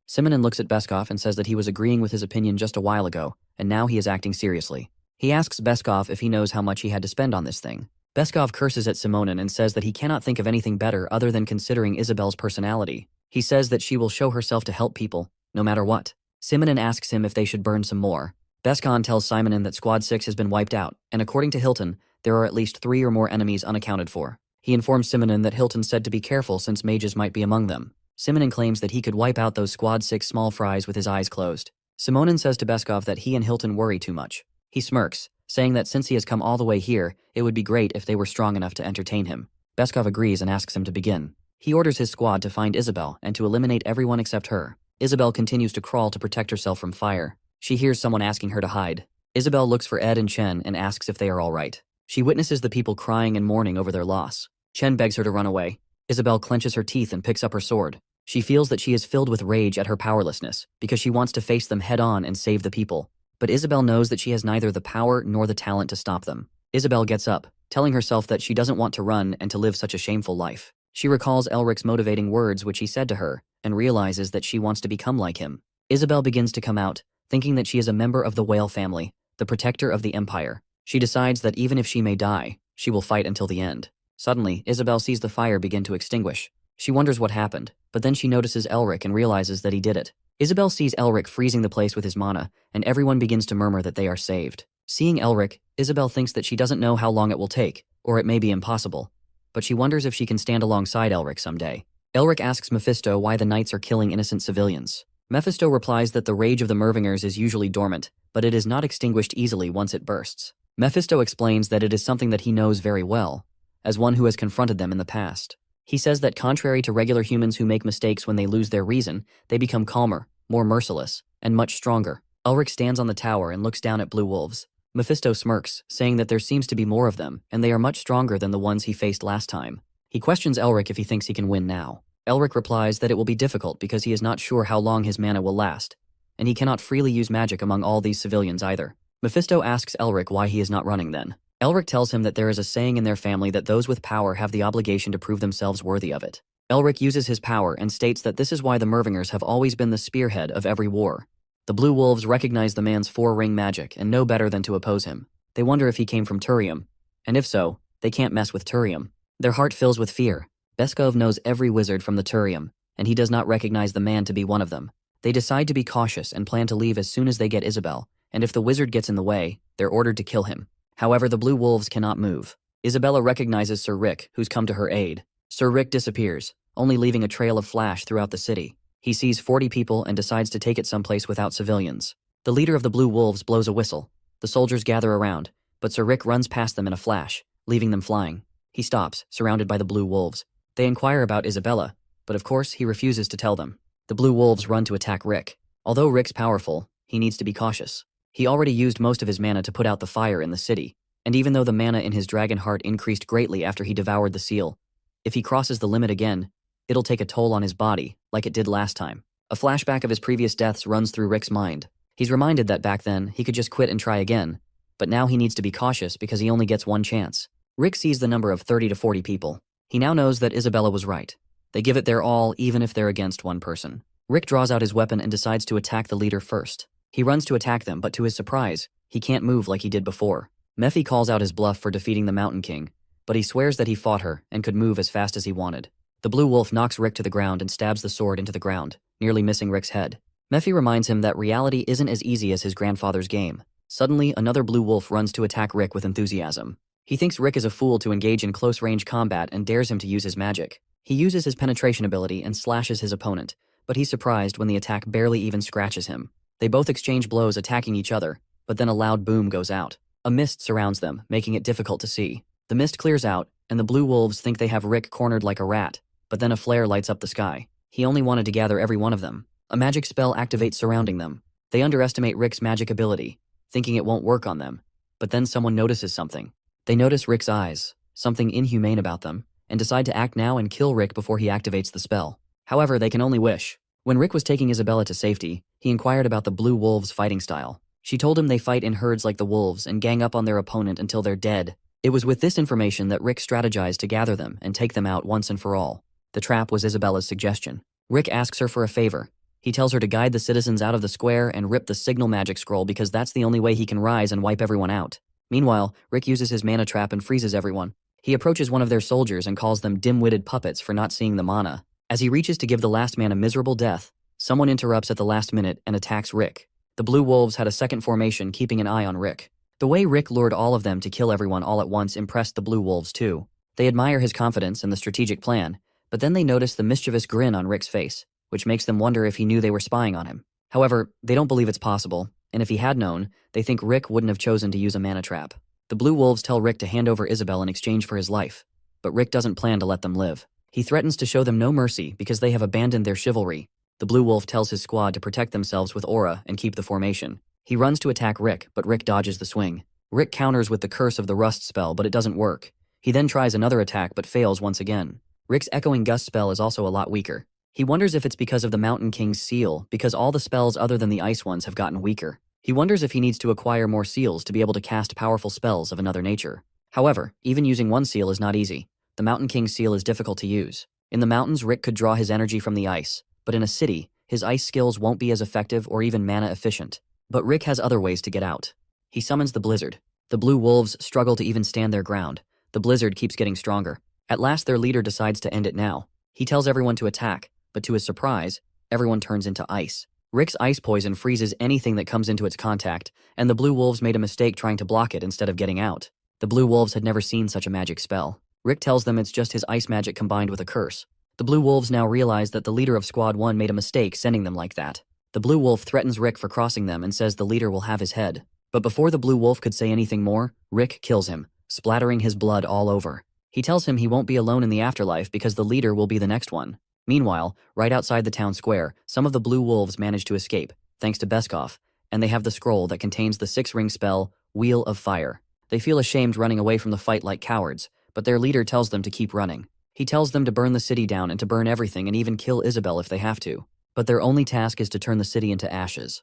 S1: Simonon looks at Beskov and says that he was agreeing with his opinion just a while ago, and now he is acting seriously. He asks Beskov if he knows how much he had to spend on this thing. Beskov curses at Simonon and says that he cannot think of anything better other than considering Isabel's personality. He says that she will show herself to help people, no matter what. Simonon asks him if they should burn some more. Beskov tells Simonon that Squad 6 has been wiped out, and according to Hilton, there are at least 3 or more enemies unaccounted for. He informs Simonon that Hilton said to be careful since mages might be among them. Simonon claims that he could wipe out those Squad 6 small fries with his eyes closed. Simonon says to Beskov that he and Hilton worry too much. He smirks, saying that since he has come all the way here, it would be great if they were strong enough to entertain him. Beskov agrees and asks him to begin. He orders his squad to find Isabel and to eliminate everyone except her. Isabel continues to crawl to protect herself from fire. She hears someone asking her to hide. Isabel looks for Ed and Chen and asks if they are all right. She witnesses the people crying and mourning over their loss. Chen begs her to run away. Isabel clenches her teeth and picks up her sword. She feels that she is filled with rage at her powerlessness because she wants to face them head-on and save the people. But Isabel knows that she has neither the power nor the talent to stop them. Isabel gets up, telling herself that she doesn't want to run and to live such a shameful life. She recalls Elric's motivating words which he said to her and realizes that she wants to become like him. Isabel begins to come out, thinking that she is a member of the Whale family, the protector of the Empire. She decides that even if she may die, she will fight until the end. Suddenly, Isabel sees the fire begin to extinguish. She wonders what happened, but then she notices Elric and realizes that he did it. Isabel sees Elric freezing the place with his mana, and everyone begins to murmur that they are saved. Seeing Elric, Isabel thinks that she doesn't know how long it will take, or it may be impossible. But she wonders if she can stand alongside Elric someday. Elric asks Mephisto why the knights are killing innocent civilians. Mephisto replies that the rage of the Mervingers is usually dormant, but it is not extinguished easily once it bursts. Mephisto explains that it is something that he knows very well, as one who has confronted them in the past. He says that contrary to regular humans who make mistakes when they lose their reason, they become calmer, more merciless, and much stronger. Elric stands on the tower and looks down at blue wolves. Mephisto smirks, saying that there seems to be more of them, and they are much stronger than the ones he faced last time. He questions Elric if he thinks he can win now. Elric replies that it will be difficult because he is not sure how long his mana will last, and he cannot freely use magic among all these civilians either. Mephisto asks Elric why he is not running then. Elric tells him that there is a saying in their family that those with power have the obligation to prove themselves worthy of it. Elric uses his power and states that this is why the Mervingers have always been the spearhead of every war. The Blue Wolves recognize the man's 4-ring magic and know better than to oppose him. They wonder if he came from Turium, and if so, they can't mess with Turium. Their heart fills with fear. Beskov knows every wizard from the Turium, and he does not recognize the man to be one of them. They decide to be cautious and plan to leave as soon as they get Isabel, and if the wizard gets in the way, they're ordered to kill him. However, the Blue Wolves cannot move. Isabella recognizes Sir Rick, who's come to her aid. Sir Rick disappears, only leaving a trail of flash throughout the city. He sees 40 people and decides to take it someplace without civilians. The leader of the Blue Wolves blows a whistle. The soldiers gather around, but Sir Rick runs past them in a flash, leaving them flying. He stops, surrounded by the Blue Wolves. They inquire about Isabella, but of course he refuses to tell them. The Blue Wolves run to attack Rick. Although Rick's powerful, he needs to be cautious. He already used most of his mana to put out the fire in the city. And even though the mana in his dragon heart increased greatly after he devoured the seal, if he crosses the limit again, it'll take a toll on his body, like it did last time. A flashback of his previous deaths runs through Rick's mind. He's reminded that back then, he could just quit and try again, but now he needs to be cautious because he only gets one chance. Rick sees the number of 30 to 40 people. He now knows that Isabella was right. They give it their all even if they're against one person. Rick draws out his weapon and decides to attack the leader first. He runs to attack them, but to his surprise, he can't move like he did before. Mephi calls out his bluff for defeating the Mountain King, but he swears that he fought her and could move as fast as he wanted. The Blue Wolf knocks Rick to the ground and stabs the sword into the ground, nearly missing Rick's head. Mephi reminds him that reality isn't as easy as his grandfather's game. Suddenly, another Blue Wolf runs to attack Rick with enthusiasm. He thinks Rick is a fool to engage in close-range combat and dares him to use his magic. He uses his penetration ability and slashes his opponent, but he's surprised when the attack barely even scratches him. They both exchange blows attacking each other, but then a loud boom goes out. A mist surrounds them, making it difficult to see. The mist clears out, and the Blue Wolves think they have Rick cornered like a rat, but then a flare lights up the sky. He only wanted to gather every one of them. A magic spell activates surrounding them. They underestimate Rick's magic ability, thinking it won't work on them. But then someone notices something. They notice Rick's eyes, something inhumane about them, and decide to act now and kill Rick before he activates the spell. However, they can only wish. When Rick was taking Isabella to safety, he inquired about the Blue Wolves' fighting style. She told him they fight in herds like the wolves and gang up on their opponent until they're dead. It was with this information that Rick strategized to gather them and take them out once and for all. The trap was Isabella's suggestion. Rick asks her for a favor. He tells her to guide the citizens out of the square and rip the signal magic scroll because that's the only way he can rise and wipe everyone out. Meanwhile, Rick uses his mana trap and freezes everyone. He approaches one of their soldiers and calls them dim-witted puppets for not seeing the mana. As he reaches to give the last man a miserable death, someone interrupts at the last minute and attacks Rick. The Blue Wolves had a second formation keeping an eye on Rick. The way Rick lured all of them to kill everyone all at once impressed the Blue Wolves too. They admire his confidence and the strategic plan, but then they notice the mischievous grin on Rick's face, which makes them wonder if he knew they were spying on him. However, they don't believe it's possible, and if he had known, they think Rick wouldn't have chosen to use a mana trap. The Blue Wolves tell Rick to hand over Isabel in exchange for his life, but Rick doesn't plan to let them live. He threatens to show them no mercy because they have abandoned their chivalry. The Blue Wolf tells his squad to protect themselves with aura and keep the formation. He runs to attack Rick, but Rick dodges the swing. Rick counters with the curse of the rust spell, but it doesn't work. He then tries another attack but fails once again. Rick's echoing gust spell is also a lot weaker. He wonders if it's because of the Mountain King's seal, because all the spells other than the ice ones have gotten weaker. He wonders if he needs to acquire more seals to be able to cast powerful spells of another nature. However, even using one seal is not easy. The Mountain King's seal is difficult to use. In the mountains, Rick could draw his energy from the ice, but in a city, his ice skills won't be as effective or even mana efficient. But Rick has other ways to get out. He summons the blizzard. The Blue Wolves struggle to even stand their ground. The blizzard keeps getting stronger. At last, their leader decides to end it now. He tells everyone to attack, but to his surprise, everyone turns into ice. Rick's ice poison freezes anything that comes into its contact, and the Blue Wolves made a mistake trying to block it instead of getting out. The Blue Wolves had never seen such a magic spell. Rick tells them it's just his ice magic combined with a curse. The Blue Wolves now realize that the leader of Squad 1 made a mistake sending them like that. The Blue Wolf threatens Rick for crossing them and says the leader will have his head. But before the Blue Wolf could say anything more, Rick kills him, splattering his blood all over. He tells him he won't be alone in the afterlife because the leader will be the next one. Meanwhile, right outside the town square, some of the Blue Wolves manage to escape, thanks to Beskov, and they have the scroll that contains the 6-ring spell, Wheel of Fire. They feel ashamed running away from the fight like cowards, but their leader tells them to keep running. He tells them to burn the city down and to burn everything and even kill Isabel if they have to. But their only task is to turn the city into ashes.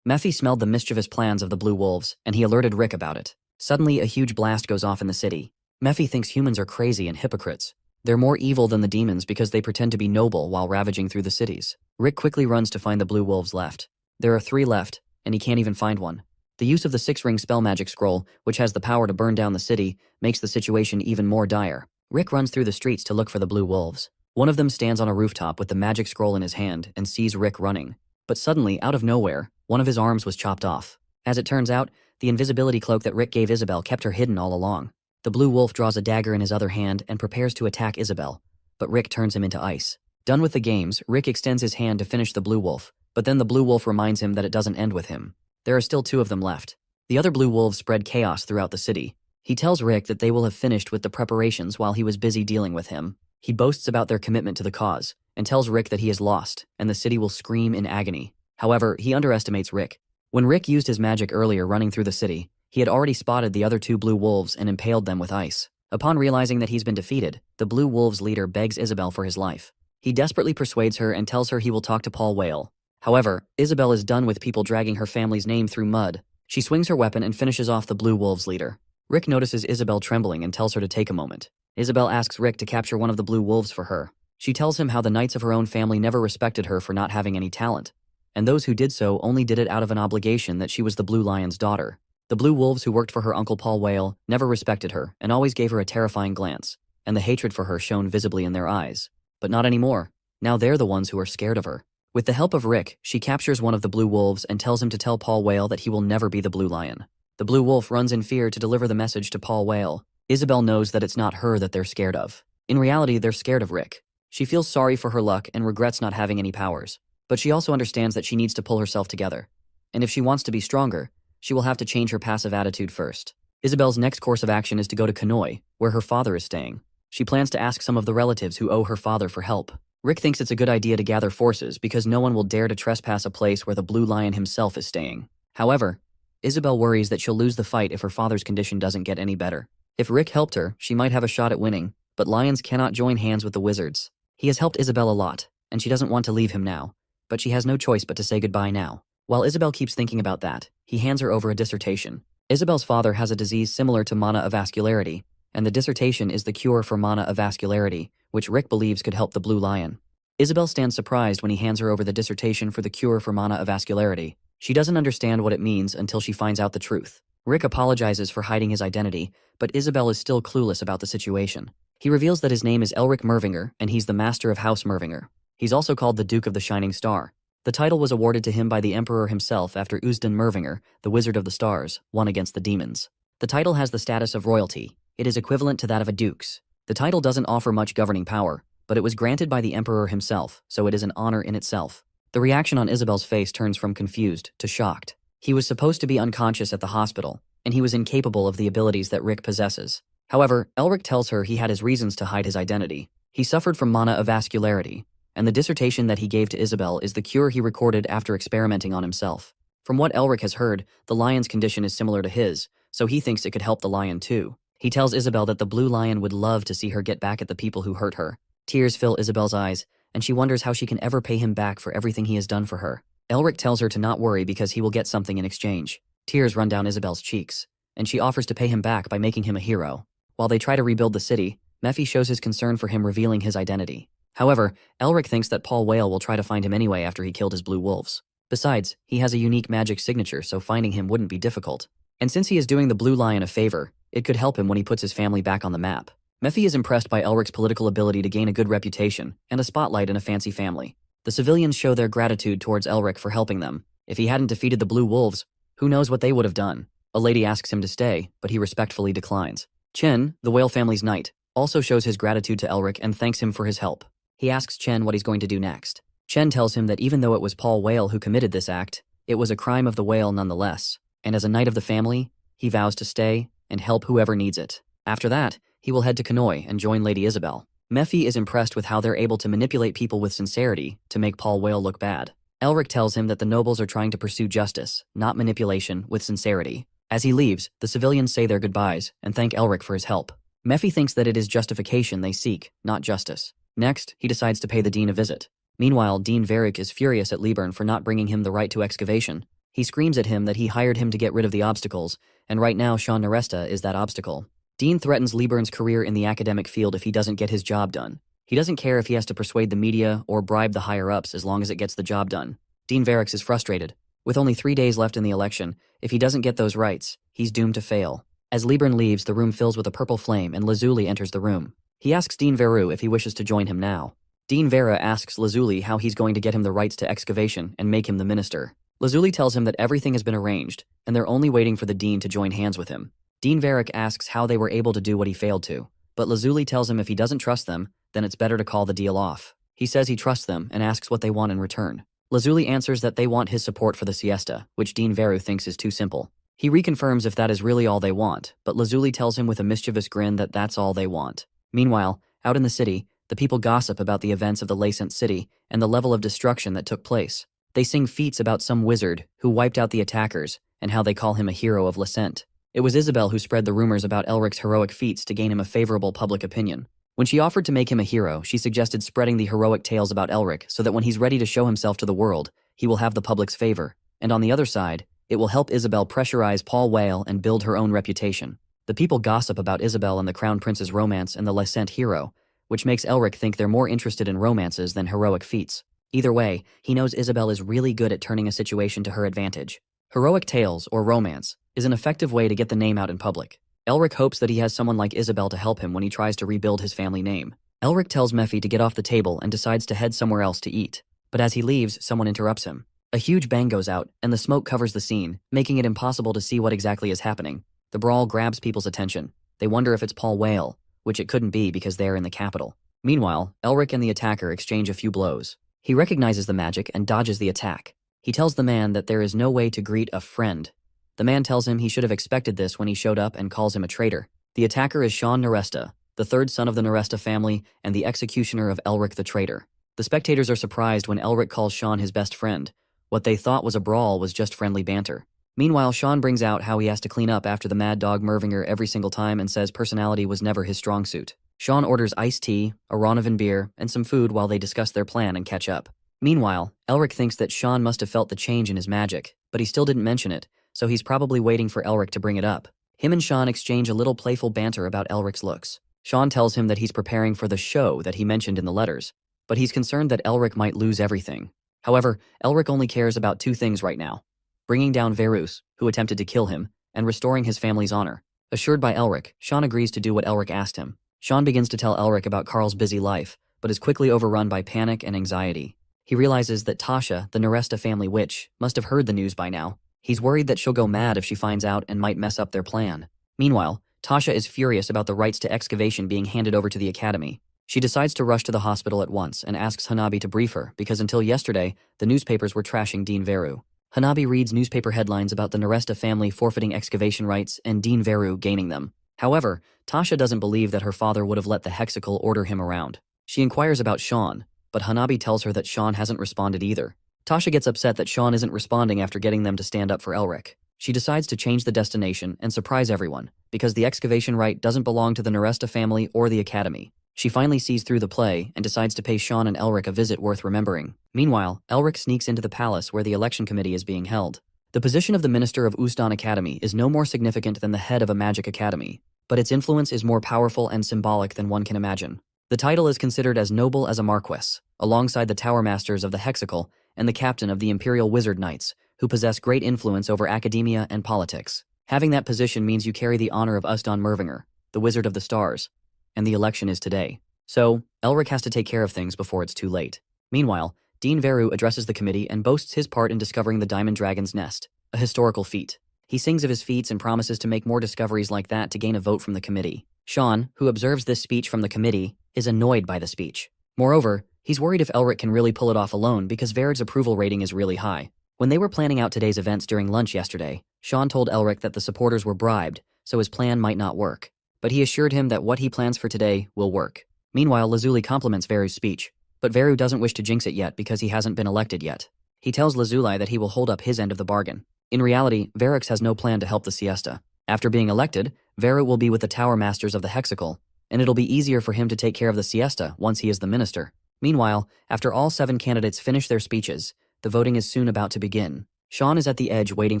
S1: Mephi smelled the mischievous plans of the Blue Wolves, and he alerted Rick about it. Suddenly, a huge blast goes off in the city. Mephi thinks humans are crazy and hypocrites. They're more evil than the demons because they pretend to be noble while ravaging through the cities. Rick quickly runs to find the Blue Wolves left. There are 3 left, and he can't even find one. The use of the 6-ring spell magic scroll, which has the power to burn down the city, makes the situation even more dire. Rick runs through the streets to look for the Blue Wolves. One of them stands on a rooftop with the magic scroll in his hand and sees Rick running. But suddenly, out of nowhere, one of his arms was chopped off. As it turns out, the invisibility cloak that Rick gave Isabel kept her hidden all along. The Blue Wolf draws a dagger in his other hand and prepares to attack Isabel, but Rick turns him into ice. Done with the games, Rick extends his hand to finish the Blue Wolf, but then the Blue Wolf reminds him that it doesn't end with him. There are still 2 of them left. The other Blue Wolves spread chaos throughout the city. He tells Rick that they will have finished with the preparations while he was busy dealing with him. He boasts about their commitment to the cause, and tells Rick that he is lost, and the city will scream in agony. However, he underestimates Rick. When Rick used his magic earlier running through the city, He had already spotted the other 2 blue wolves and impaled them with ice. Upon realizing that he's been defeated, the blue wolves' leader begs Isabel for his life. He desperately persuades her and tells her he will talk to Paul Whale. However, Isabel is done with people dragging her family's name through mud. She swings her weapon and finishes off the blue wolves' leader. Rick notices Isabel trembling and tells her to take a moment. Isabel asks Rick to capture one of the blue wolves for her. She tells him how the knights of her own family never respected her for not having any talent, and those who did so only did it out of an obligation that she was the Blue Lion's daughter. The blue wolves who worked for her uncle Paul Whale never respected her and always gave her a terrifying glance, and the hatred for her shone visibly in their eyes. But not anymore. Now they're the ones who are scared of her. With the help of Rick, she captures one of the blue wolves and tells him to tell Paul Whale that he will never be the Blue Lion. The blue wolf runs in fear to deliver the message to Paul Whale. Isabel knows that it's not her that they're scared of. In reality, they're scared of Rick. She feels sorry for her luck and regrets not having any powers. But she also understands that she needs to pull herself together. And if she wants to be stronger, she will have to change her passive attitude first. Isabel's next course of action is to go to Kanoi, where her father is staying. She plans to ask some of the relatives who owe her father for help. Rick thinks it's a good idea to gather forces because no one will dare to trespass a place where the Blue Lion himself is staying. However, Isabel worries that she'll lose the fight if her father's condition doesn't get any better. If Rick helped her, she might have a shot at winning, but lions cannot join hands with the wizards. He has helped Isabel a lot, and she doesn't want to leave him now, but she has no choice but to say goodbye now. While Isabel keeps thinking about that, he hands her over a dissertation. Isabel's father has a disease similar to mana avascularity, and the dissertation is the cure for mana avascularity, which Rick believes could help the Blue Lion. Isabel stands surprised when he hands her over the dissertation for the cure for mana avascularity. She doesn't understand what it means until she finds out the truth. Rick apologizes for hiding his identity, but Isabel is still clueless about the situation. He reveals that his name is Elric Mervinger, and he's the master of House Mervinger. He's also called the Duke of the Shining Star. The title was awarded to him by the Emperor himself after Uzdan Mervinger, the Wizard of the Stars, won against the demons. The title has the status of royalty. It is equivalent to that of a duke's. The title doesn't offer much governing power, but it was granted by the Emperor himself, so it is an honor in itself. The reaction on Isabel's face turns from confused to shocked. He was supposed to be unconscious at the hospital, and he was incapable of the abilities that Rick possesses. However, Elric tells her he had his reasons to hide his identity. He suffered from mana avascularity, and the dissertation that he gave to Isabel is the cure he recorded after experimenting on himself. From what Elric has heard, the lion's condition is similar to his, so he thinks it could help the lion too. He tells Isabel that the Blue Lion would love to see her get back at the people who hurt her. Tears fill Isabel's eyes, and she wonders how she can ever pay him back for everything he has done for her. Elric tells her to not worry because he will get something in exchange. Tears run down Isabel's cheeks, and she offers to pay him back by making him a hero. While they try to rebuild the city, Mephi shows his concern for him revealing his identity. However, Elric thinks that Paul Whale will try to find him anyway after he killed his blue wolves. Besides, he has a unique magic signature, so finding him wouldn't be difficult. And since he is doing the Blue Lion a favor, it could help him when he puts his family back on the map. Mephi is impressed by Elric's political ability to gain a good reputation and a spotlight in a fancy family. The civilians show their gratitude towards Elric for helping them. If he hadn't defeated the blue wolves, who knows what they would have done. A lady asks him to stay, but he respectfully declines. Chen, the Whale family's knight, also shows his gratitude to Elric and thanks him for his help. He asks Chen what he's going to do next. Chen tells him that even though it was Paul Whale who committed this act, it was a crime of the whale nonetheless, and as a knight of the family, he vows to stay and help whoever needs it. After that, he will head to Kanoi and join Lady Isabel. Mephi is impressed with how they're able to manipulate people with sincerity to make Paul Whale look bad. Elric tells him that the nobles are trying to pursue justice, not manipulation, with sincerity. As he leaves, the civilians say their goodbyes and thank Elric for his help. Mephi thinks that it is justification they seek, not justice. Next, he decides to pay the Dean a visit. Meanwhile, Dean Varick is furious at Liebern for not bringing him the right to excavation. He screams at him that he hired him to get rid of the obstacles, and right now Sean Neresta is that obstacle. Dean threatens Liebern's career in the academic field if he doesn't get his job done. He doesn't care if he has to persuade the media or bribe the higher-ups as long as it gets the job done. Dean Varick is frustrated. With only 3 days left in the election, if he doesn't get those rights, he's doomed to fail. As Liebern leaves, the room fills with a purple flame and Lazuli enters the room. He asks Dean Veru if he wishes to join him now. Dean Vera asks Lazuli how he's going to get him the rights to excavation and make him the minister. Lazuli tells him that everything has been arranged, and they're only waiting for the Dean to join hands with him. Dean Varick asks how they were able to do what he failed to, but Lazuli tells him if he doesn't trust them, then it's better to call the deal off. He says he trusts them and asks what they want in return. Lazuli answers that they want his support for the siesta, which Dean Veru thinks is too simple. He reconfirms if that is really all they want, but Lazuli tells him with a mischievous grin that that's all they want. Meanwhile, out in the city, the people gossip about the events of the Lacent City and the level of destruction that took place. They sing feats about some wizard who wiped out the attackers and how they call him a hero of Lacent. It was Isabel who spread the rumors about Elric's heroic feats to gain him a favorable public opinion. When she offered to make him a hero, she suggested spreading the heroic tales about Elric so that when he's ready to show himself to the world, he will have the public's favor. And on the other side, it will help Isabel pressurize Paul Whale and build her own reputation. The people gossip about Isabel and the Crown Prince's romance and the Lysent hero, which makes Elric think they're more interested in romances than heroic feats. Either way, he knows Isabel is really good at turning a situation to her advantage. Heroic tales, or romance, is an effective way to get the name out in public. Elric hopes that he has someone like Isabel to help him when he tries to rebuild his family name. Elric tells Mephi to get off the table and decides to head somewhere else to eat. But as he leaves, someone interrupts him. A huge bang goes out, and the smoke covers the scene, making it impossible to see what exactly is happening. The brawl grabs people's attention. They wonder if it's Paul Whale, which it couldn't be because they're in the capital. Meanwhile, Elric and the attacker exchange a few blows. He recognizes the magic and dodges the attack. He tells the man that there is no way to greet a friend. The man tells him he should have expected this when he showed up and calls him a traitor. The attacker is Sean Neresta, the third son of the Neresta family and the executioner of Elric the traitor. The spectators are surprised when Elric calls Sean his best friend. What they thought was a brawl was just friendly banter. Meanwhile, Sean brings out how he has to clean up after the mad dog Mervinger every single time and says personality was never his strong suit. Sean orders iced tea, a Ronovan beer, and some food while they discuss their plan and catch up. Meanwhile, Elric thinks that Sean must have felt the change in his magic, but he still didn't mention it, so he's probably waiting for Elric to bring it up. Him and Sean exchange a little playful banter about Elric's looks. Sean tells him that he's preparing for the show that he mentioned in the letters, but he's concerned that Elric might lose everything. However, Elric only cares about two things right now: bringing down Devours, who attempted to kill him, and restoring his family's honor. Assured by Elric, Sean agrees to do what Elric asked him. Sean begins to tell Elric about Carl's busy life, but is quickly overrun by panic and anxiety. He realizes that Tasha, the Neresta family witch, must have heard the news by now. He's worried that she'll go mad if she finds out and might mess up their plan. Meanwhile, Tasha is furious about the rights to excavation being handed over to the Academy. She decides to rush to the hospital at once and asks Hanabi to brief her because until yesterday, the newspapers were trashing Dean Veru. Hanabi reads newspaper headlines about the Neresta family forfeiting excavation rights and Dean Veru gaining them. However, Tasha doesn't believe that her father would have let the Hexical order him around. She inquires about Sean, but Hanabi tells her that Sean hasn't responded either. Tasha gets upset that Sean isn't responding after getting them to stand up for Elric. She decides to change the destination and surprise everyone, because the excavation right doesn't belong to the Neresta family or the Academy. She finally sees through the play and decides to pay Sean and Elric a visit worth remembering. Meanwhile, Elric sneaks into the palace where the election committee is being held. The position of the Minister of Usdan Academy is no more significant than the head of a magic academy, but its influence is more powerful and symbolic than one can imagine. The title is considered as noble as a marquess, alongside the Tower Masters of the Hexical and the captain of the Imperial Wizard Knights, who possess great influence over academia and politics. Having that position means you carry the honor of Usdan Mervinger, the Wizard of the Stars, and the election is today. So, Elric has to take care of things before it's too late. Meanwhile, Dean Veru addresses the committee and boasts his part in discovering the Diamond Dragon's nest, a historical feat. He sings of his feats and promises to make more discoveries like that to gain a vote from the committee. Sean, who observes this speech from the committee, is annoyed by the speech. Moreover, he's worried if Elric can really pull it off alone because Verig's approval rating is really high. When they were planning out today's events during lunch yesterday, Sean told Elric that the supporters were bribed, so his plan might not work. But he assured him that what he plans for today will work. Meanwhile, Lazuli compliments Veru's speech, but Veru doesn't wish to jinx it yet because he hasn't been elected yet. He tells Lazuli that he will hold up his end of the bargain. In reality, Verix has no plan to help the siesta. After being elected, Veru will be with the Tower Masters of the Hexical, and it'll be easier for him to take care of the siesta once he is the minister. Meanwhile, after all 7 candidates finish their speeches, the voting is soon about to begin. Sean is at the edge waiting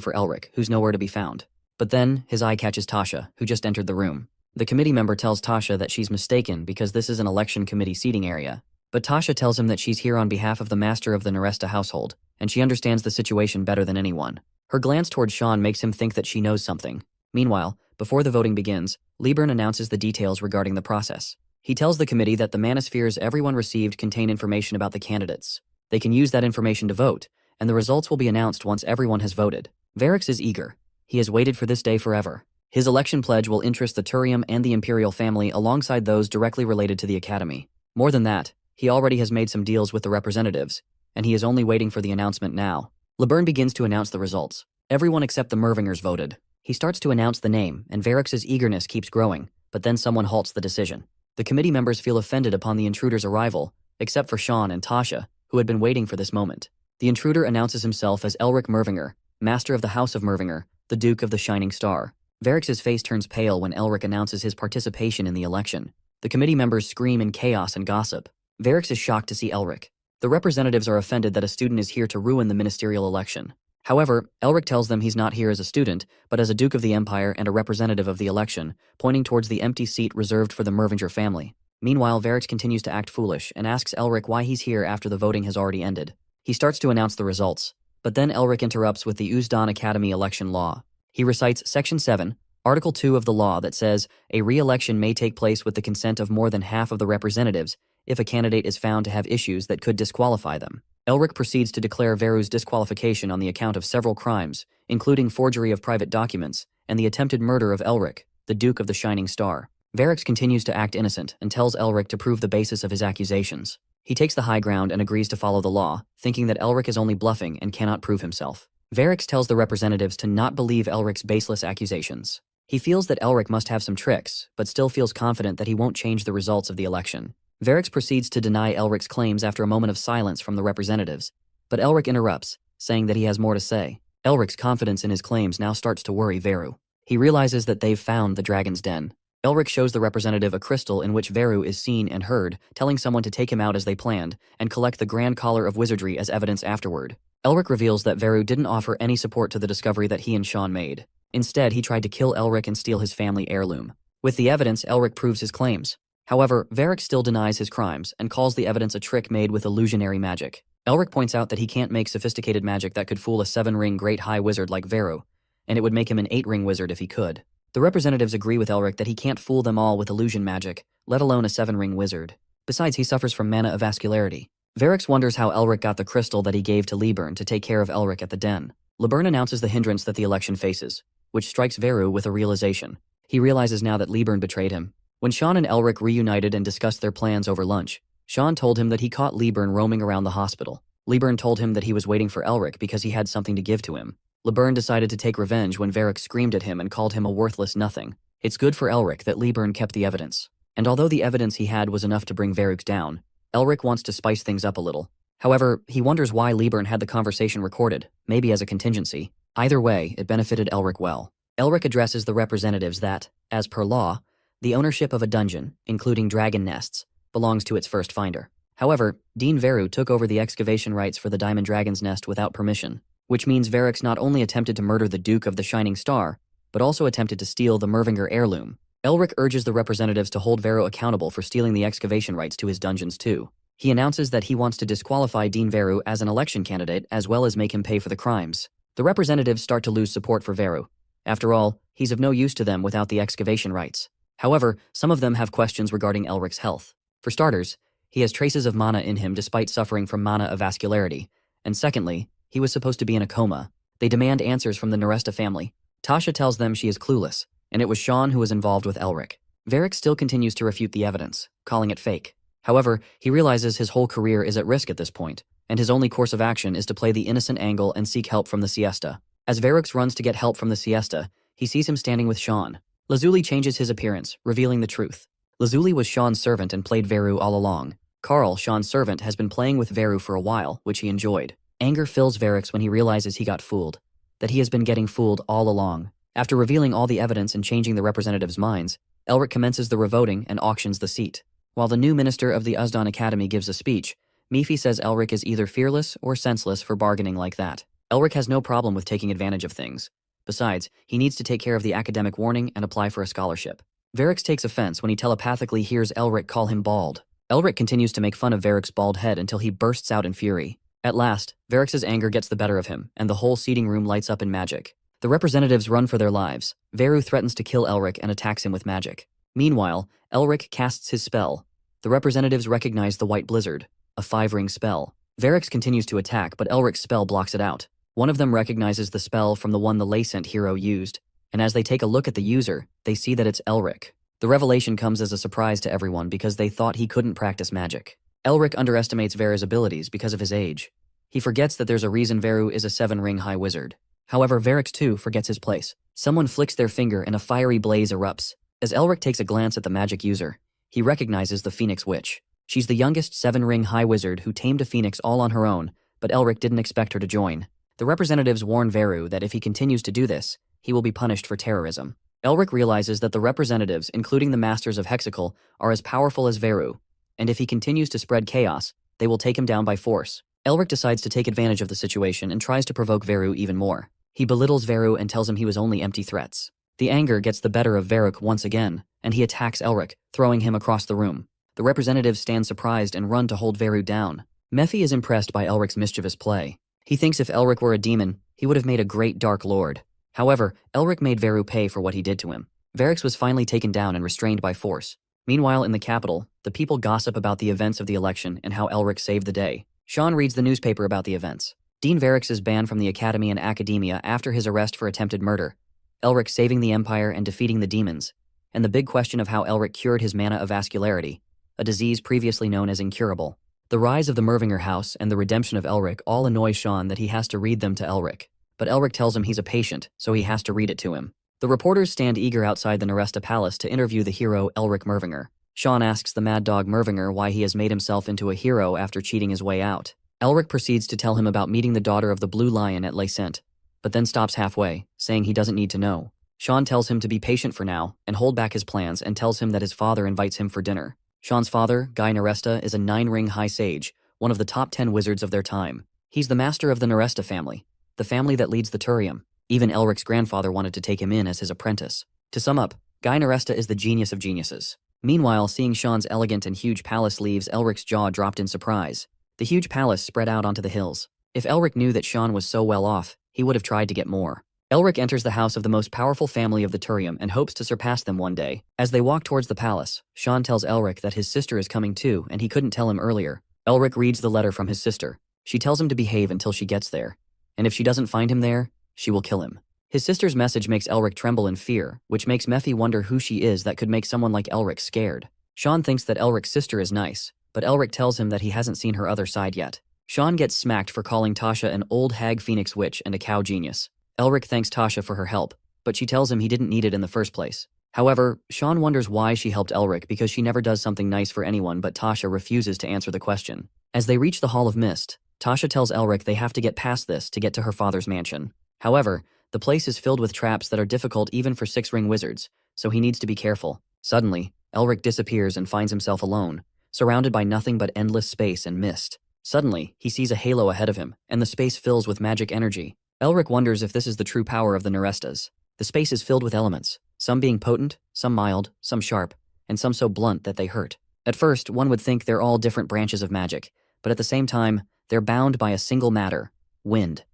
S1: for Elric, who's nowhere to be found. But then, his eye catches Tasha, who just entered the room. The committee member tells Tasha that she's mistaken because this is an election committee seating area. But Tasha tells him that she's here on behalf of the master of the Neresta household, and she understands the situation better than anyone. Her glance toward Sean makes him think that she knows something. Meanwhile, before the voting begins, Liebern announces the details regarding the process. He tells the committee that the manospheres everyone received contain information about the candidates. They can use that information to vote, and the results will be announced once everyone has voted. Verix is eager. He has waited for this day forever. His election pledge will interest the Turium and the Imperial family alongside those directly related to the Academy. More than that, he already has made some deals with the representatives, and he is only waiting for the announcement now. Liebern begins to announce the results. Everyone except the Mervingers voted. He starts to announce the name, and Verix's eagerness keeps growing, but then someone halts the decision. The committee members feel offended upon the intruder's arrival, except for Sean and Tasha, who had been waiting for this moment. The intruder announces himself as Elric Mervinger, master of the House of Mervinger, the Duke of the Shining Star. Varrix's face turns pale when Elric announces his participation in the election. The committee members scream in chaos and gossip. Varrix is shocked to see Elric. The representatives are offended that a student is here to ruin the ministerial election. However, Elric tells them he's not here as a student, but as a Duke of the Empire and a representative of the election, pointing towards the empty seat reserved for the Mervinger family. Meanwhile, Varrix continues to act foolish and asks Elric why he's here after the voting has already ended. He starts to announce the results, but then Elric interrupts with the Uzdon Academy election law. He recites Section 7, Article 2 of the law that says, a re-election may take place with the consent of more than half of the representatives if a candidate is found to have issues that could disqualify them. Elric proceeds to declare Veru's disqualification on the account of several crimes, including forgery of private documents and the attempted murder of Elric, the Duke of the Shining Star. Varrix continues to act innocent and tells Elric to prove the basis of his accusations. He takes the high ground and agrees to follow the law, thinking that Elric is only bluffing and cannot prove himself. Varrix tells the representatives to not believe Elric's baseless accusations. He feels that Elric must have some tricks, but still feels confident that he won't change the results of the election. Varrix proceeds to deny Elric's claims after a moment of silence from the representatives, but Elric interrupts, saying that he has more to say. Elric's confidence in his claims now starts to worry Veru. He realizes that they've found the dragon's den. Elric shows the representative a crystal in which Veru is seen and heard, telling someone to take him out as they planned, and collect the Grand Collar of Wizardry as evidence afterward. Elric reveals that Veru didn't offer any support to the discovery that he and Sean made. Instead, he tried to kill Elric and steal his family heirloom. With the evidence, Elric proves his claims. However, Varrix still denies his crimes and calls the evidence a trick made with illusionary magic. Elric points out that he can't make sophisticated magic that could fool a 7-ring great high wizard like Veru, and it would make him an 8-ring wizard if he could. The representatives agree with Elric that he can't fool them all with illusion magic, let alone a 7-ring wizard. Besides, he suffers from mana vascularity. Varrix wonders how Elric got the crystal that he gave to Liburn to take care of Elric at the den. Liburn announces the hindrance that the election faces, which strikes Veru with a realization. He realizes now that Liburn betrayed him. When Sean and Elric reunited and discussed their plans over lunch, Sean told him that he caught Liburn roaming around the hospital. Liburn told him that he was waiting for Elric because he had something to give to him. Liburn decided to take revenge when Varrix screamed at him and called him a worthless nothing. It's good for Elric that Liburn kept the evidence. And although the evidence he had was enough to bring Varrix down, Elric wants to spice things up a little. However, he wonders why Liburn had the conversation recorded, maybe as a contingency. Either way, it benefited Elric well. Elric addresses the representatives that, as per law, the ownership of a dungeon, including dragon nests, belongs to its first finder. However, Dean Veru took over the excavation rights for the Diamond Dragon's Nest without permission, which means Varrix not only attempted to murder the Duke of the Shining Star, but also attempted to steal the Mervinger heirloom. Elric urges the representatives to hold Veru accountable for stealing the excavation rights to his dungeons too. He announces that he wants to disqualify Dean Veru as an election candidate as well as make him pay for the crimes. The representatives start to lose support for Veru. After all, he's of no use to them without the excavation rights. However, some of them have questions regarding Elric's health. For starters, he has traces of mana in him despite suffering from mana avascularity. And secondly, he was supposed to be in a coma. They demand answers from the Neresta family. Tasha tells them she is clueless, and it was Sean who was involved with Elric. Varrix still continues to refute the evidence, calling it fake. However, he realizes his whole career is at risk at this point, and his only course of action is to play the innocent angle and seek help from the siesta. As Varrix runs to get help from the siesta, he sees him standing with Sean. Lazuli changes his appearance, revealing the truth. Lazuli was Sean's servant and played Veru all along. Carl, Sean's servant, has been playing with Veru for a while, which he enjoyed. Anger fills Varrix when he realizes he got fooled, that he has been getting fooled all along. After revealing all the evidence and changing the representatives' minds, Elric commences the revoting and auctions the seat. While the new minister of the Uzdon Academy gives a speech, Mifi says Elric is either fearless or senseless for bargaining like that. Elric has no problem with taking advantage of things. Besides, he needs to take care of the academic warning and apply for a scholarship. Varrix takes offense when he telepathically hears Elric call him bald. Elric continues to make fun of Varrix's bald head until he bursts out in fury. At last, Varrix's anger gets the better of him, and the whole seating room lights up in magic. The representatives run for their lives. Veru threatens to kill Elric and attacks him with magic. Meanwhile, Elric casts his spell. The representatives recognize the White Blizzard, a 5-ring spell. Varrix continues to attack, but Elric's spell blocks it out. One of them recognizes the spell from the one the Lacent hero used, and as they take a look at the user, they see that it's Elric. The revelation comes as a surprise to everyone because they thought he couldn't practice magic. Elric underestimates Veru's abilities because of his age. He forgets that there's a reason Veru is a 7-ring high wizard. However, Varrix too forgets his place. Someone flicks their finger and a fiery blaze erupts. As Elric takes a glance at the magic user, he recognizes the Phoenix Witch. She's the youngest 7-ring high wizard who tamed a phoenix all on her own, but Elric didn't expect her to join. The representatives warn Veru that if he continues to do this, he will be punished for terrorism. Elric realizes that the representatives, including the masters of Hexacle, are as powerful as Veru, and if he continues to spread chaos, they will take him down by force. Elric decides to take advantage of the situation and tries to provoke Veru even more. He belittles Veru and tells him he was only empty threats. The anger gets the better of Varuk once again, and he attacks Elric, throwing him across the room. The representatives stand surprised and run to hold Veru down. Mephi is impressed by Elric's mischievous play. He thinks if Elric were a demon, he would have made a great Dark Lord. However, Elric made Veru pay for what he did to him. Varix was finally taken down and restrained by force. Meanwhile, in the capital, the people gossip about the events of the election and how Elric saved the day. Sean reads the newspaper about the events. Dean Varix is banned from the academy and academia after his arrest for attempted murder. Elric saving the Empire and defeating the demons. And the big question of how Elric cured his mana of vascularity, a disease previously known as incurable. The rise of the Mervinger house and the redemption of Elric all annoy Sean that he has to read them to Elric. But Elric tells him he's a patient, so he has to read it to him. The reporters stand eager outside the Naresta Palace to interview the hero Elric Mervinger. Sean asks the mad dog Mervinger why he has made himself into a hero after cheating his way out. Elric proceeds to tell him about meeting the daughter of the Blue Lion at Lacent, but then stops halfway, saying he doesn't need to know. Sean tells him to be patient for now and hold back his plans and tells him that his father invites him for dinner. Sean's father, Guy Naresta, is a 9-ring high sage, one of the top 10 wizards of their time. He's the master of the Naresta family, the family that leads the Turium. Even Elric's grandfather wanted to take him in as his apprentice. To sum up, Guy Naresta is the genius of geniuses. Meanwhile, seeing Sean's elegant and huge palace leaves Elric's jaw dropped in surprise. The huge palace spread out onto the hills. If Elric knew that Sean was so well off, he would have tried to get more. Elric enters the house of the most powerful family of the Turium and hopes to surpass them one day. As they walk towards the palace, Sean tells Elric that his sister is coming too and he couldn't tell him earlier. Elric reads the letter from his sister. She tells him to behave until she gets there. And if she doesn't find him there, she will kill him. His sister's message makes Elric tremble in fear, which makes Mephi wonder who she is that could make someone like Elric scared. Sean thinks that Elric's sister is nice, but Elric tells him that he hasn't seen her other side yet. Sean gets smacked for calling Tasha an old hag phoenix witch and a cow genius. Elric thanks Tasha for her help, but she tells him he didn't need it in the first place. However, Sean wonders why she helped Elric because she never does something nice for anyone, but Tasha refuses to answer the question. As they reach the Hall of Mist, Tasha tells Elric they have to get past this to get to her father's mansion. However, the place is filled with traps that are difficult even for 6-ring wizards, so he needs to be careful. Suddenly, Elric disappears and finds himself alone, surrounded by nothing but endless space and mist. Suddenly, he sees a halo ahead of him, and the space fills with magic energy. Elric wonders if this is the true power of the Narestas. The space is filled with elements, some being potent, some mild, some sharp, and some so blunt that they hurt. At first, one would think they're all different branches of magic, but at the same time, they're bound by a single matter: wind.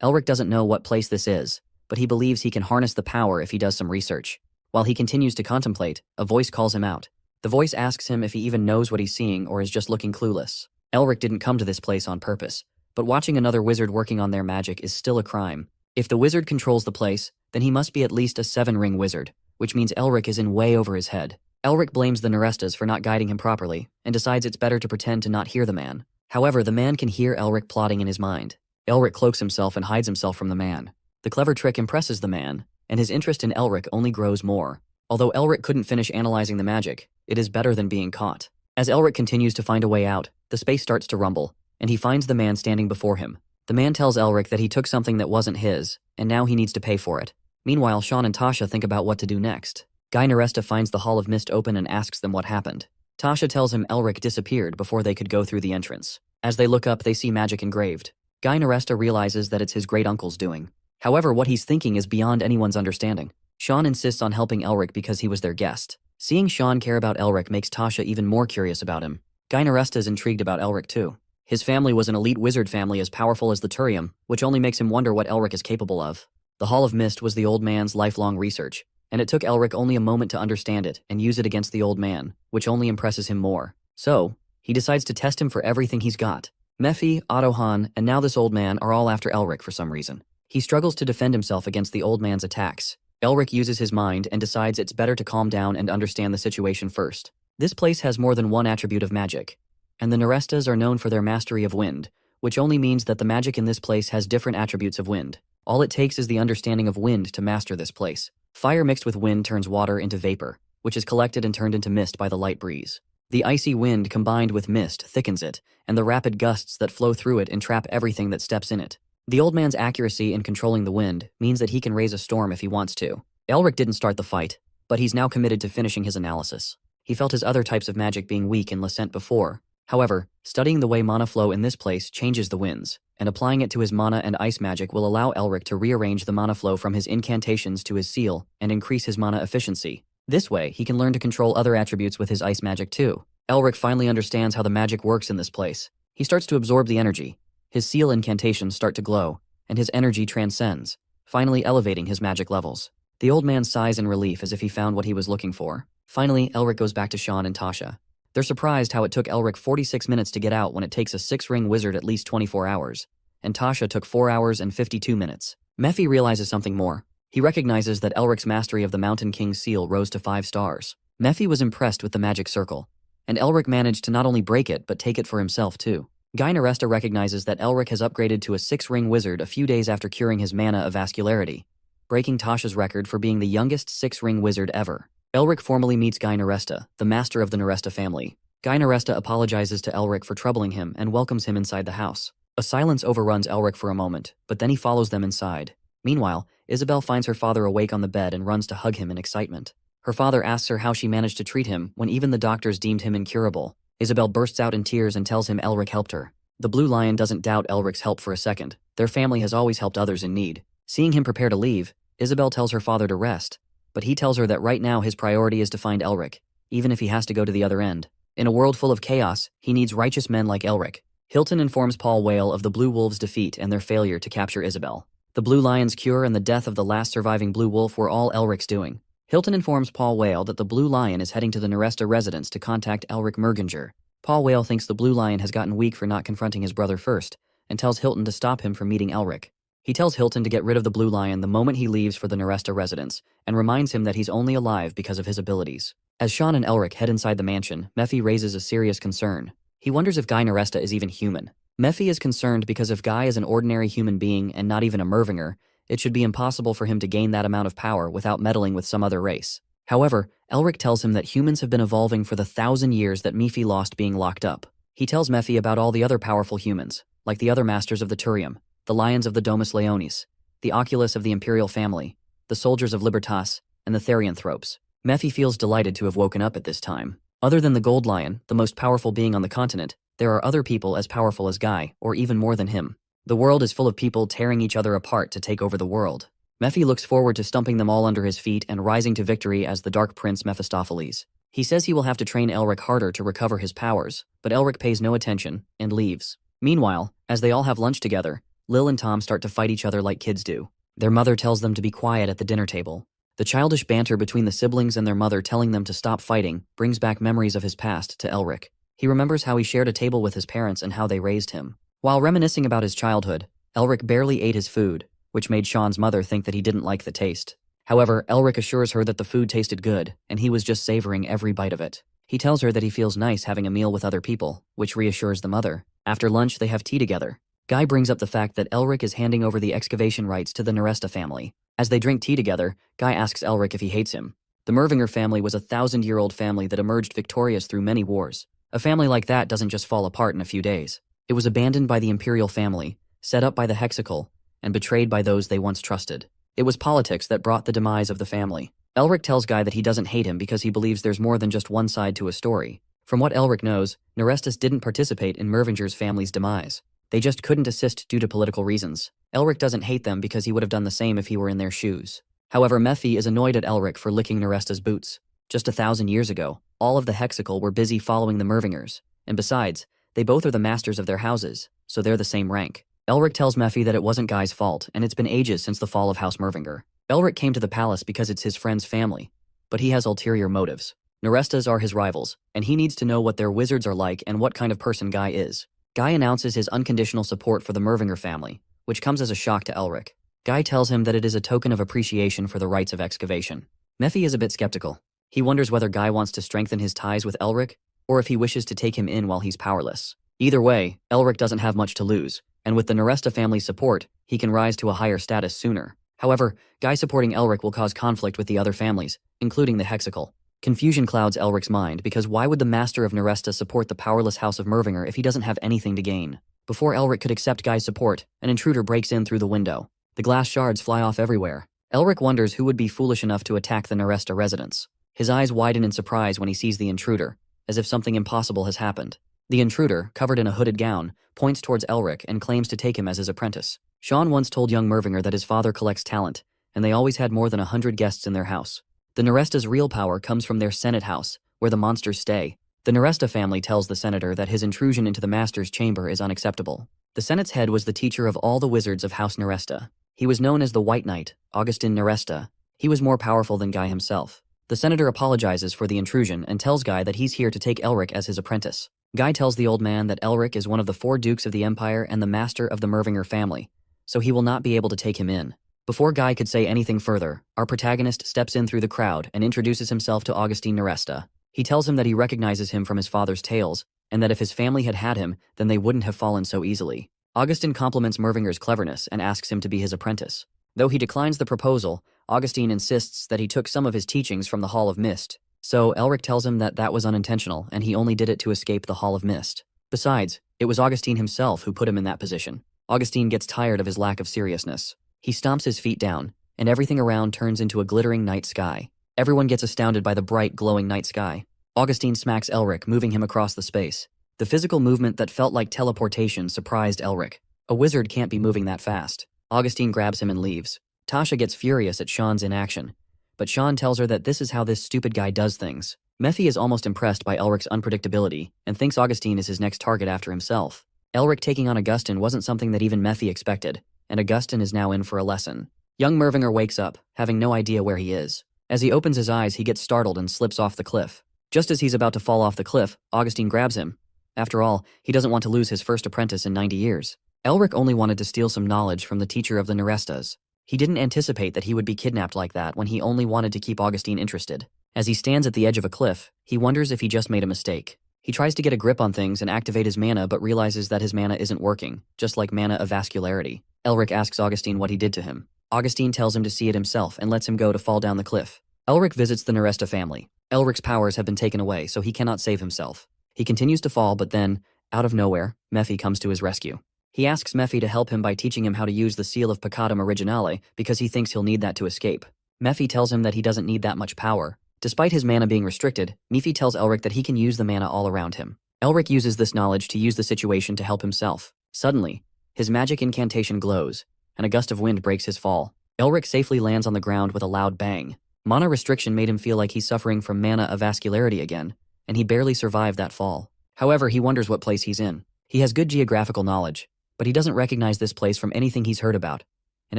S1: Elric doesn't know what place this is, but he believes he can harness the power if he does some research. While he continues to contemplate, a voice calls him out. The voice asks him if he even knows what he's seeing or is just looking clueless. Elric didn't come to this place on purpose, but watching another wizard working on their magic is still a crime. If the wizard controls the place, then he must be at least a 7-ring wizard, which means Elric is in way over his head. Elric blames the Narestas for not guiding him properly, and decides it's better to pretend to not hear the man. However, the man can hear Elric plotting in his mind. Elric cloaks himself and hides himself from the man. The clever trick impresses the man, and his interest in Elric only grows more. Although Elric couldn't finish analyzing the magic, it is better than being caught. As Elric continues to find a way out, the space starts to rumble, and he finds the man standing before him. The man tells Elric that he took something that wasn't his, and now he needs to pay for it. Meanwhile, Sean and Tasha think about what to do next. Guy Naresta finds the Hall of Mist open and asks them what happened. Tasha tells him Elric disappeared before they could go through the entrance. As they look up, they see magic engraved. Guy Naresta realizes that it's his great-uncle's doing. However, what he's thinking is beyond anyone's understanding. Sean insists on helping Elric because he was their guest. Seeing Sean care about Elric makes Tasha even more curious about him. Guy Naresta is intrigued about Elric too. His family was an elite wizard family as powerful as the Turium, which only makes him wonder what Elric is capable of. The Hall of Mist was the old man's lifelong research, and it took Elric only a moment to understand it and use it against the old man, which only impresses him more. So, he decides to test him for everything he's got. Mephi, Ottohan, and now this old man are all after Elric for some reason. He struggles to defend himself against the old man's attacks. Elric uses his mind and decides it's better to calm down and understand the situation first. This place has more than one attribute of magic, and the Narestas are known for their mastery of wind, which only means that the magic in this place has different attributes of wind. All it takes is the understanding of wind to master this place. Fire mixed with wind turns water into vapor, which is collected and turned into mist by the light breeze. The icy wind combined with mist thickens it, and the rapid gusts that flow through it entrap everything that steps in it. The old man's accuracy in controlling the wind means that he can raise a storm if he wants to. Elric didn't start the fight, but he's now committed to finishing his analysis. He felt his other types of magic being weak in Lascent before. However, studying the way mana flow in this place changes the winds, and applying it to his mana and ice magic will allow Elric to rearrange the mana flow from his incantations to his seal and increase his mana efficiency. This way, he can learn to control other attributes with his ice magic too. Elric finally understands how the magic works in this place. He starts to absorb the energy. His seal incantations start to glow, and his energy transcends, finally elevating his magic levels. The old man sighs in relief as if he found what he was looking for. Finally, Elric goes back to Sean and Tasha. They're surprised how it took Elric 46 minutes to get out when it takes a 6-ring wizard at least 24 hours, and Tasha took 4 hours and 52 minutes. Mephi realizes something more. He recognizes that Elric's mastery of the Mountain King's seal rose to 5 stars. Mephi was impressed with the magic circle, and Elric managed to not only break it but take it for himself too. Guy Naresta recognizes that Elric has upgraded to a 6-ring wizard a few days after curing his mana of vascularity, breaking Tasha's record for being the youngest 6-ring wizard ever. Elric formally meets Guy Naresta, the master of the Naresta family. Guy Naresta apologizes to Elric for troubling him and welcomes him inside the house. A silence overruns Elric for a moment, but then he follows them inside. Meanwhile, Isabel finds her father awake on the bed and runs to hug him in excitement. Her father asks her how she managed to treat him when even the doctors deemed him incurable. Isabel bursts out in tears and tells him Elric helped her. The Blue Lion doesn't doubt Elric's help for a second. Their family has always helped others in need. Seeing him prepare to leave, Isabel tells her father to rest, but he tells her that right now his priority is to find Elric, even if he has to go to the other end. In a world full of chaos, he needs righteous men like Elric. Hilton informs Paul Whale of the Blue Wolves' defeat and their failure to capture Isabel. The Blue Lion's cure and the death of the last surviving Blue Wolf were all Elric's doing. Hilton informs Paul Whale that the Blue Lion is heading to the Naresta residence to contact Elric Merginger. Paul Whale thinks the Blue Lion has gotten weak for not confronting his brother first, and tells Hilton to stop him from meeting Elric. He tells Hilton to get rid of the Blue Lion the moment he leaves for the Naresta residence, and reminds him that he's only alive because of his abilities. As Sean and Elric head inside the mansion, Mephi raises a serious concern. He wonders if Guy Naresta is even human. Mephi is concerned because if Guy is an ordinary human being and not even a Mervinger, it should be impossible for him to gain that amount of power without meddling with some other race. However, Elric tells him that humans have been evolving for the 1,000 years that Mephi lost being locked up. He tells Mephi about all the other powerful humans, like the other masters of the Turium, the Lions of the Domus Leonis, the Oculus of the Imperial family, the Soldiers of Libertas, and the Therianthropes. Mephi feels delighted to have woken up at this time. Other than the Gold Lion, the most powerful being on the continent, there are other people as powerful as Guy, or even more than him. The world is full of people tearing each other apart to take over the world. Mephi looks forward to stumping them all under his feet and rising to victory as the Dark Prince Mephistopheles. He says he will have to train Elric harder to recover his powers, but Elric pays no attention and leaves. Meanwhile, as they all have lunch together, Lil and Tom start to fight each other like kids do. Their mother tells them to be quiet at the dinner table. The childish banter between the siblings and their mother telling them to stop fighting brings back memories of his past to Elric. He remembers how he shared a table with his parents and how they raised him. While reminiscing about his childhood, Elric barely ate his food, which made Sean's mother think that he didn't like the taste. However, Elric assures her that the food tasted good, and he was just savoring every bite of it. He tells her that he feels nice having a meal with other people, which reassures the mother. After lunch, they have tea together. Guy brings up the fact that Elric is handing over the excavation rights to the Naresta family. As they drink tea together, Guy asks Elric if he hates him. The Mervinger family was a 1,000-year-old family that emerged victorious through many wars. A family like that doesn't just fall apart in a few days. It was abandoned by the Imperial family, set up by the Hexical, and betrayed by those they once trusted. It was politics that brought the demise of the family. Elric tells Guy that he doesn't hate him because he believes there's more than just one side to a story. From what Elric knows, Narestus didn't participate in Mervinger's family's demise. They just couldn't assist due to political reasons. Elric doesn't hate them because he would have done the same if he were in their shoes. However, Mephi is annoyed at Elric for licking Naresta's boots. Just 1,000 years ago, all of the Hexical were busy following the Mervingers, and besides, they both are the masters of their houses, so they're the same rank. Elric tells Mephi that it wasn't Guy's fault, and it's been ages since the fall of House Mervinger. Elric came to the palace because it's his friend's family, but he has ulterior motives. Narestas are his rivals, and he needs to know what their wizards are like and what kind of person Guy is. Guy announces his unconditional support for the Mervinger family, which comes as a shock to Elric. Guy tells him that it is a token of appreciation for the rites of excavation. Mephi is a bit skeptical. He wonders whether Guy wants to strengthen his ties with Elric, or if he wishes to take him in while he's powerless. Either way, Elric doesn't have much to lose, and with the Naresta family's support, he can rise to a higher status sooner. However, Guy supporting Elric will cause conflict with the other families, including the Hexical. Confusion clouds Elric's mind because why would the master of Naresta support the powerless House of Mervinger if he doesn't have anything to gain? Before Elric could accept Guy's support, an intruder breaks in through the window. The glass shards fly off everywhere. Elric wonders who would be foolish enough to attack the Naresta residents. His eyes widen in surprise when he sees the intruder, as if something impossible has happened. The intruder, covered in a hooded gown, points towards Elric and claims to take him as his apprentice. Sean once told young Mervinger that his father collects talent, and they always had more than 100 guests in their house. The Naresta's real power comes from their Senate house, where the monsters stay. The Naresta family tells the senator that his intrusion into the master's chamber is unacceptable. The Senate's head was the teacher of all the wizards of House Naresta. He was known as the White Knight, Augustin Naresta. He was more powerful than Guy himself. The senator apologizes for the intrusion and tells Guy that he's here to take Elric as his apprentice. Guy tells the old man that Elric is one of the 4 dukes of the Empire and the master of the Mervinger family, so he will not be able to take him in. Before Guy could say anything further, our protagonist steps in through the crowd and introduces himself to Augustin Naresta. He tells him that he recognizes him from his father's tales, and that if his family had had him, then they wouldn't have fallen so easily. Augustin compliments Mervinger's cleverness and asks him to be his apprentice. Though he declines the proposal, Augustin insists that he took some of his teachings from the Hall of Mist. So Elric tells him that that was unintentional and he only did it to escape the Hall of Mist. Besides, it was Augustin himself who put him in that position. Augustin gets tired of his lack of seriousness. He stomps his feet down, and everything around turns into a glittering night sky. Everyone gets astounded by the bright, glowing night sky. Augustin smacks Elric, moving him across the space. The physical movement that felt like teleportation surprised Elric. A wizard can't be moving that fast. Augustin grabs him and leaves. Tasha gets furious at Sean's inaction, but Sean tells her that this is how this stupid guy does things. Mephi is almost impressed by Elric's unpredictability and thinks Augustin is his next target after himself. Elric taking on Augustin wasn't something that even Mephi expected, and Augustin is now in for a lesson. Young Mervinger wakes up, having no idea where he is. As he opens his eyes, he gets startled and slips off the cliff. Just as he's about to fall off the cliff, Augustin grabs him. After all, he doesn't want to lose his first apprentice in 90 years. Elric only wanted to steal some knowledge from the teacher of the Narestas. He didn't anticipate that he would be kidnapped like that when he only wanted to keep Augustin interested. As he stands at the edge of a cliff, he wonders if he just made a mistake. He tries to get a grip on things and activate his mana but realizes that his mana isn't working, just like mana of vascularity. Elric asks Augustin what he did to him. Augustin tells him to see it himself and lets him go to fall down the cliff. Elric visits the Naresta family. Elric's powers have been taken away, so he cannot save himself. He continues to fall, but then, out of nowhere, Mephi comes to his rescue. He asks Mephi to help him by teaching him how to use the Seal of Peccatum Originale because he thinks he'll need that to escape. Mephi tells him that he doesn't need that much power. Despite his mana being restricted, Mephi tells Elric that he can use the mana all around him. Elric uses this knowledge to use the situation to help himself. Suddenly, his magic incantation glows, and a gust of wind breaks his fall. Elric safely lands on the ground with a loud bang. Mana restriction made him feel like he's suffering from mana of vascularity again, and he barely survived that fall. However, he wonders what place he's in. He has good geographical knowledge, but he doesn't recognize this place from anything he's heard about, and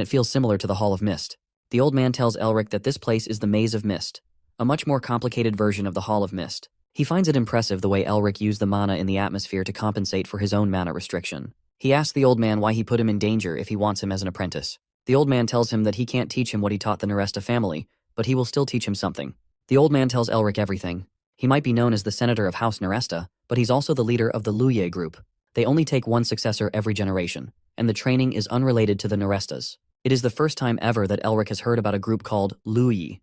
S1: it feels similar to the Hall of Mist. The old man tells Elric that this place is the Maze of Mist, a much more complicated version of the Hall of Mist. He finds it impressive the way Elric used the mana in the atmosphere to compensate for his own mana restriction. He asks the old man why he put him in danger if he wants him as an apprentice. The old man tells him that he can't teach him what he taught the Naresta family, but he will still teach him something. The old man tells Elric everything. He might be known as the senator of House Naresta, but he's also the leader of the Luye group. They only take one successor every generation, and the training is unrelated to the Narestas. It is the first time ever that Elric has heard about a group called Luyi.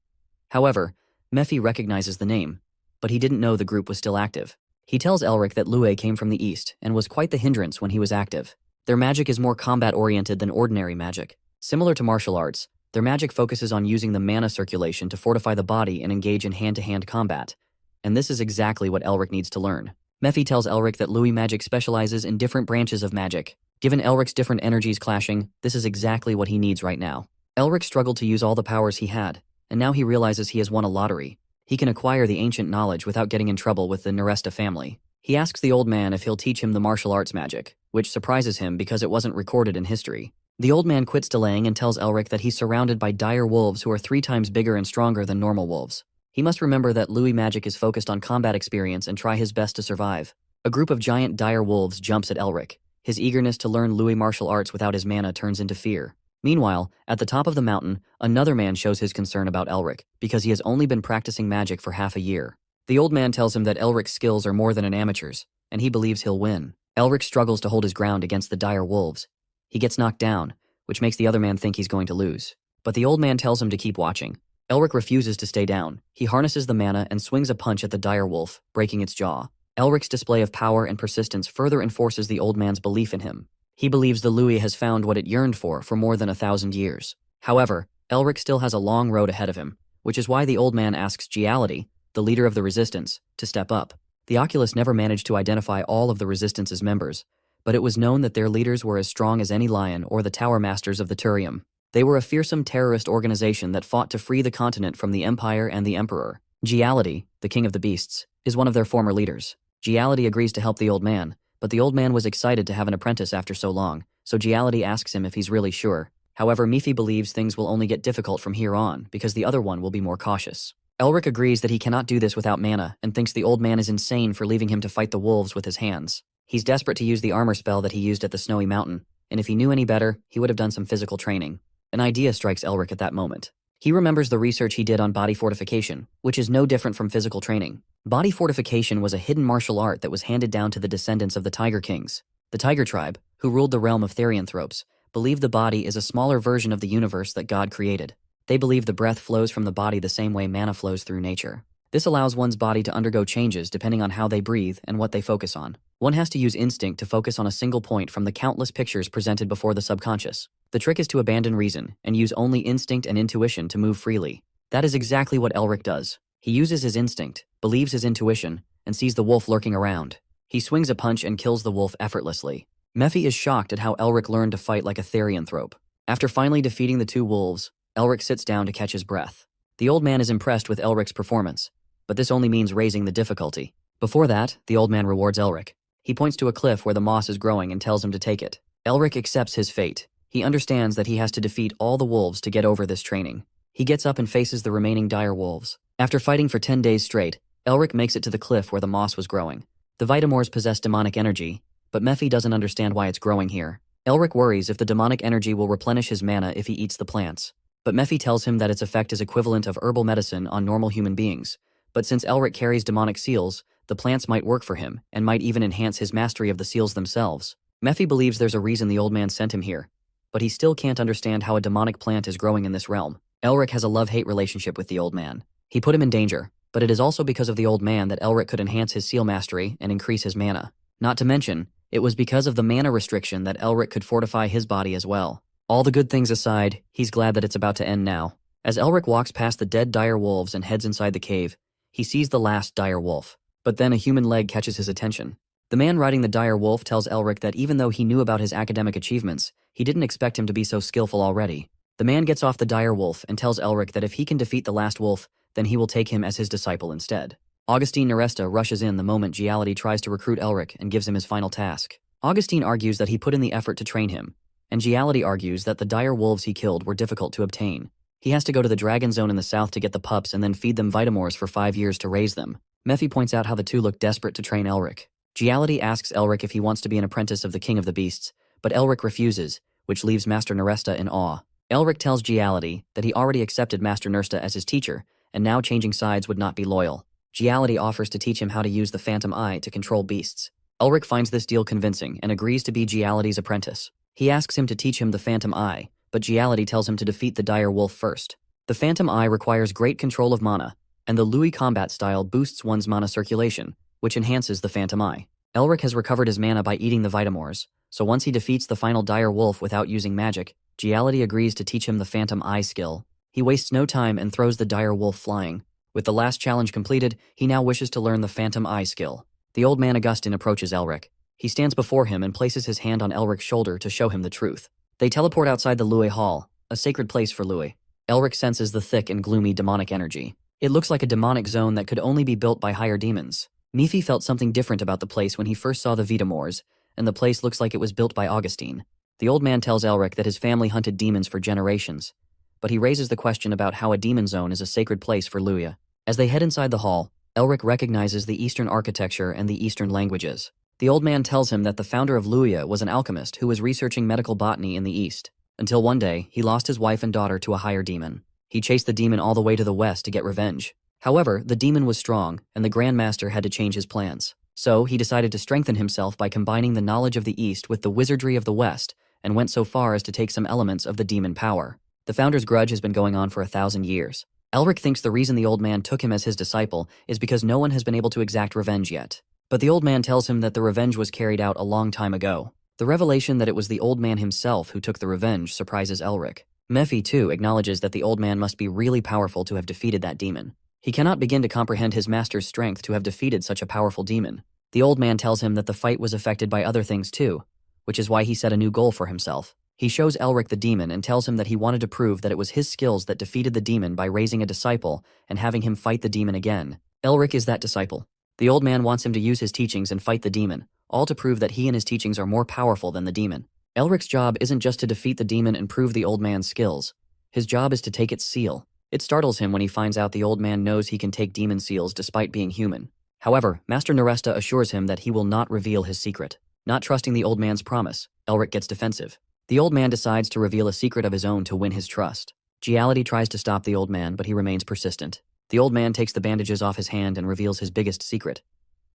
S1: However, Mephi recognizes the name, but he didn't know the group was still active. He tells Elric that Luye came from the east and was quite the hindrance when he was active. Their magic is more combat-oriented than ordinary magic. Similar to martial arts, their magic focuses on using the mana circulation to fortify the body and engage in hand-to-hand combat. And this is exactly what Elric needs to learn. Mephi tells Elric that Luyi magic specializes in different branches of magic. Given Elric's different energies clashing, this is exactly what he needs right now. Elric struggled to use all the powers he had, and now he realizes he has won a lottery. He can acquire the ancient knowledge without getting in trouble with the Naresta family. He asks the old man if he'll teach him the martial arts magic, which surprises him because it wasn't recorded in history. The old man quits delaying and tells Elric that he's surrounded by dire wolves who are 3 times bigger and stronger than normal wolves. He must remember that Luyi magic is focused on combat experience and try his best to survive. A group of giant dire wolves jumps at Elric. His eagerness to learn Luyi martial arts without his mana turns into fear. Meanwhile, at the top of the mountain, another man shows his concern about Elric because he has only been practicing magic for half a year. The old man tells him that Elric's skills are more than an amateur's, and he believes he'll win. Elric struggles to hold his ground against the dire wolves. He gets knocked down, which makes the other man think he's going to lose. But the old man tells him to keep watching. Elric refuses to stay down. He harnesses the mana and swings a punch at the dire wolf, breaking its jaw. Elric's display of power and persistence further enforces the old man's belief in him. He believes the Luyi has found what it yearned for more than 1,000 years. However, Elric still has a long road ahead of him, which is why the old man asks Giality, the leader of the resistance, to step up. The Oculus never managed to identify all of the resistance's members, but it was known that their leaders were as strong as any lion or the tower masters of the Turium. They were a fearsome terrorist organization that fought to free the continent from the Empire and the Emperor. Giality, the king of the beasts, is one of their former leaders. Giality agrees to help the old man, but the old man was excited to have an apprentice after so long, so Giality asks him if he's really sure. However, Mifi believes things will only get difficult from here on because the other one will be more cautious. Elric agrees that he cannot do this without mana and thinks the old man is insane for leaving him to fight the wolves with his hands. He's desperate to use the armor spell that he used at the Snowy Mountain, and if he knew any better, he would have done some physical training. An idea strikes Elric at that moment. He remembers the research he did on body fortification, which is no different from physical training. Body fortification was a hidden martial art that was handed down to the descendants of the Tiger Kings. The Tiger tribe, who ruled the realm of Therianthropes, believe the body is a smaller version of the universe that God created. They believe the breath flows from the body the same way mana flows through nature. This allows one's body to undergo changes depending on how they breathe and what they focus on. One has to use instinct to focus on a single point from the countless pictures presented before the subconscious. The trick is to abandon reason and use only instinct and intuition to move freely. That is exactly what Elric does. He uses his instinct, believes his intuition, and sees the wolf lurking around. He swings a punch and kills the wolf effortlessly. Mephi is shocked at how Elric learned to fight like a Therianthrope. After finally defeating the two wolves, Elric sits down to catch his breath. The old man is impressed with Elric's performance, but this only means raising the difficulty. Before that, the old man rewards Elric. He points to a cliff where the moss is growing and tells him to take it. Elric accepts his fate. He understands that he has to defeat all the wolves to get over this training. He gets up and faces the remaining dire wolves. After fighting for 10 days straight, Elric makes it to the cliff where the moss was growing. The Vitamors possess demonic energy, but Mephi doesn't understand why it's growing here. Elric worries if the demonic energy will replenish his mana if he eats the plants. But Mephi tells him that its effect is equivalent of herbal medicine on normal human beings. But since Elric carries demonic seals, the plants might work for him, and might even enhance his mastery of the seals themselves. Mephi believes there's a reason the old man sent him here, but he still can't understand how a demonic plant is growing in this realm. Elric has a love-hate relationship with the old man. He put him in danger, but it is also because of the old man that Elric could enhance his seal mastery and increase his mana. Not to mention, it was because of the mana restriction that Elric could fortify his body as well. All the good things aside, he's glad that it's about to end now. As Elric walks past the dead dire wolves and heads inside the cave, he sees the last dire wolf. But then a human leg catches his attention. The man riding the dire wolf tells Elric that even though he knew about his academic achievements, he didn't expect him to be so skillful already. The man gets off the dire wolf and tells Elric that if he can defeat the last wolf, then he will take him as his disciple instead. Augustine Neresta rushes in the moment Giality tries to recruit Elric and gives him his final task. Augustine argues that he put in the effort to train him, and Giality argues that the dire wolves he killed were difficult to obtain. He has to go to the Dragon Zone in the south to get the pups and then feed them Vitamors for 5 years to raise them. Mephi points out how the two look desperate to train Elric. Giality asks Elric if he wants to be an apprentice of the King of the Beasts, but Elric refuses, which leaves Master Neresta in awe. Elric tells Giality that he already accepted Master Neresta as his teacher, and now changing sides would not be loyal. Giality offers to teach him how to use the Phantom Eye to control beasts. Elric finds this deal convincing and agrees to be Giality's apprentice. He asks him to teach him the Phantom Eye, but Giality tells him to defeat the dire wolf first. The Phantom Eye requires great control of mana, and the Louis combat style boosts one's mana circulation, which enhances the Phantom Eye. Elric has recovered his mana by eating the Vitamors, so once he defeats the final dire wolf without using magic, Giality agrees to teach him the Phantom Eye skill. He wastes no time and throws the dire wolf flying. With the last challenge completed, he now wishes to learn the Phantom Eye skill. The old man Augustine approaches Elric. He stands before him and places his hand on Elric's shoulder to show him the truth. They teleport outside the Louis Hall, a sacred place for Louis. Elric senses the thick and gloomy demonic energy. It looks like a demonic zone that could only be built by higher demons. Mephi felt something different about the place when he first saw the Vitamors, and the place looks like it was built by Augustine. The old man tells Elric that his family hunted demons for generations, but he raises the question about how a demon zone is a sacred place for Luya. As they head inside the hall, Elric recognizes the Eastern architecture and the Eastern languages. The old man tells him that the founder of Luya was an alchemist who was researching medical botany in the East, until one day he lost his wife and daughter to a higher demon. He chased the demon all the way to the west to get revenge. However, the demon was strong, and the Grand Master had to change his plans. So, he decided to strengthen himself by combining the knowledge of the East with the wizardry of the West, and went so far as to take some elements of the demon power. The founder's grudge has been going on for 1,000 years. Elric thinks the reason the old man took him as his disciple is because no one has been able to exact revenge yet. But the old man tells him that the revenge was carried out a long time ago. The revelation that it was the old man himself who took the revenge surprises Elric. Mephi, too, acknowledges that the old man must be really powerful to have defeated that demon. He cannot begin to comprehend his master's strength to have defeated such a powerful demon. The old man tells him that the fight was affected by other things too, which is why he set a new goal for himself. He shows Elric the demon and tells him that he wanted to prove that it was his skills that defeated the demon by raising a disciple and having him fight the demon again. Elric is that disciple. The old man wants him to use his teachings and fight the demon, all to prove that he and his teachings are more powerful than the demon. Elric's job isn't just to defeat the demon and prove the old man's skills. His job is to take its seal. It startles him when he finds out the old man knows he can take demon seals despite being human. However, Master Naresta assures him that he will not reveal his secret. Not trusting the old man's promise, Elric gets defensive. The old man decides to reveal a secret of his own to win his trust. Giality tries to stop the old man, but he remains persistent. The old man takes the bandages off his hand and reveals his biggest secret: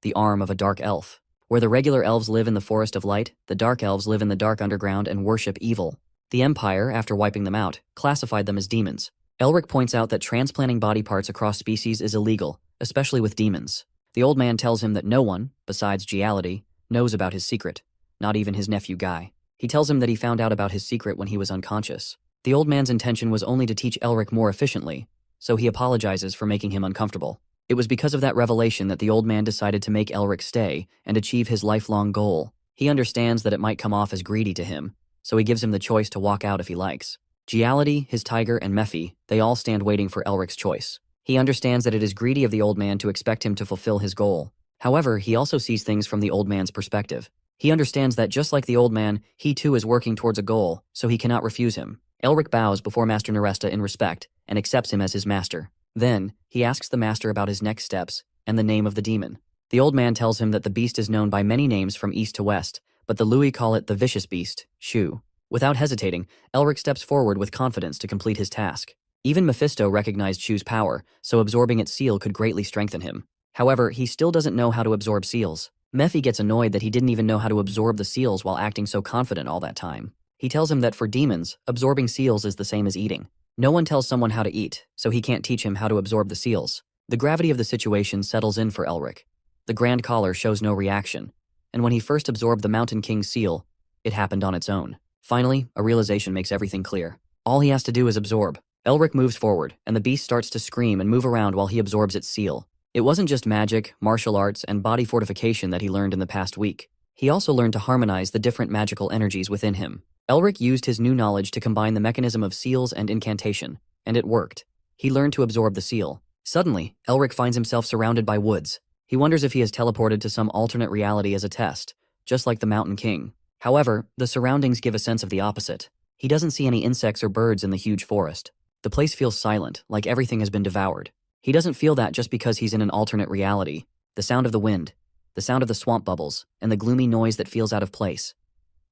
S1: the arm of a dark elf. Where the regular elves live in the forest of light, the dark elves live in the dark underground and worship evil. The Empire, after wiping them out, classified them as demons. Elric points out that transplanting body parts across species is illegal, especially with demons. The old man tells him that no one, besides Giality, knows about his secret, not even his nephew Guy. He tells him that he found out about his secret when he was unconscious. The old man's intention was only to teach Elric more efficiently, so he apologizes for making him uncomfortable. It was because of that revelation that the old man decided to make Elric stay and achieve his lifelong goal. He understands that it might come off as greedy to him, so he gives him the choice to walk out if he likes. Giality, his tiger, and Mephi, they all stand waiting for Elric's choice. He understands that it is greedy of the old man to expect him to fulfill his goal. However, he also sees things from the old man's perspective. He understands that just like the old man, he too is working towards a goal, so he cannot refuse him. Elric bows before Master Naresta in respect and accepts him as his master. Then, he asks the master about his next steps and the name of the demon. The old man tells him that the beast is known by many names from east to west, but the Lui call it the vicious beast, Shu. Without hesitating, Elric steps forward with confidence to complete his task. Even Mephisto recognized Shu's power, so absorbing its seal could greatly strengthen him. However, he still doesn't know how to absorb seals. Mephi gets annoyed that he didn't even know how to absorb the seals while acting so confident all that time. He tells him that for demons, absorbing seals is the same as eating. No one tells someone how to eat, so he can't teach him how to absorb the seals. The gravity of the situation settles in for Elric. The Grand Collar shows no reaction, and when he first absorbed the Mountain King's seal, it happened on its own. Finally, a realization makes everything clear. All he has to do is absorb. Elric moves forward, and the beast starts to scream and move around while he absorbs its seal. It wasn't just magic, martial arts, and body fortification that he learned in the past week. He also learned to harmonize the different magical energies within him. Elric used his new knowledge to combine the mechanism of seals and incantation, and it worked. He learned to absorb the seal. Suddenly, Elric finds himself surrounded by woods. He wonders if he has teleported to some alternate reality as a test, just like the Mountain King. However, the surroundings give a sense of the opposite. He doesn't see any insects or birds in the huge forest. The place feels silent, like everything has been devoured. He doesn't feel that just because he's in an alternate reality. The sound of the wind, the sound of the swamp bubbles, and the gloomy noise that feels out of place.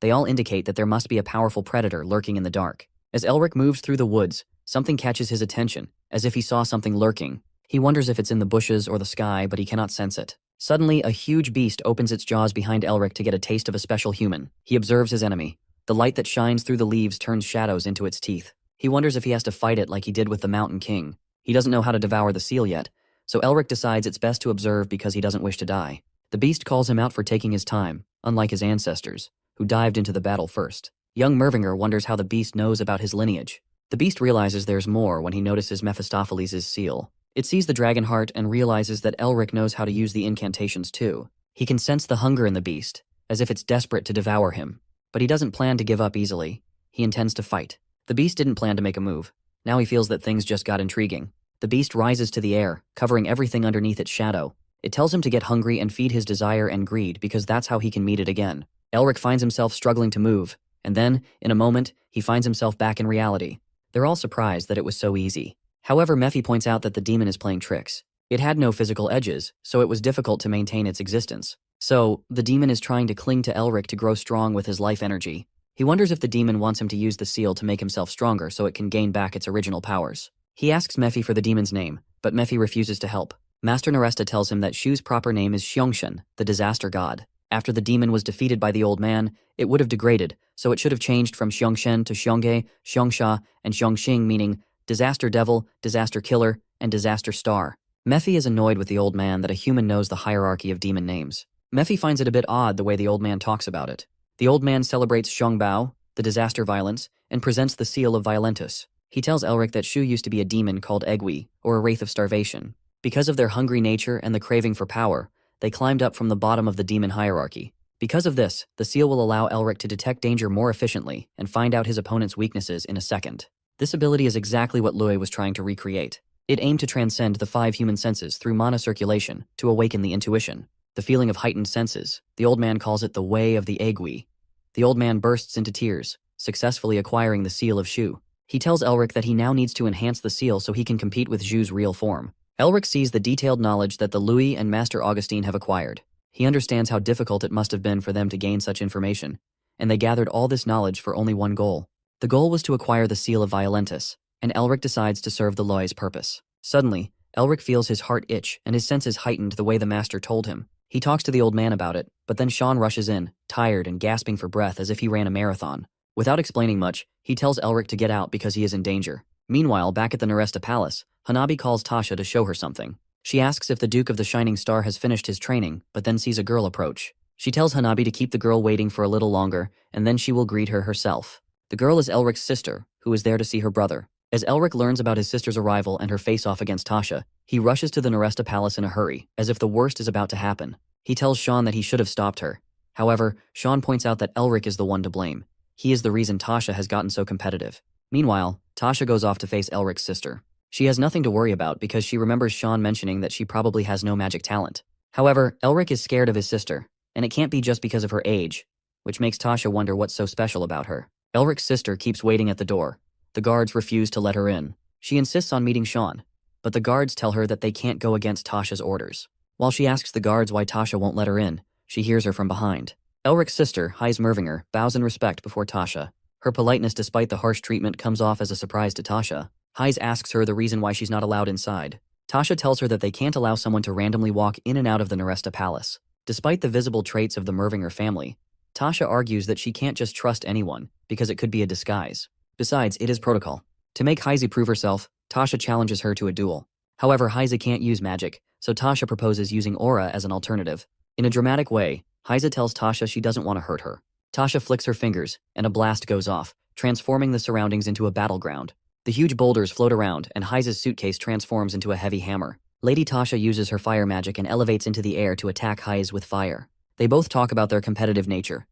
S1: They all indicate that there must be a powerful predator lurking in the dark. As Elric moves through the woods, something catches his attention, as if he saw something lurking. He wonders if it's in the bushes or the sky, but he cannot sense it. Suddenly, a huge beast opens its jaws behind Elric to get a taste of a special human. He observes his enemy. The light that shines through the leaves turns shadows into its teeth. He wonders if he has to fight it like he did with the Mountain King. He doesn't know how to devour the seal yet, so Elric decides it's best to observe because he doesn't wish to die. The beast calls him out for taking his time, unlike his ancestors, who dived into the battle first. Young Mervinger wonders how the beast knows about his lineage. The beast realizes there's more when he notices Mephistopheles' seal. It sees the dragon heart and realizes that Elric knows how to use the incantations too. He can sense the hunger in the beast, as if it's desperate to devour him. But he doesn't plan to give up easily. He intends to fight. The beast didn't plan to make a move. Now he feels that things just got intriguing. The beast rises to the air, covering everything underneath its shadow. It tells him to get hungry and feed his desire and greed because that's how he can meet it again. Elric finds himself struggling to move, and then, in a moment, he finds himself back in reality. They're all surprised that it was so easy. However, Mephi points out that the demon is playing tricks. It had no physical edges, so it was difficult to maintain its existence. So, the demon is trying to cling to Elric to grow strong with his life energy. He wonders if the demon wants him to use the seal to make himself stronger so it can gain back its original powers. He asks Mephi for the demon's name, but Mephi refuses to help. Master Naresta tells him that Shu's proper name is Xiongshun, the disaster god. After the demon was defeated by the old man, it would have degraded, so it should have changed from Xiongshun to Xiongge, Xiongxia, and Xiongxing, meaning disaster devil, disaster killer, and disaster star. Mephi is annoyed with the old man that a human knows the hierarchy of demon names. Mephi finds it a bit odd the way the old man talks about it. The old man celebrates Xiangbao, the disaster violence, and presents the seal of Violentus. He tells Elric that Shu used to be a demon called Egwi, or a wraith of starvation. Because of their hungry nature and the craving for power, they climbed up from the bottom of the demon hierarchy. Because of this, the seal will allow Elric to detect danger more efficiently and find out his opponent's weaknesses in a second. This ability is exactly what Lui was trying to recreate. It aimed to transcend the 5 human senses through mana circulation to awaken the intuition, the feeling of heightened senses. The old man calls it the way of the Egwi. The old man bursts into tears, successfully acquiring the seal of Shu. He tells Elric that he now needs to enhance the seal so he can compete with Zhu's real form. Elric sees the detailed knowledge that the Louis and Master Augustine have acquired. He understands how difficult it must have been for them to gain such information, and they gathered all this knowledge for only one goal. The goal was to acquire the seal of Violentus, and Elric decides to serve the Louis' purpose. Suddenly, Elric feels his heart itch and his senses heightened the way the master told him. He talks to the old man about it, but then Sean rushes in, tired and gasping for breath as if he ran a marathon. Without explaining much, he tells Elric to get out because he is in danger. Meanwhile, back at the Neresta Palace, Hanabi calls Tasha to show her something. She asks if the Duke of the Shining Star has finished his training, but then sees a girl approach. She tells Hanabi to keep the girl waiting for a little longer, and then she will greet her herself. The girl is Elric's sister, who is there to see her brother. As Elric learns about his sister's arrival and her face-off against Tasha, he rushes to the Neresta Palace in a hurry, as if the worst is about to happen. He tells Sean that he should have stopped her. However, Sean points out that Elric is the one to blame. He is the reason Tasha has gotten so competitive. Meanwhile, Tasha goes off to face Elric's sister. She has nothing to worry about because she remembers Sean mentioning that she probably has no magic talent. However, Elric is scared of his sister, and it can't be just because of her age, which makes Tasha wonder what's so special about her. Elric's sister keeps waiting at the door. The guards refuse to let her in. She insists on meeting Sean, but the guards tell her that they can't go against Tasha's orders. While she asks the guards why Tasha won't let her in, she hears her from behind. Elric's sister, Heise Mervinger, bows in respect before Tasha. Her politeness despite the harsh treatment comes off as a surprise to Tasha. Heise asks her the reason why she's not allowed inside. Tasha tells her that they can't allow someone to randomly walk in and out of the Neresta Palace. Despite the visible traits of the Mervinger family, Tasha argues that she can't just trust anyone, because it could be a disguise. Besides, it is protocol. To make Heise prove herself, Tasha challenges her to a duel. However, Heise can't use magic, so Tasha proposes using aura as an alternative. In a dramatic way, Heise tells Tasha she doesn't want to hurt her. Tasha flicks her fingers, and a blast goes off, transforming the surroundings into a battleground. The huge boulders float around, and Heise's suitcase transforms into a heavy hammer. Lady Tasha uses her fire magic and elevates into the air to attack Heise with fire. They both talk about their competitive nature.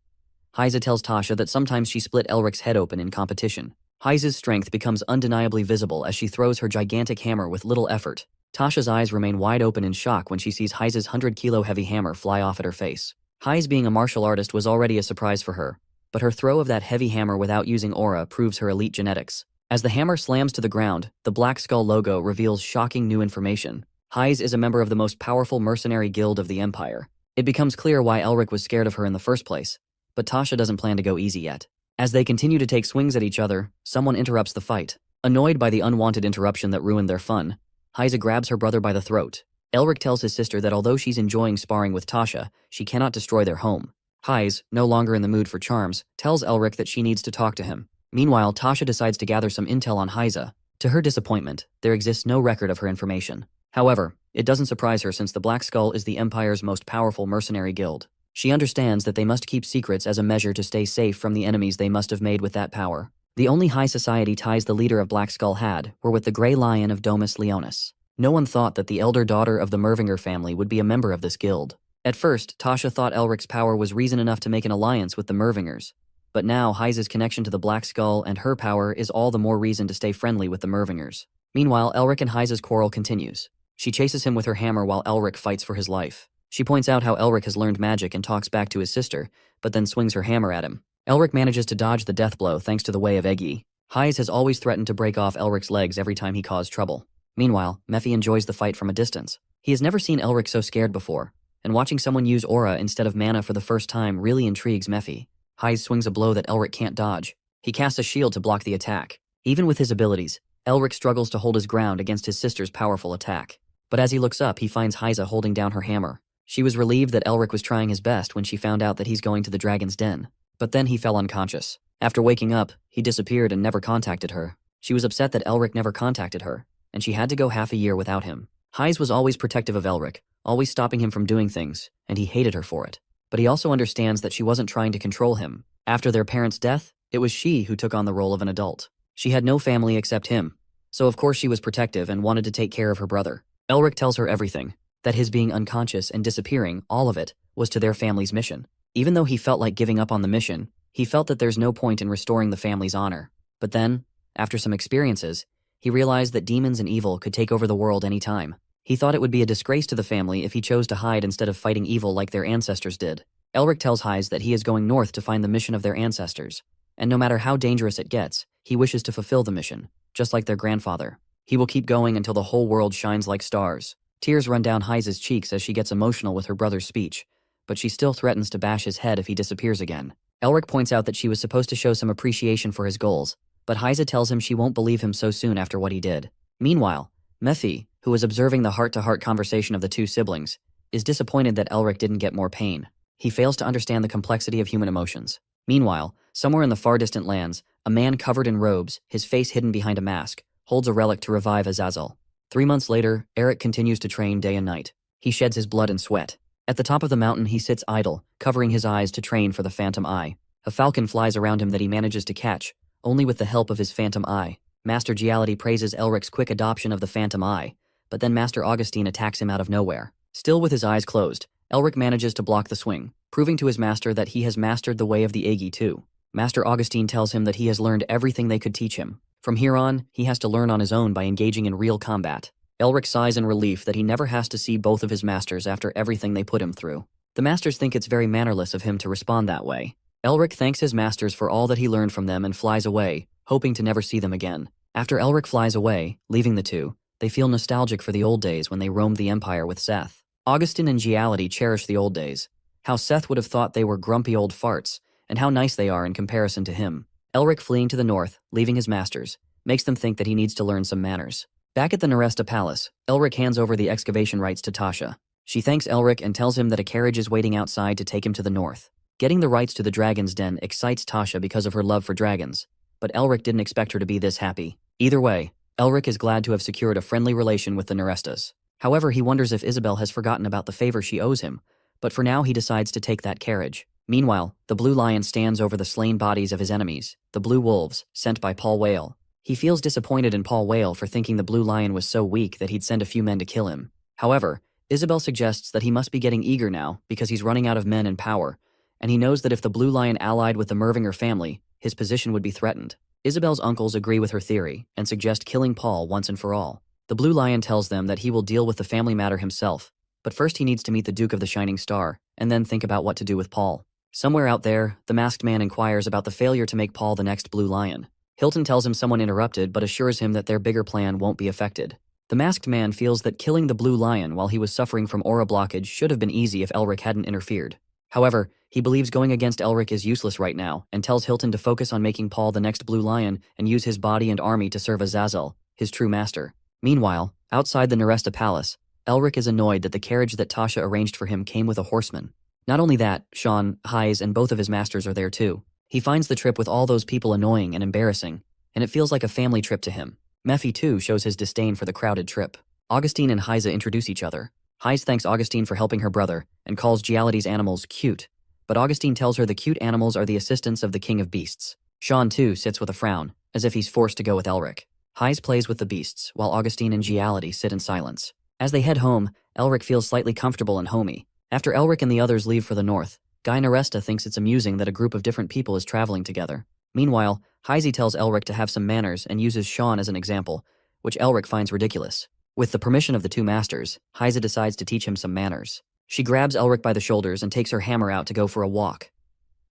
S1: Heise tells Tasha that sometimes she split Elric's head open in competition. Heise's strength becomes undeniably visible as she throws her gigantic hammer with little effort. Tasha's eyes remain wide open in shock when she sees Heise's 100-kilo heavy hammer fly off at her face. Heise being a martial artist was already a surprise for her, but her throw of that heavy hammer without using aura proves her elite genetics. As the hammer slams to the ground, the Black Skull logo reveals shocking new information. Heise is a member of the most powerful mercenary guild of the Empire. It becomes clear why Elric was scared of her in the first place, but Tasha doesn't plan to go easy yet. As they continue to take swings at each other, someone interrupts the fight. Annoyed by the unwanted interruption that ruined their fun, Heise grabs her brother by the throat. Elric tells his sister that although she's enjoying sparring with Tasha, she cannot destroy their home. Heise, no longer in the mood for charms, tells Elric that she needs to talk to him. Meanwhile, Tasha decides to gather some intel on Heise. To her disappointment, there exists no record of her information. However, it doesn't surprise her since the Black Skull is the Empire's most powerful mercenary guild. She understands that they must keep secrets as a measure to stay safe from the enemies they must have made with that power. The only high society ties the leader of Black Skull had were with the Grey Lion of Domus Leonis. No one thought that the elder daughter of the Mervinger family would be a member of this guild. At first, Tasha thought Elric's power was reason enough to make an alliance with the Mervingers. But now, Heise's connection to the Black Skull and her power is all the more reason to stay friendly with the Mervingers. Meanwhile, Elric and Heise's quarrel continues. She chases him with her hammer while Elric fights for his life. She points out how Elric has learned magic and talks back to his sister, but then swings her hammer at him. Elric manages to dodge the death blow thanks to the way of Eggy. Heise has always threatened to break off Elric's legs every time he caused trouble. Meanwhile, Mephi enjoys the fight from a distance. He has never seen Elric so scared before, and watching someone use aura instead of mana for the first time really intrigues Mephi. Heise swings a blow that Elric can't dodge. He casts a shield to block the attack. Even with his abilities, Elric struggles to hold his ground against his sister's powerful attack. But as he looks up, he finds Heise holding down her hammer. She was relieved that Elric was trying his best when she found out that he's going to the dragon's den. But then he fell unconscious. After waking up, he disappeared and never contacted her. She was upset that Elric never contacted her, and she had to go half a year without him. Heise was always protective of Elric, always stopping him from doing things, and he hated her for it. But he also understands that she wasn't trying to control him. After their parents' death, It was she who took on the role of an adult. She had no family except him, so of course she was protective and wanted to take care of her brother. Elric tells her everything, that his being unconscious and disappearing, all of it, was to their family's mission. Even though he felt like giving up on the mission, he felt that there's no point in restoring the family's honor. But then, after some experiences, he realized that demons and evil could take over the world any time. He thought it would be a disgrace to the family if he chose to hide instead of fighting evil like their ancestors did. Elric tells Heise that he is going north to find the mission of their ancestors, and no matter how dangerous it gets, he wishes to fulfill the mission, just like their grandfather. He will keep going until the whole world shines like stars. Tears run down Heise's cheeks as she gets emotional with her brother's speech, but she still threatens to bash his head if he disappears again. Elric points out that she was supposed to show some appreciation for his goals, but Heise tells him she won't believe him so soon after what he did. Meanwhile, Mephi, who was observing the heart-to-heart conversation of the two siblings, is disappointed that Elric didn't get more pain. He fails to understand the complexity of human emotions. Meanwhile, somewhere in the far distant lands, a man covered in robes, his face hidden behind a mask, holds a relic to revive Azazel. 3 months later, Eric continues to train day and night. He sheds his blood and sweat. At the top of the mountain, he sits idle, covering his eyes to train for the Phantom Eye. A falcon flies around him that he manages to catch, only with the help of his Phantom Eye. Master Giality praises Elric's quick adoption of the Phantom Eye, but then Master Augustine attacks him out of nowhere. Still with his eyes closed, Elric manages to block the swing, proving to his master that he has mastered the way of the Agi too. Master Augustine tells him that he has learned everything they could teach him. From here on, he has to learn on his own by engaging in real combat. Elric sighs in relief that he never has to see both of his masters after everything they put him through. The masters think it's very mannerless of him to respond that way. Elric thanks his masters for all that he learned from them and flies away, hoping to never see them again. After Elric flies away, leaving the two, they feel nostalgic for the old days when they roamed the Empire with Seth. Augustine and Giality cherish the old days. How Seth would have thought they were grumpy old farts, and how nice they are in comparison to him. Elric fleeing to the north, leaving his masters, makes them think that he needs to learn some manners. Back at the Neresta Palace, Elric hands over the excavation rights to Tasha. She thanks Elric and tells him that a carriage is waiting outside to take him to the north. Getting the rights to the Dragon's Den excites Tasha because of her love for dragons, but Elric didn't expect her to be this happy. Either way, Elric is glad to have secured a friendly relation with the Nerestas. However, he wonders if Isabel has forgotten about the favor she owes him, but for now he decides to take that carriage. Meanwhile, the Blue Lion stands over the slain bodies of his enemies, the Blue Wolves, sent by Paul Whale. He feels disappointed in Paul Whale for thinking the Blue Lion was so weak that he'd send a few men to kill him. However, Isabel suggests that he must be getting eager now because he's running out of men and power, and he knows that if the Blue Lion allied with the Mervinger family, his position would be threatened. Isabel's uncles agree with her theory and suggest killing Paul once and for all. The Blue Lion tells them that he will deal with the family matter himself, but first he needs to meet the Duke of the Shining Star, and then think about what to do with Paul. Somewhere out there, the masked man inquires about the failure to make Paul the next Blue Lion. Hilton tells him someone interrupted but assures him that their bigger plan won't be affected. The masked man feels that killing the Blue Lion while he was suffering from aura blockage should have been easy if Elric hadn't interfered. However, he believes going against Elric is useless right now and tells Hilton to focus on making Paul the next Blue Lion and use his body and army to serve Azazel, his true master. Meanwhile, outside the Neresta Palace, Elric is annoyed that the carriage that Tasha arranged for him came with a horseman. Not only that, Sean, Heise, and both of his masters are there too. He finds the trip with all those people annoying and embarrassing, and it feels like a family trip to him. Mephi too shows his disdain for the crowded trip. Augustine and Heise introduce each other. Heise thanks Augustine for helping her brother, and calls Giality's animals cute, but Augustine tells her the cute animals are the assistants of the King of Beasts. Sean too sits with a frown, as if he's forced to go with Elric. Heise plays with the beasts, while Augustine and Giality sit in silence. As they head home, Elric feels slightly comfortable and homey. After Elric and the others leave for the north, Guy Neresta thinks it's amusing that a group of different people is traveling together. Meanwhile, Heise tells Elric to have some manners and uses Sean as an example, which Elric finds ridiculous. With the permission of the two masters, Heise decides to teach him some manners. She grabs Elric by the shoulders and takes her hammer out to go for a walk.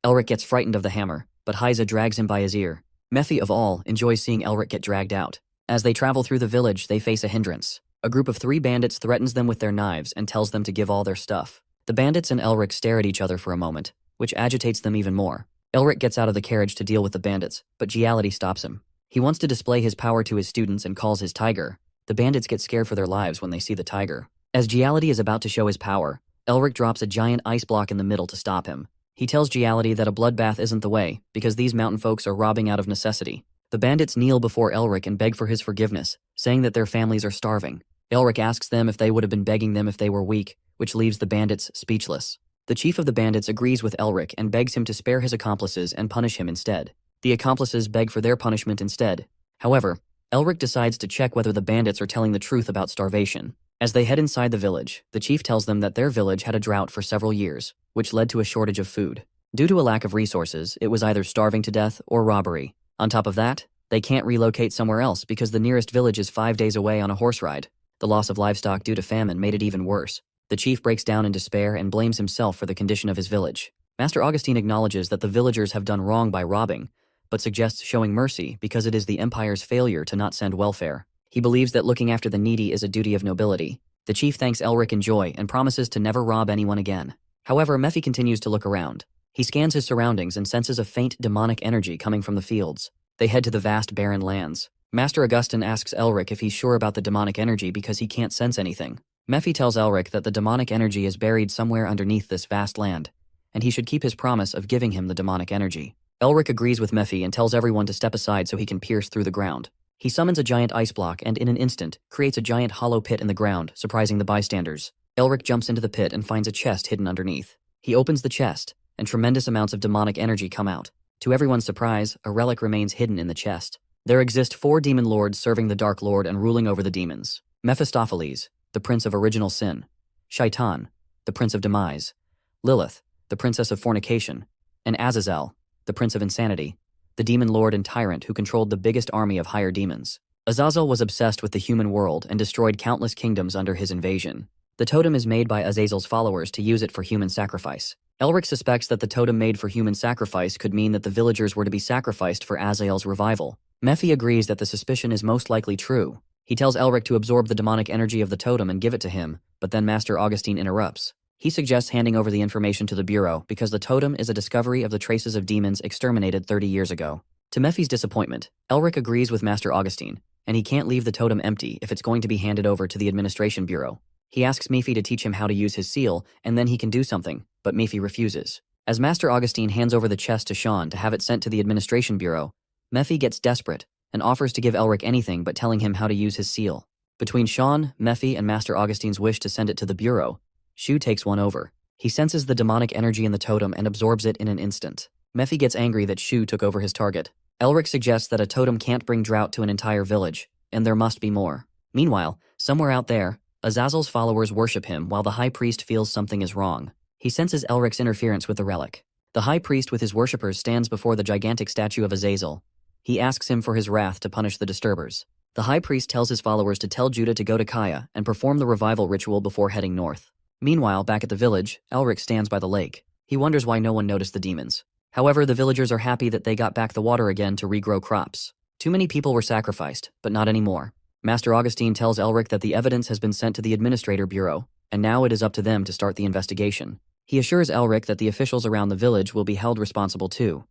S1: Elric gets frightened of the hammer, but Heise drags him by his ear. Mephi, of all, enjoys seeing Elric get dragged out. As they travel through the village, they face a hindrance. A group of 3 bandits threatens them with their knives and tells them to give all their stuff. The bandits and Elric stare at each other for a moment, which agitates them even more. Elric gets out of the carriage to deal with the bandits, but Giality stops him. He wants to display his power to his students and calls his tiger. The bandits get scared for their lives when they see the tiger. As Giality is about to show his power, Elric drops a giant ice block in the middle to stop him. He tells Giality that a bloodbath isn't the way, because these mountain folks are robbing out of necessity. The bandits kneel before Elric and beg for his forgiveness, saying that their families are starving. Elric asks them if they would have been begging them if they were weak, which leaves the bandits speechless. The chief of the bandits agrees with Elric and begs him to spare his accomplices and punish him instead. The accomplices beg for their punishment instead. However, Elric decides to check whether the bandits are telling the truth about starvation. As they head inside the village, the chief tells them that their village had a drought for several years, which led to a shortage of food. Due to a lack of resources, it was either starving to death or robbery. On top of that, they can't relocate somewhere else because the nearest village is 5 days away on a horse ride. The loss of livestock due to famine made it even worse. The chief breaks down in despair and blames himself for the condition of his village. Master Augustine acknowledges that the villagers have done wrong by robbing, but suggests showing mercy because it is the Empire's failure to not send welfare. He believes that looking after the needy is a duty of nobility. The chief thanks Elric in joy and promises to never rob anyone again. However, Mephi continues to look around. He scans his surroundings and senses a faint demonic energy coming from the fields. They head to the vast barren lands. Master Augustine asks Elric if he's sure about the demonic energy because he can't sense anything. Mephi tells Elric that the demonic energy is buried somewhere underneath this vast land, and he should keep his promise of giving him the demonic energy. Elric agrees with Mephi and tells everyone to step aside so he can pierce through the ground. He summons a giant ice block and in an instant creates a giant hollow pit in the ground, surprising the bystanders. Elric jumps into the pit and finds a chest hidden underneath. He opens the chest, and tremendous amounts of demonic energy come out. To everyone's surprise, a relic remains hidden in the chest. There exist 4 demon lords serving the Dark Lord and ruling over the demons. Mephistopheles, the prince of original sin. Shaitan, the prince of demise. Lilith, the princess of fornication. And Azazel, the prince of insanity, the demon lord and tyrant who controlled the biggest army of higher demons. Azazel was obsessed with the human world and destroyed countless kingdoms under his invasion. The totem is made by Azazel's followers to use it for human sacrifice. Elric suspects that the totem made for human sacrifice could mean that the villagers were to be sacrificed for Azazel's revival. Mephi agrees that the suspicion is most likely true. He tells Elric to absorb the demonic energy of the totem and give it to him, but then Master Augustine interrupts. He suggests handing over the information to the Bureau because the totem is a discovery of the traces of demons exterminated 30 years ago. To Mephi's disappointment, Elric agrees with Master Augustine, and he can't leave the totem empty if it's going to be handed over to the Administration Bureau. He asks Mephi to teach him how to use his seal, and then he can do something, but Mephi refuses. As Master Augustine hands over the chest to Sean to have it sent to the Administration Bureau, Mephi gets desperate and offers to give Elric anything but telling him how to use his seal. Between Sean, Mephi, and Master Augustine's wish to send it to the Bureau, Shu takes one over. He senses the demonic energy in the totem and absorbs it in an instant. Mephi gets angry that Shu took over his target. Elric suggests that a totem can't bring drought to an entire village, and there must be more. Meanwhile, somewhere out there, Azazel's followers worship him while the High Priest feels something is wrong. He senses Elric's interference with the relic. The High Priest with his worshippers stands before the gigantic statue of Azazel. He asks him for his wrath to punish the disturbers. The High Priest tells his followers to tell Judah to go to Kaya and perform the revival ritual before heading north. Meanwhile, back at the village, Elric stands by the lake. He wonders why no one noticed the demons. However, the villagers are happy that they got back the water again to regrow crops. Too many people were sacrificed, but not anymore. Master Augustine tells Elric that the evidence has been sent to the Administrator Bureau, and now it is up to them to start the investigation. He assures Elric that the officials around the village will be held responsible too.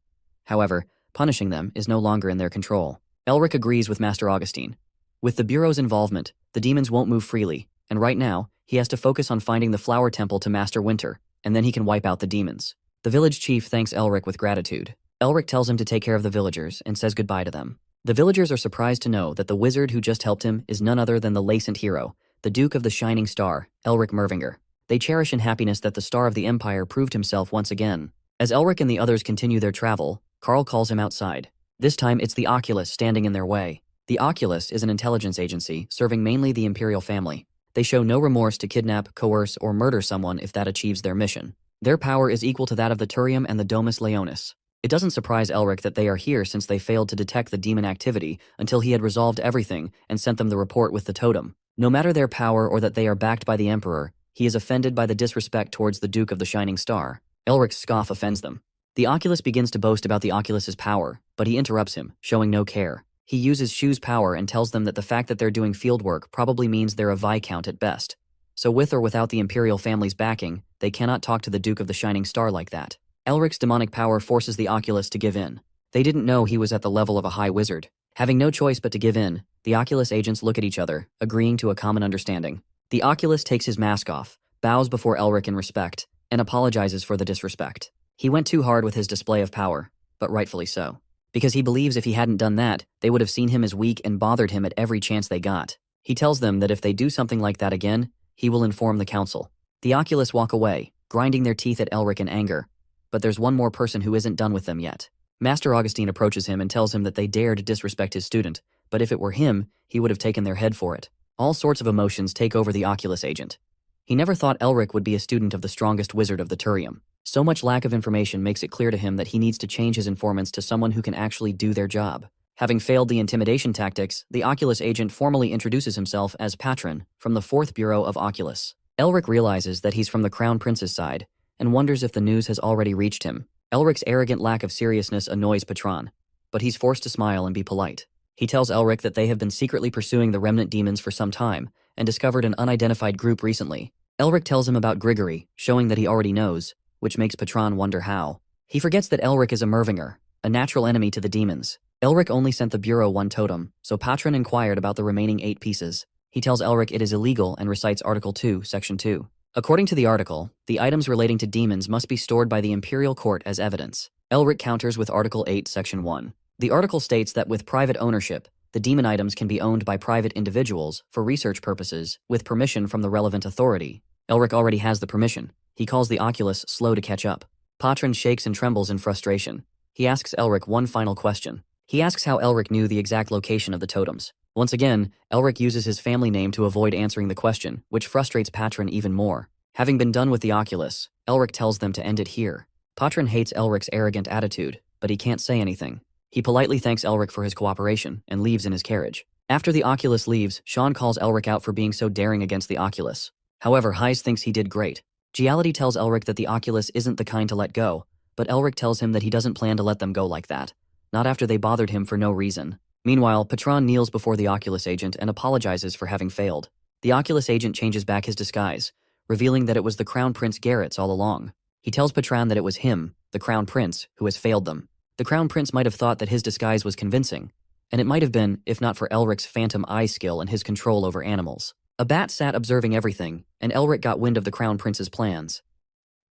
S1: However, punishing them is no longer in their control. Elric agrees with Master Augustine. With the Bureau's involvement, the demons won't move freely, and right now, he has to focus on finding the flower temple to Master Winter, and then he can wipe out the demons. The village chief thanks Elric with gratitude. Elric tells him to take care of the villagers and says goodbye to them. The villagers are surprised to know that the wizard who just helped him is none other than the Lacent hero, the Duke of the Shining Star, Elric Mervinger. They cherish in happiness that the Star of the Empire proved himself once again. As Elric and the others continue their travel, Carl calls him outside. This time it's the Oculus standing in their way. The Oculus is an intelligence agency serving mainly the Imperial family. They show no remorse to kidnap, coerce, or murder someone if that achieves their mission. Their power is equal to that of the Turium and the Domus Leonis. It doesn't surprise Elric that they are here since they failed to detect the demon activity until he had resolved everything and sent them the report with the totem. No matter their power or that they are backed by the Emperor, he is offended by the disrespect towards the Duke of the Shining Star. Elric's scoff offends them. The Oculus begins to boast about the Oculus's power, but he interrupts him, showing no care. He uses Shu's power and tells them that the fact that they're doing fieldwork probably means they're a Viscount at best. So with or without the Imperial family's backing, they cannot talk to the Duke of the Shining Star like that. Elric's demonic power forces the Oculus to give in. They didn't know he was at the level of a high wizard. Having no choice but to give in, the Oculus agents look at each other, agreeing to a common understanding. The Oculus takes his mask off, bows before Elric in respect, and apologizes for the disrespect. He went too hard with his display of power, but rightfully so. Because he believes if he hadn't done that, they would have seen him as weak and bothered him at every chance they got. He tells them that if they do something like that again, he will inform the council. The Oculus walk away, grinding their teeth at Elric in anger. But there's one more person who isn't done with them yet. Master Augustine approaches him and tells him that they dared disrespect his student, but if it were him, he would have taken their head for it. All sorts of emotions take over the Oculus agent. He never thought Elric would be a student of the strongest wizard of the Turium. So much lack of information makes it clear to him that he needs to change his informants to someone who can actually do their job. Having failed the intimidation tactics, the Oculus agent formally introduces himself as Patron from the 4th Bureau of Oculus. Elric realizes that he's from the Crown Prince's side and wonders if the news has already reached him. Elric's arrogant lack of seriousness annoys Patron, but he's forced to smile and be polite. He tells Elric that they have been secretly pursuing the remnant demons for some time and discovered an unidentified group recently. Elric tells him about Grigory, showing that he already knows, which makes Patron wonder how. He forgets that Elric is a Mervinger, a natural enemy to the demons. Elric only sent the Bureau 1 totem, so Patron inquired about the remaining 8 pieces. He tells Elric it is illegal and recites Article 2, Section 2. According to the article, the items relating to demons must be stored by the Imperial Court as evidence. Elric counters with Article 8, Section 1. The article states that with private ownership, the demon items can be owned by private individuals for research purposes with permission from the relevant authority. Elric already has the permission. He calls the Oculus slow to catch up. Patron shakes and trembles in frustration. He asks Elric one final question. He asks how Elric knew the exact location of the totems. Once again, Elric uses his family name to avoid answering the question, which frustrates Patron even more. Having been done with the Oculus, Elric tells them to end it here. Patron hates Elric's arrogant attitude, but he can't say anything. He politely thanks Elric for his cooperation and leaves in his carriage. After the Oculus leaves, Sean calls Elric out for being so daring against the Oculus. However, Hyze thinks he did great. Giality tells Elric that the Oculus isn't the kind to let go, but Elric tells him that he doesn't plan to let them go like that. Not after they bothered him for no reason. Meanwhile, Patron kneels before the Oculus agent and apologizes for having failed. The Oculus agent changes back his disguise, revealing that it was the Crown Prince Garrett's all along. He tells Patron that it was him, the Crown Prince, who has failed them. The Crown Prince might have thought that his disguise was convincing, and it might have been if not for Elric's phantom eye skill and his control over animals. A bat sat observing everything, and Elric got wind of the Crown Prince's plans.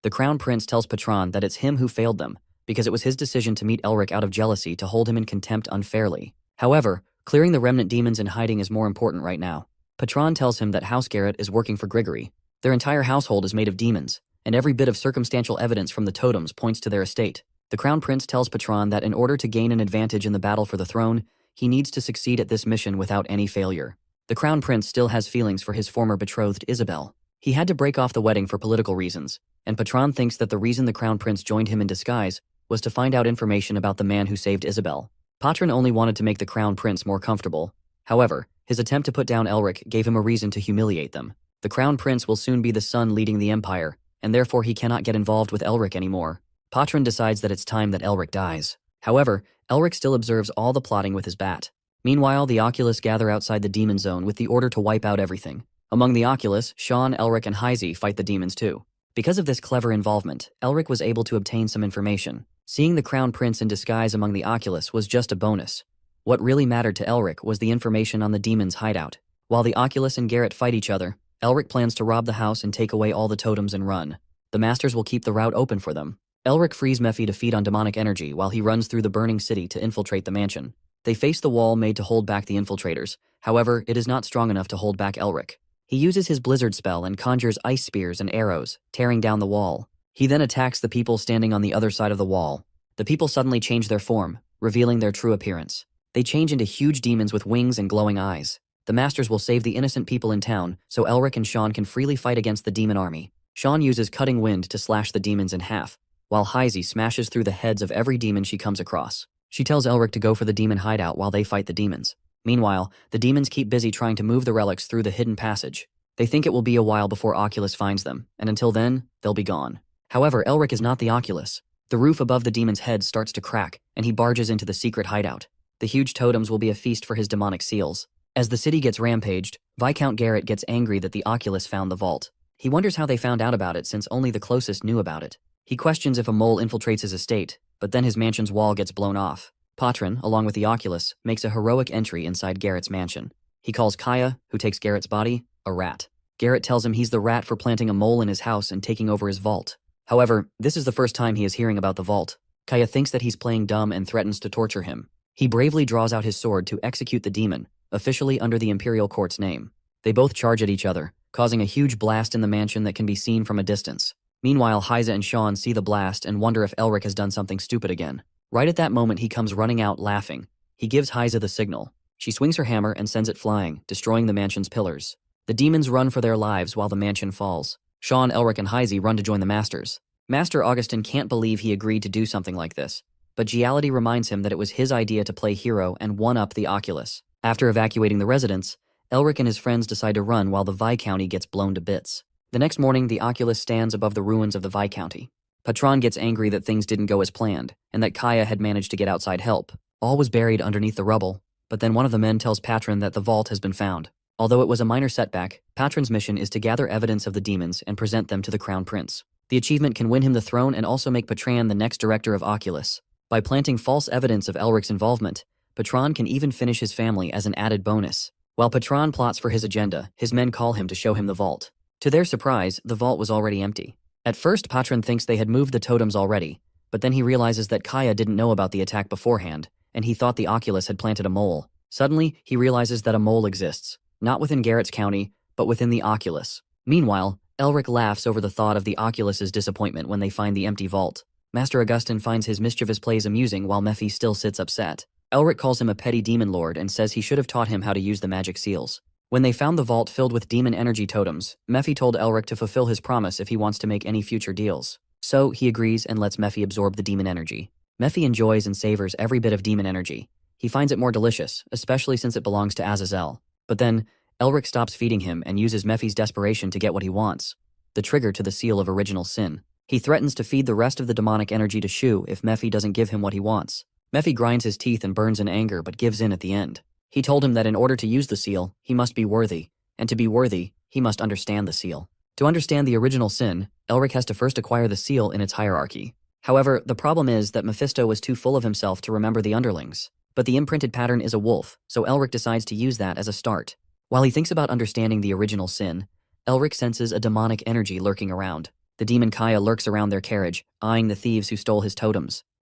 S1: The Crown Prince tells Patron that it's him who failed them, because it was his decision to meet Elric out of jealousy to hold him in contempt unfairly. However, clearing the remnant demons in hiding is more important right now. Patron tells him that House Garrett is working for Grigory. Their entire household is made of demons, and every bit of circumstantial evidence from the totems points to their estate. The Crown Prince tells Patron that in order to gain an advantage in the battle for the throne, he needs to succeed at this mission without any failure. The Crown Prince still has feelings for his former betrothed Isabel. He had to break off the wedding for political reasons, and Patron thinks that the reason the Crown Prince joined him in disguise was to find out information about the man who saved Isabel. Patron only wanted to make the Crown Prince more comfortable. However, his attempt to put down Elric gave him a reason to humiliate them. The Crown Prince will soon be the son leading the Empire, and therefore he cannot get involved with Elric anymore. Patron decides that it's time that Elric dies. However, Elric still observes all the plotting with his bat. Meanwhile, the Oculus gather outside the demon zone with the order to wipe out everything. Among the Oculus, Sean, Elric, and Hyze fight the demons too. Because of this clever involvement, Elric was able to obtain some information. Seeing the Crown Prince in disguise among the Oculus was just a bonus. What really mattered to Elric was the information on the demons' hideout. While the Oculus and Garrett fight each other, Elric plans to rob the house and take away all the totems and run. The Masters will keep the route open for them. Elric frees Mephi to feed on demonic energy while he runs through the burning city to infiltrate the mansion. They face the wall made to hold back the infiltrators. However, it is not strong enough to hold back Elric. He uses his blizzard spell and conjures ice spears and arrows, tearing down the wall. He then attacks the people standing on the other side of the wall. The people suddenly change their form, revealing their true appearance. They change into huge demons with wings and glowing eyes. The Masters will save the innocent people in town, so Elric and Sean can freely fight against the demon army. Sean uses cutting wind to slash the demons in half, while Hyze smashes through the heads of every demon she comes across. She tells Elric to go for the demon hideout while they fight the demons. Meanwhile, the demons keep busy trying to move the relics through the hidden passage. They think it will be a while before Oculus finds them, and until then, they'll be gone. However, Elric is not the Oculus. The roof above the demon's head starts to crack, and he barges into the secret hideout. The huge totems will be a feast for his demonic seals. As the city gets rampaged, Viscount Garrett gets angry that the Oculus found the vault. He wonders how they found out about it since only the closest knew about it. He questions if a mole infiltrates his estate, but then his mansion's wall gets blown off. Patron, along with the Oculus, makes a heroic entry inside Garrett's mansion. He calls Kaya, who takes Garrett's body, a rat. Garrett tells him he's the rat for planting a mole in his house and taking over his vault. However, this is the first time he is hearing about the vault. Kaya thinks that he's playing dumb and threatens to torture him. He bravely draws out his sword to execute the demon, officially under the Imperial Court's name. They both charge at each other, causing a huge blast in the mansion that can be seen from a distance. Meanwhile, Hyze and Sean see the blast and wonder if Elric has done something stupid again. Right at that moment, he comes running out laughing. He gives Heiza the signal. She swings her hammer and sends it flying, destroying the mansion's pillars. The demons run for their lives while the mansion falls. Sean, Elric, and Heizi run to join the masters. Master Augustin can't believe he agreed to do something like this, but Giality reminds him that it was his idea to play hero and one-up the Oculus. After evacuating the residence, Elric and his friends decide to run while the Viscounty gets blown to bits. The next morning, the Oculus stands above the ruins of the Viscounty. Patron gets angry that things didn't go as planned, and that Kaya had managed to get outside help. All was buried underneath the rubble, but then one of the men tells Patron that the vault has been found. Although it was a minor setback, Patron's mission is to gather evidence of the demons and present them to the Crown Prince. The achievement can win him the throne and also make Patron the next director of Oculus. By planting false evidence of Elric's involvement, Patron can even finish his family as an added bonus. While Patron plots for his agenda, his men call him to show him the vault. To their surprise, the vault was already empty. At first, Patron thinks they had moved the totems already, but then he realizes that Kaya didn't know about the attack beforehand, and he thought the Oculus had planted a mole. Suddenly, he realizes that a mole exists, not within Garrett's County, but within the Oculus. Meanwhile, Elric laughs over the thought of the Oculus's disappointment when they find the empty vault. Master Augustin finds his mischievous plays amusing while Mephi still sits upset. Elric calls him a petty demon lord and says he should have taught him how to use the magic seals. When they found the vault filled with demon energy totems, Mephi told Elric to fulfill his promise if he wants to make any future deals. So, he agrees and lets Mephi absorb the demon energy. Mephi enjoys and savors every bit of demon energy. He finds it more delicious, especially since it belongs to Azazel. But then, Elric stops feeding him and uses Mephi's desperation to get what he wants, the trigger to the seal of original sin. He threatens to feed the rest of the demonic energy to Shu if Mephi doesn't give him what he wants. Mephi grinds his teeth and burns in anger but gives in at the end. He told him that in order to use the seal, he must be worthy, and to be worthy, he must understand the seal. To understand the original sin, Elric has to first acquire the seal in its hierarchy. However, the problem is that Mephisto was too full of himself to remember the underlings. But the imprinted pattern is a wolf, so Elric decides to use that as a start. While he thinks about understanding the original sin, Elric senses a demonic energy lurking around. The demon Kaya lurks around their carriage, eyeing the thieves who stole his totems.